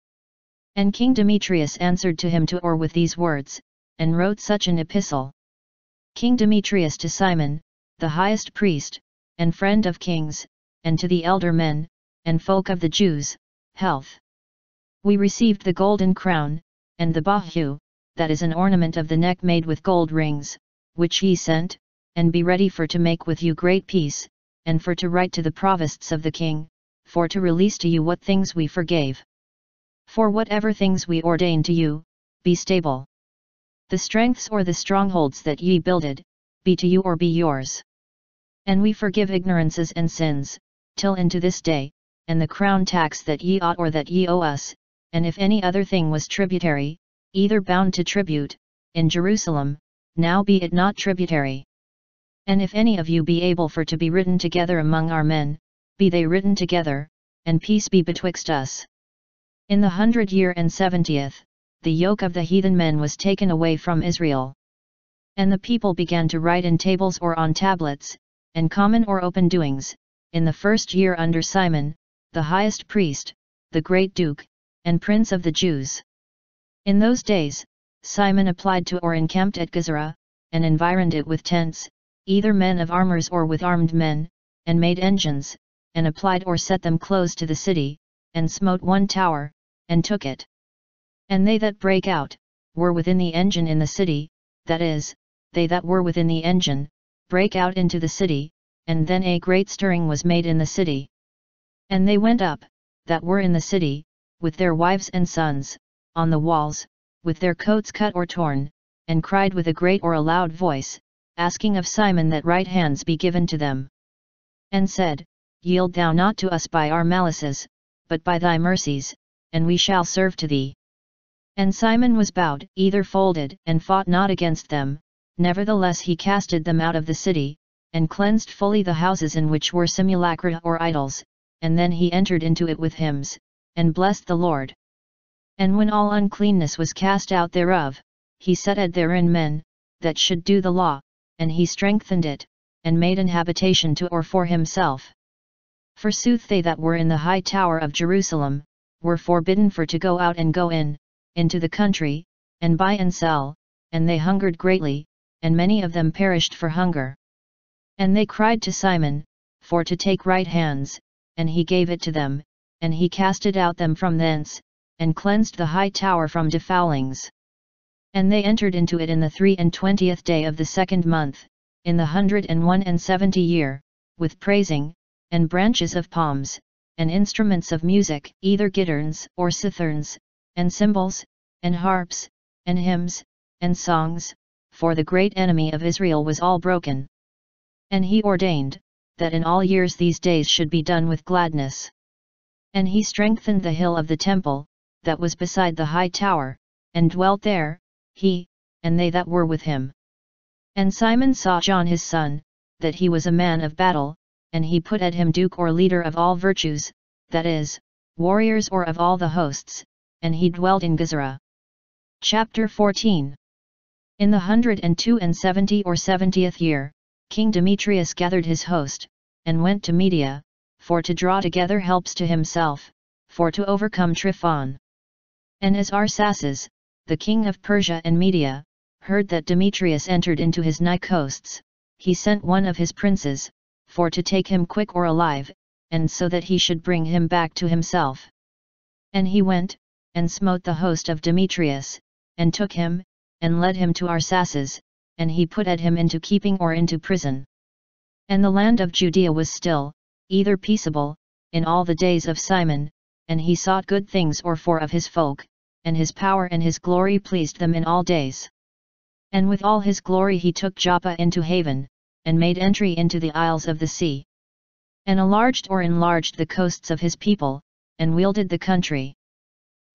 And King Demetrius answered to him or with these words, and wrote such an epistle. King Demetrius to Simon, the highest priest, and friend of kings, and to the elder men, and folk of the Jews, health. We received the golden crown, and the bahu, that is an ornament of the neck made with gold rings, which ye sent, and be ready for to make with you great peace, and for to write to the provosts of the king, for to release to you what things we forgave. For whatever things we ordained to you, be stable. The strengths or the strongholds that ye builded, be to you or be yours. And we forgive ignorances and sins, till into this day, and the crown tax that ye ought or that ye owe us, and if any other thing was tributary, either bound to tribute, in Jerusalem, now be it not tributary. And if any of you be able for to be written together among our men, be they written together, and peace be betwixt us. In the 100th year and 70th, the yoke of the heathen men was taken away from Israel. And the people began to write in tables or on tablets, and common or open doings, in the 1st year under Simon, the highest priest, the great duke, and prince of the Jews. In those days, Simon applied to or encamped at Gazara, and environed it with tents, either men of armors or with armed men, and made engines, and applied or set them close to the city, and smote one tower, and took it. And they that brake out, were within the engine in the city, that is, they that were within the engine, brake out into the city, and then a great stirring was made in the city. And they went up, that were in the city, with their wives and sons, on the walls, with their coats cut or torn, and cried with a great or a loud voice, asking of Simon that right hands be given to them. And said, Yield thou not to us by our malices, but by thy mercies, and we shall serve to thee. And Simon was bowed, either folded, and fought not against them, nevertheless he casted them out of the city, and cleansed fully the houses in which were simulacra or idols, and then he entered into it with hymns, and blessed the Lord. And when all uncleanness was cast out thereof, he set therein men, that should do the law, and he strengthened it, and made an habitation to or for himself. Forsooth they that were in the high tower of Jerusalem, were forbidden for to go out and go in, into the country, and buy and sell, and they hungered greatly, and many of them perished for hunger. And they cried to Simon, for to take right hands, and he gave it to them, and he casted out them from thence, and cleansed the high tower from defoulings. And they entered into it in the 23rd day of the 2nd month, in the 170 year, with praising, and branches of palms, and instruments of music, either gitterns or citherns, and cymbals, and harps, and hymns, and songs, for the great enemy of Israel was all broken. And he ordained, that in all years these days should be done with gladness. And he strengthened the hill of the temple, that was beside the high tower, and dwelt there, he, and they that were with him. And Simon saw John his son, that he was a man of battle, and he put him duke or leader of all virtues, that is, warriors or of all the hosts, and he dwelt in Gezerah. Chapter 14. In the 172 or 70th year, King Demetrius gathered his host, and went to Media, for to draw together helps to himself, for to overcome Tryphon. And as Arsaces, the king of Persia and Media, heard that Demetrius entered into his nigh coasts, he sent one of his princes, for to take him quick or alive, and so that he should bring him back to himself. And he went, and smote the host of Demetrius, and took him, and led him to Arsaces, and he put at him into keeping or into prison. And the land of Judea was still, either peaceable, in all the days of Simon, and he sought good things or for of his folk, and his power and his glory pleased them in all days. And with all his glory he took Joppa into haven, and made entry into the isles of the sea. And enlarged the coasts of his people, and wielded the country.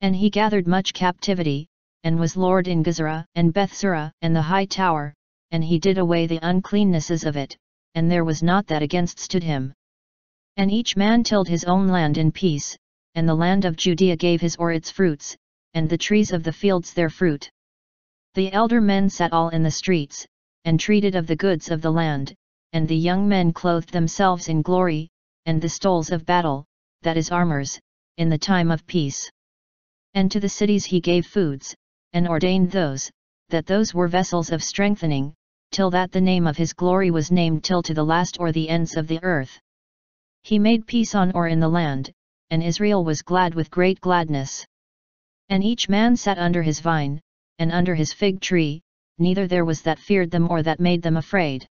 And he gathered much captivity, and was lord in Gezerah and Bethsura and the high tower, and he did away the uncleannesses of it, and there was not that against him. And each man tilled his own land in peace, and the land of Judea gave his or its fruits, and the trees of the fields their fruit. The elder men sat all in the streets, and treated of the goods of the land, and the young men clothed themselves in glory, and the stoles of battle, that is armors, in the time of peace. And to the cities he gave foods, and ordained those were vessels of strengthening, till that the name of his glory was named till to the last or the ends of the earth. He made peace on or in the land, and Israel was glad with great gladness. And each man sat under his vine, and under his fig tree, neither there was that feared them or that made them afraid.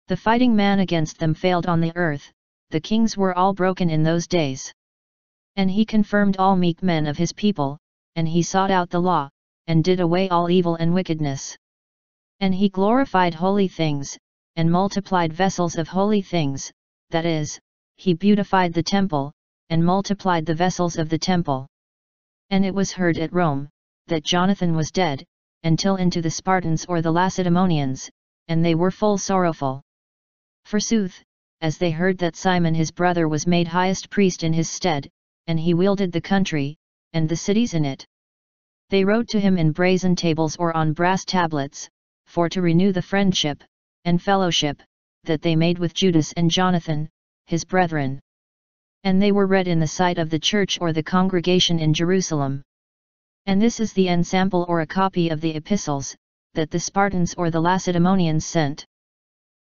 The fighting man against them failed on the earth, the kings were all broken in those days. And he confirmed all meek men of his people, and he sought out the law, and did away all evil and wickedness. And he glorified holy things, and multiplied vessels of holy things, that is, he beautified the temple, and multiplied the vessels of the temple. And it was heard at Rome, that Jonathan was dead, until into the Spartans or the Lacedaemonians, and they were full sorrowful. Forsooth, as they heard that Simon his brother was made highest priest in his stead, and he wielded the country, and the cities in it, they wrote to him in brazen tables or on brass tablets, for to renew the friendship, and fellowship, that they made with Judas and Jonathan, his brethren. And they were read in the sight of the church or the congregation in Jerusalem. And this is the ensample or a copy of the epistles, that the Spartans or the Lacedaemonians sent.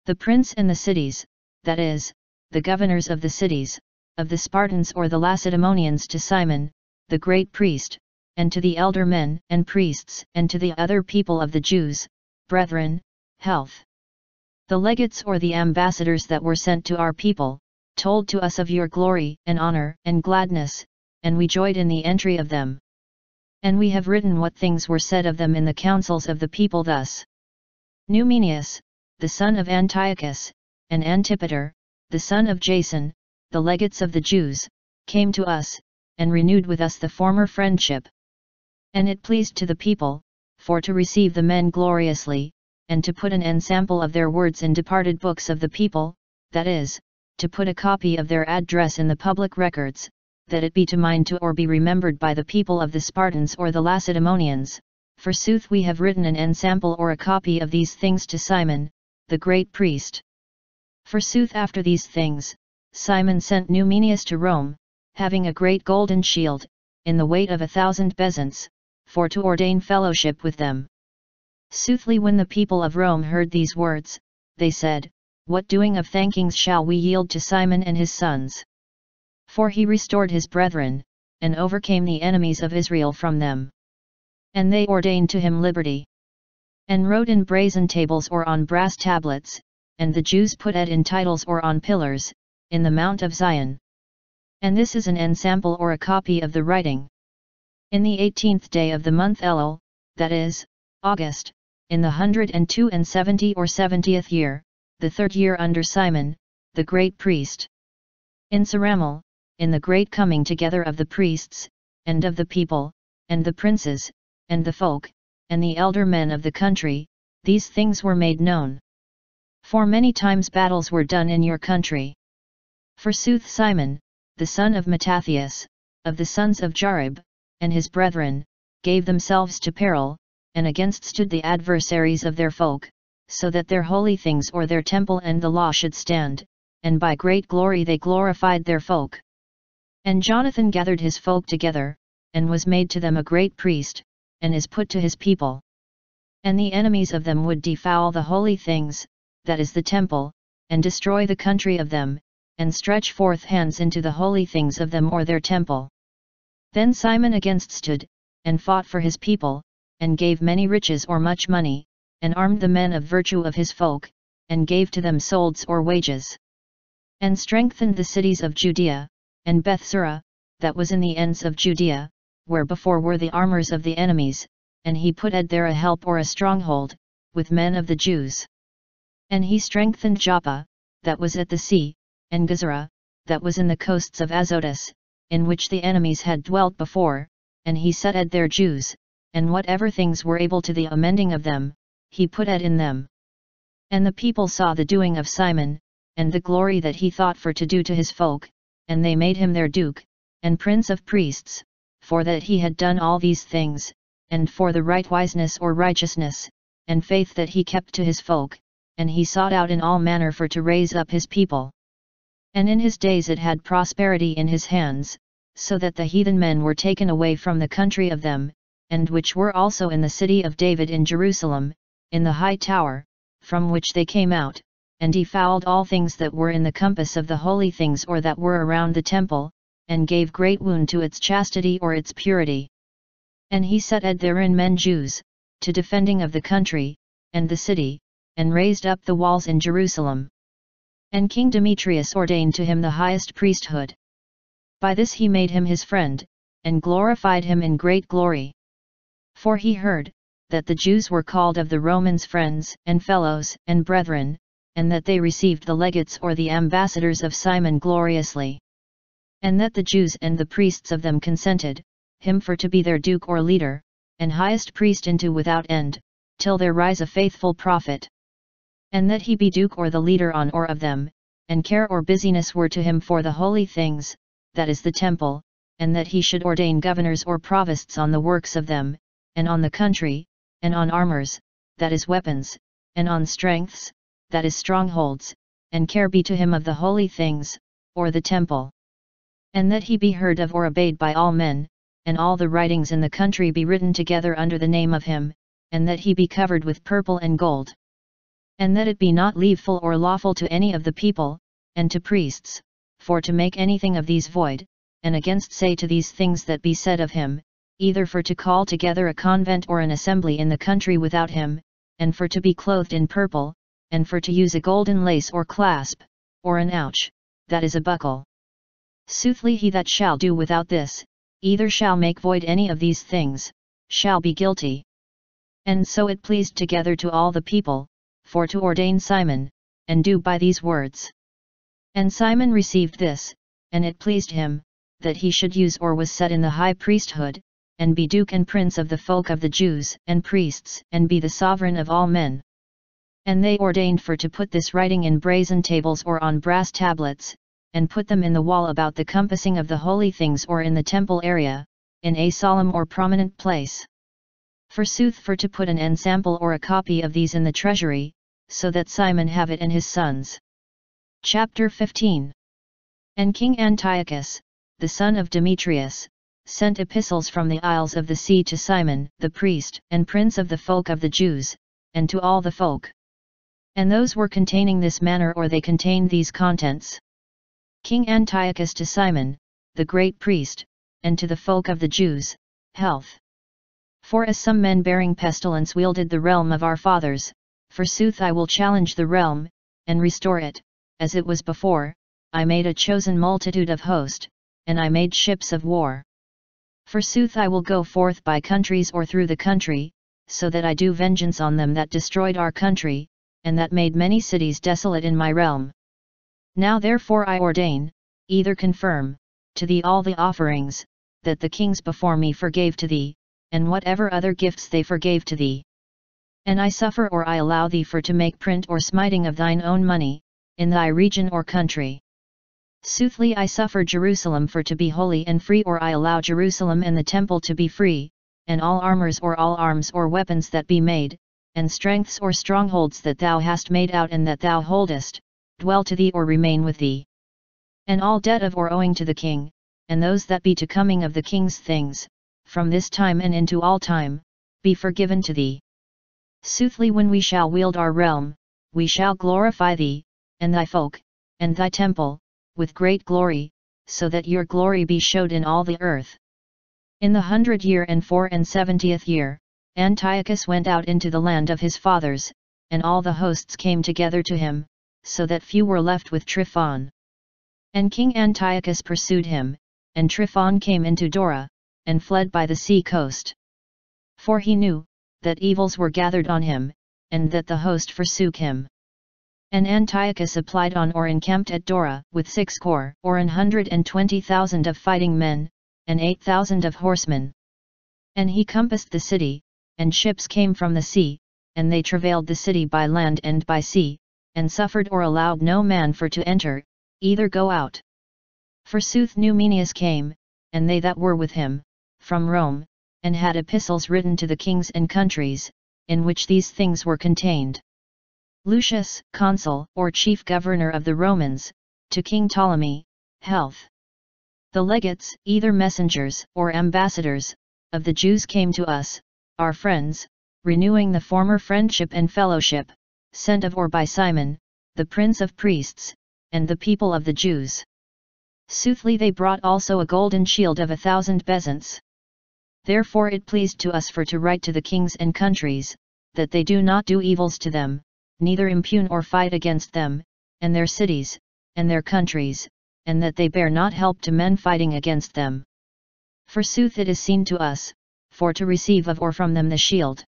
The prince and the cities, that is, the governors of the cities, of the Spartans or the Lacedaemonians to Simon, the great priest, and to the elder men and priests and to the other people of the Jews, brethren, health. The legates or the ambassadors that were sent to our people, told to us of your glory and honor and gladness, and we joyed in the entry of them. And we have written what things were said of them in the councils of the people thus. Numenius, the son of Antiochus, and Antipater, the son of Jason, the legates of the Jews, came to us, and renewed with us the former friendship. And it pleased to the people, for to receive the men gloriously, and to put an ensample of their words in departed books of the people, that is, to put a copy of their address in the public records, that it be to mind to or be remembered by the people of the Spartans or the Lacedaemonians. Forsooth we have written an ensample or a copy of these things to Simon, the great priest. Forsooth after these things, Simon sent Numenius to Rome, having a great golden shield, in the weight of 1,000 bezants, for to ordain fellowship with them. Soothly when the people of Rome heard these words, they said, what doing of thankings shall we yield to Simon and his sons? For he restored his brethren, and overcame the enemies of Israel from them. And they ordained to him liberty. And wrote in brazen tables or on brass tablets, and the Jews put it in titles or on pillars, in the Mount of Zion. And this is an ensample or a copy of the writing. In the 18th day of the month Elul, that is, August, in the 172 or 70th year, the 3rd year under Simon, the great priest. In Saramel, in the great coming together of the priests, and of the people, and the princes, and the folk, and the elder men of the country, these things were made known. For many times battles were done in your country. Forsooth Simon, the son of Mattathias, of the sons of Jarib, and his brethren, gave themselves to peril, and against stood the adversaries of their folk, so that their holy things or their temple and the law should stand, and by great glory they glorified their folk. And Jonathan gathered his folk together, and was made to them a great priest, and is put to his people. And the enemies of them would defoul the holy things, that is the temple, and destroy the country of them, and stretch forth hands into the holy things of them or their temple. Then Simon against stood, and fought for his people, and gave many riches or much money, and armed the men of virtue of his folk, and gave to them solds or wages. And strengthened the cities of Judea, and Bethsura, that was in the ends of Judea, where before were the armors of the enemies, and he put there a help or a stronghold, with men of the Jews. And he strengthened Joppa, that was at the sea, and Gazara, that was in the coasts of Azotus, in which the enemies had dwelt before, and he set there Jews, and whatever things were able to the amending of them, he put in them. And the people saw the doing of Simon, and the glory that he thought for to do to his folk, and they made him their duke, and prince of priests, for that he had done all these things, and for the right wiseness or righteousness, and faith that he kept to his folk, and he sought out in all manner for to raise up his people. And in his days it had prosperity in his hands, so that the heathen men were taken away from the country of them, and which were also in the city of David in Jerusalem, in the high tower, from which they came out, and defouled all things that were in the compass of the holy things or that were around the temple, and gave great wound to its chastity or its purity. And he set therein men Jews, to defending of the country, and the city, and raised up the walls in Jerusalem. And King Demetrius ordained to him the highest priesthood. By this he made him his friend, and glorified him in great glory. For he heard, that the Jews were called of the Romans friends, and fellows, and brethren, and that they received the legates or the ambassadors of Simon gloriously. And that the Jews and the priests of them consented, him for to be their duke or leader, and highest priest into without end, till there rise a faithful prophet. And that he be duke or the leader on or of them, and care or busyness were to him for the holy things, that is the temple, and that he should ordain governors or provosts on the works of them, and on the country, and on armors, that is weapons, and on strengths, that is strongholds, and care be to him of the holy things, or the temple. And that he be heard of or obeyed by all men, and all the writings in the country be written together under the name of him, and that he be covered with purple and gold. And that it be not leaveful or lawful to any of the people, and to priests, for to make anything of these void, and against say to these things that be said of him, either for to call together a convent or an assembly in the country without him, and for to be clothed in purple, and for to use a golden lace or clasp, or an ouch, that is a buckle. Soothly he that shall do without this, either shall make void any of these things, shall be guilty. And so it pleased together to all the people, for to ordain Simon, and do by these words. And Simon received this, and it pleased him, that he should use or was set in the high priesthood, and be duke and prince of the folk of the Jews, and priests, and be the sovereign of all men. And they ordained for to put this writing in brazen tables or on brass tablets, and put them in the wall about the compassing of the holy things or in the temple area, in a solemn or prominent place. Forsooth for to put an ensample or a copy of these in the treasury, so that Simon have it and his sons. Chapter 15. And King Antiochus, the son of Demetrius, sent epistles from the isles of the sea to Simon, the priest, and prince of the folk of the Jews, and to all the folk. And those were containing this manner or they contained these contents. King Antiochus to Simon, the great priest, and to the folk of the Jews, health. For as some men bearing pestilence wielded the realm of our fathers, forsooth I will challenge the realm, and restore it, as it was before, I made a chosen multitude of host, and I made ships of war. Forsooth I will go forth by countries or through the country, so that I do vengeance on them that destroyed our country, and that made many cities desolate in my realm. Now therefore I ordain, either confirm, to thee all the offerings, that the kings before me forgave to thee, and whatever other gifts they forgave to thee. And I suffer or I allow thee for to make print or smiting of thine own money, in thy region or country. Soothly I suffer Jerusalem for to be holy and free, or I allow Jerusalem and the temple to be free, and all armors or all arms or weapons that be made, and strengths or strongholds that thou hast made out and that thou holdest, dwell to thee or remain with thee. And all debt of or owing to the king, and those that be to coming of the king's things, from this time and into all time, be forgiven to thee. Soothly when we shall wield our realm, we shall glorify thee, and thy folk, and thy temple, with great glory, so that your glory be showed in all the earth. In the 100 year and 74th year, Antiochus went out into the land of his fathers, and all the hosts came together to him, so that few were left with Tryphon. And King Antiochus pursued him, and Tryphon came into Dora, and fled by the sea coast. For he knew, that evils were gathered on him, and that the host forsook him. And Antiochus applied on or encamped at Dora, with 6 corps, or 120,000 of fighting men, and 8,000 of horsemen. And he compassed the city, and ships came from the sea, and they travailed the city by land and by sea, and suffered or allowed no man for to enter, either go out. Forsooth Numenius came, and they that were with him, from Rome, and had epistles written to the kings and countries, in which these things were contained. Lucius, consul, or chief governor of the Romans, to King Ptolemy, health. The legates, either messengers or ambassadors, of the Jews came to us, our friends, renewing the former friendship and fellowship, sent of or by Simon, the prince of priests, and the people of the Jews. Soothly they brought also a golden shield of 1,000 bezants. Therefore it pleased to us for to write to the kings and countries, that they do not do evils to them, neither impugn or fight against them, and their cities, and their countries, and that they bear not help to men fighting against them. Forsooth it is seen to us, for to receive of or from them the shield.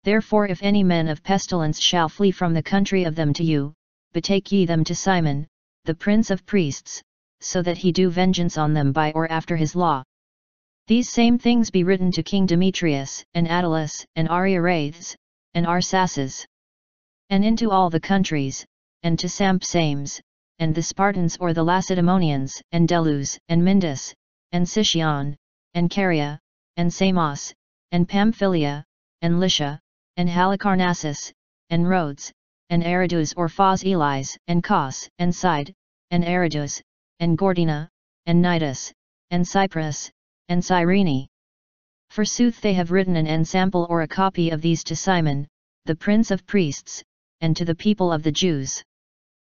Therefore if any men of pestilence shall flee from the country of them to you, betake ye them to Simon, the prince of priests, so that he do vengeance on them by or after his law. These same things be written to King Demetrius, and Attalus, and Ariarathes, and Arsaces, and into all the countries, and to Sampsames, and the Spartans or the Lacedaemonians, and Delus, and Mindus, and Sicyon, and Caria, and Samos, and Pamphylia, and Lycia, and Halicarnassus, and Rhodes, and Aridus or Phos Elis, and Cos, and Side, and Aridus, and Gordina, and Nidus, and Cyprus, and Cyrene. Forsooth they have written an ensample or a copy of these to Simon, the prince of priests, and to the people of the Jews.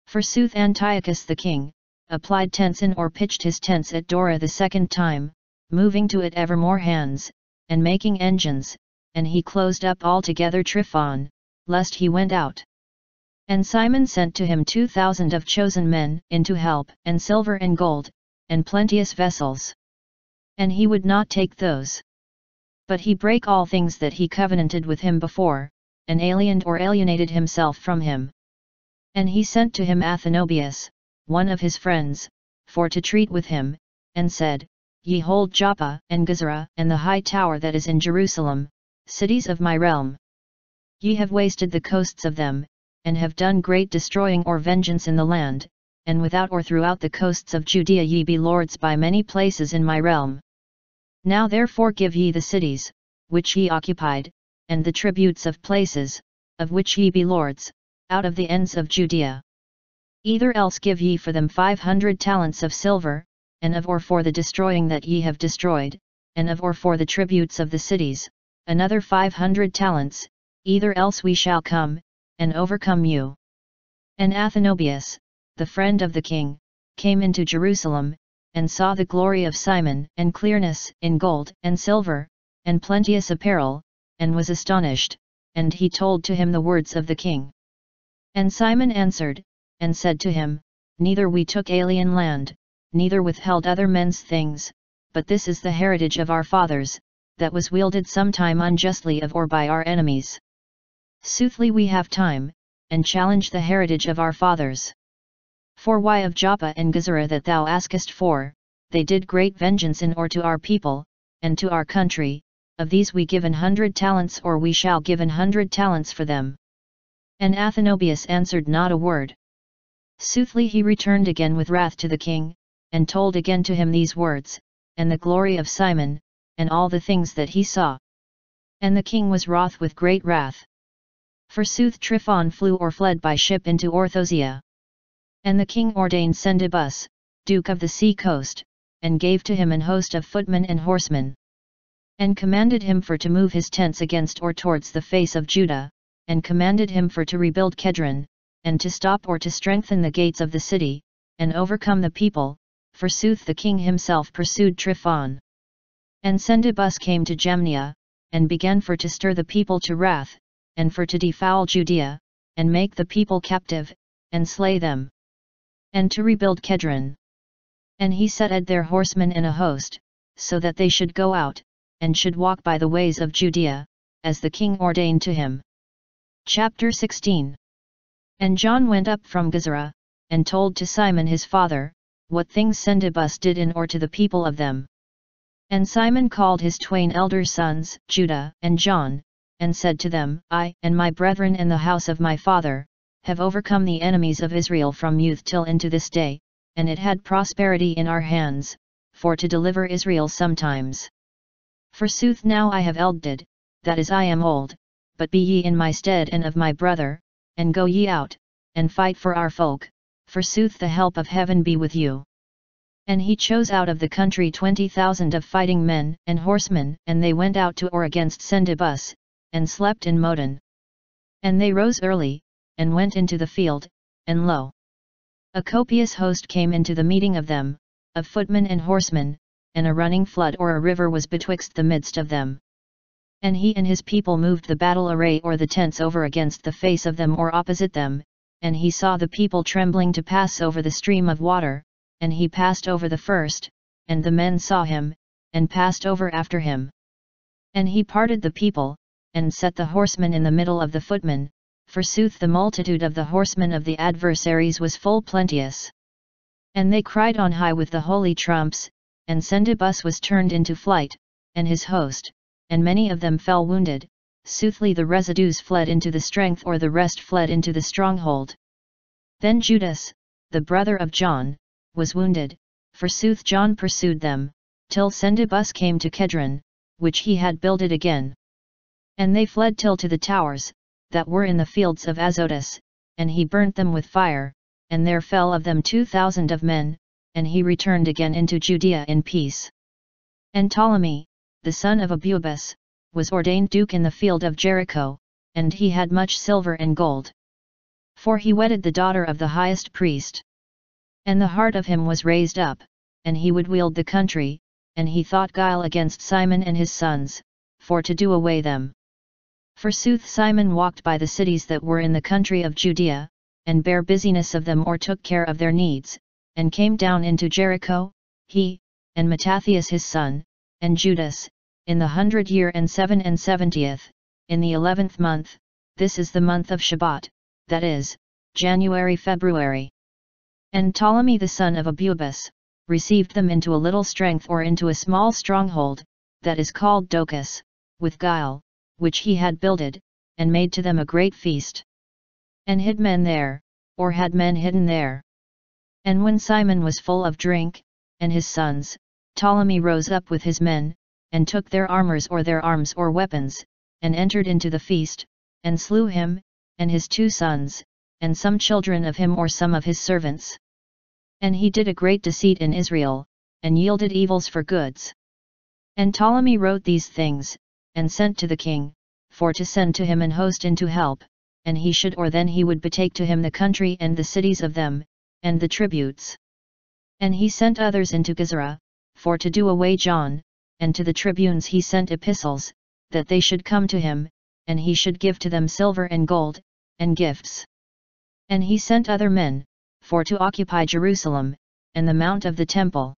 Forsooth Antiochus the king, applied tents in or pitched his tents at Dora the 2nd time, moving to it ever more hands, and making engines, and he closed up altogether Tryphon, lest he went out. And Simon sent to him 2,000 of chosen men, into help, and silver and gold, and plenteous vessels. And he would not take those. But he brake all things that he covenanted with him before, and aliened or alienated himself from him. And he sent to him Athenobius, one of his friends, for to treat with him, and said, Ye hold Joppa, and Gazara, and the high tower that is in Jerusalem, cities of my realm. Ye have wasted the coasts of them, and have done great destroying or vengeance in the land, and without or throughout the coasts of Judea ye be lords by many places in my realm. Now therefore give ye the cities, which ye occupied, and the tributes of places, of which ye be lords, out of the ends of Judea. Either else give ye for them 500 talents of silver, and of or for the destroying that ye have destroyed, and of or for the tributes of the cities, another 500 talents, either else we shall come, and overcome you. And Athenobius, the friend of the king, came into Jerusalem, and saw the glory of Simon, and clearness, in gold, and silver, and plenteous apparel, and was astonished, and he told to him the words of the king. And Simon answered, and said to him, Neither we took alien land, neither withheld other men's things, but this is the heritage of our fathers, that was wielded sometime unjustly of or by our enemies. Soothly we have time, and challenge the heritage of our fathers. For why of Joppa and Gazara that thou askest for, they did great vengeance in or to our people, and to our country, of these we give 100 talents or we shall give 100 talents for them. And Athenobius answered not a word. Soothly he returned again with wrath to the king, and told again to him these words, and the glory of Simon, and all the things that he saw. And the king was wroth with great wrath. Forsooth Tryphon flew or fled by ship into Orthosia. And the king ordained Sendibus, duke of the sea coast, and gave to him an host of footmen and horsemen. And commanded him for to move his tents against or towards the face of Judah, and commanded him for to rebuild Kedron, and to stop or to strengthen the gates of the city, and overcome the people. Forsooth the king himself pursued Tryphon. And Sendibus came to Jamnia, and began for to stir the people to wrath, and for to defoul Judea, and make the people captive, and slay them, and to rebuild Kedron. And he set their horsemen in a host, so that they should go out, and should walk by the ways of Judea, as the king ordained to him. Chapter 16. And John went up from Gezerah, and told to Simon his father, what things Sendibus did in or to the people of them. And Simon called his twain elder sons, Judah and John, and said to them, I and my brethren and the house of my father, have overcome the enemies of Israel from youth till into this day, and it had prosperity in our hands, for to deliver Israel sometimes. Forsooth now I have elded, that is I am old, but be ye in my stead and of my brother, and go ye out, and fight for our folk, forsooth the help of heaven be with you. And he chose out of the country 20,000 of fighting men and horsemen, and they went out to or against Sendibus, and slept in Modin. And they rose early, and went into the field, and lo! A copious host came into the meeting of them, of footmen and horsemen, and a running flood or a river was betwixt the midst of them. And he and his people moved the battle array or the tents over against the face of them or opposite them, and he saw the people trembling to pass over the stream of water, and he passed over the first, and the men saw him, and passed over after him. And he parted the people, and set the horsemen in the middle of the footmen, forsooth the multitude of the horsemen of the adversaries was full plenteous. And they cried on high with the holy trumps, and Sendibus was turned into flight, and his host, and many of them fell wounded, soothly the residues fled into the strength or the rest fled into the stronghold. Then Judas, the brother of John, was wounded, forsooth John pursued them, till Sendibus came to Kedron, which he had builded again. And they fled till to the towers, that were in the fields of Azotus, and he burnt them with fire, and there fell of them 2,000 of men, and he returned again into Judea in peace. And Ptolemy, the son of Abubus, was ordained duke in the field of Jericho, and he had much silver and gold. For he wedded the daughter of the highest priest. And the heart of him was raised up, and he would wield the country, and he thought guile against Simon and his sons, for to do away them. Forsooth Simon walked by the cities that were in the country of Judea, and bare busyness of them or took care of their needs, and came down into Jericho, he, and Mattathias his son, and Judas, in the 100 year and 77th, in the 11th month, this is the month of Shabbat, that is, January-February. And Ptolemy the son of Abubus, received them into a little strength or into a small stronghold, that is called Docus, with guile, which he had builded, and made to them a great feast. And hid men there, or had men hidden there. And when Simon was full of drink, and his sons, Ptolemy rose up with his men, and took their armors or their arms or weapons, and entered into the feast, and slew him, and his 2 sons, and some children of him or some of his servants. And he did a great deceit in Israel, and yielded evils for goods. And Ptolemy wrote these things, and sent to the king, for to send to him an host in to help, and he should or then he would betake to him the country and the cities of them, and the tributes. And he sent others into Gezerah, for to do away John, and to the tribunes he sent epistles, that they should come to him, and he should give to them silver and gold, and gifts. And he sent other men, for to occupy Jerusalem, and the mount of the temple.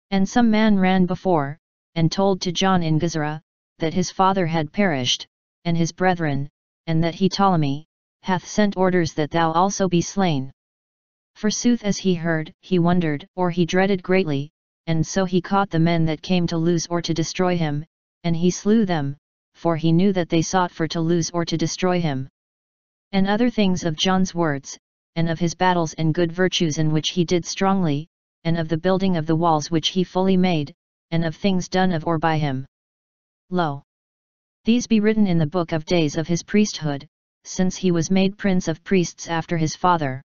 And some man ran before, and told to John in Gezerah, that his father had perished, and his brethren, and that he Ptolemy, hath sent orders that thou also be slain. Forsooth as he heard, he wondered, or he dreaded greatly, and so he caught the men that came to lose or to destroy him, and he slew them, for he knew that they sought for to lose or to destroy him. And other things of John's words, and of his battles and good virtues in which he did strongly, and of the building of the walls which he fully made, and of things done of or by him. Lo! These be written in the book of days of his priesthood, since he was made prince of priests after his father.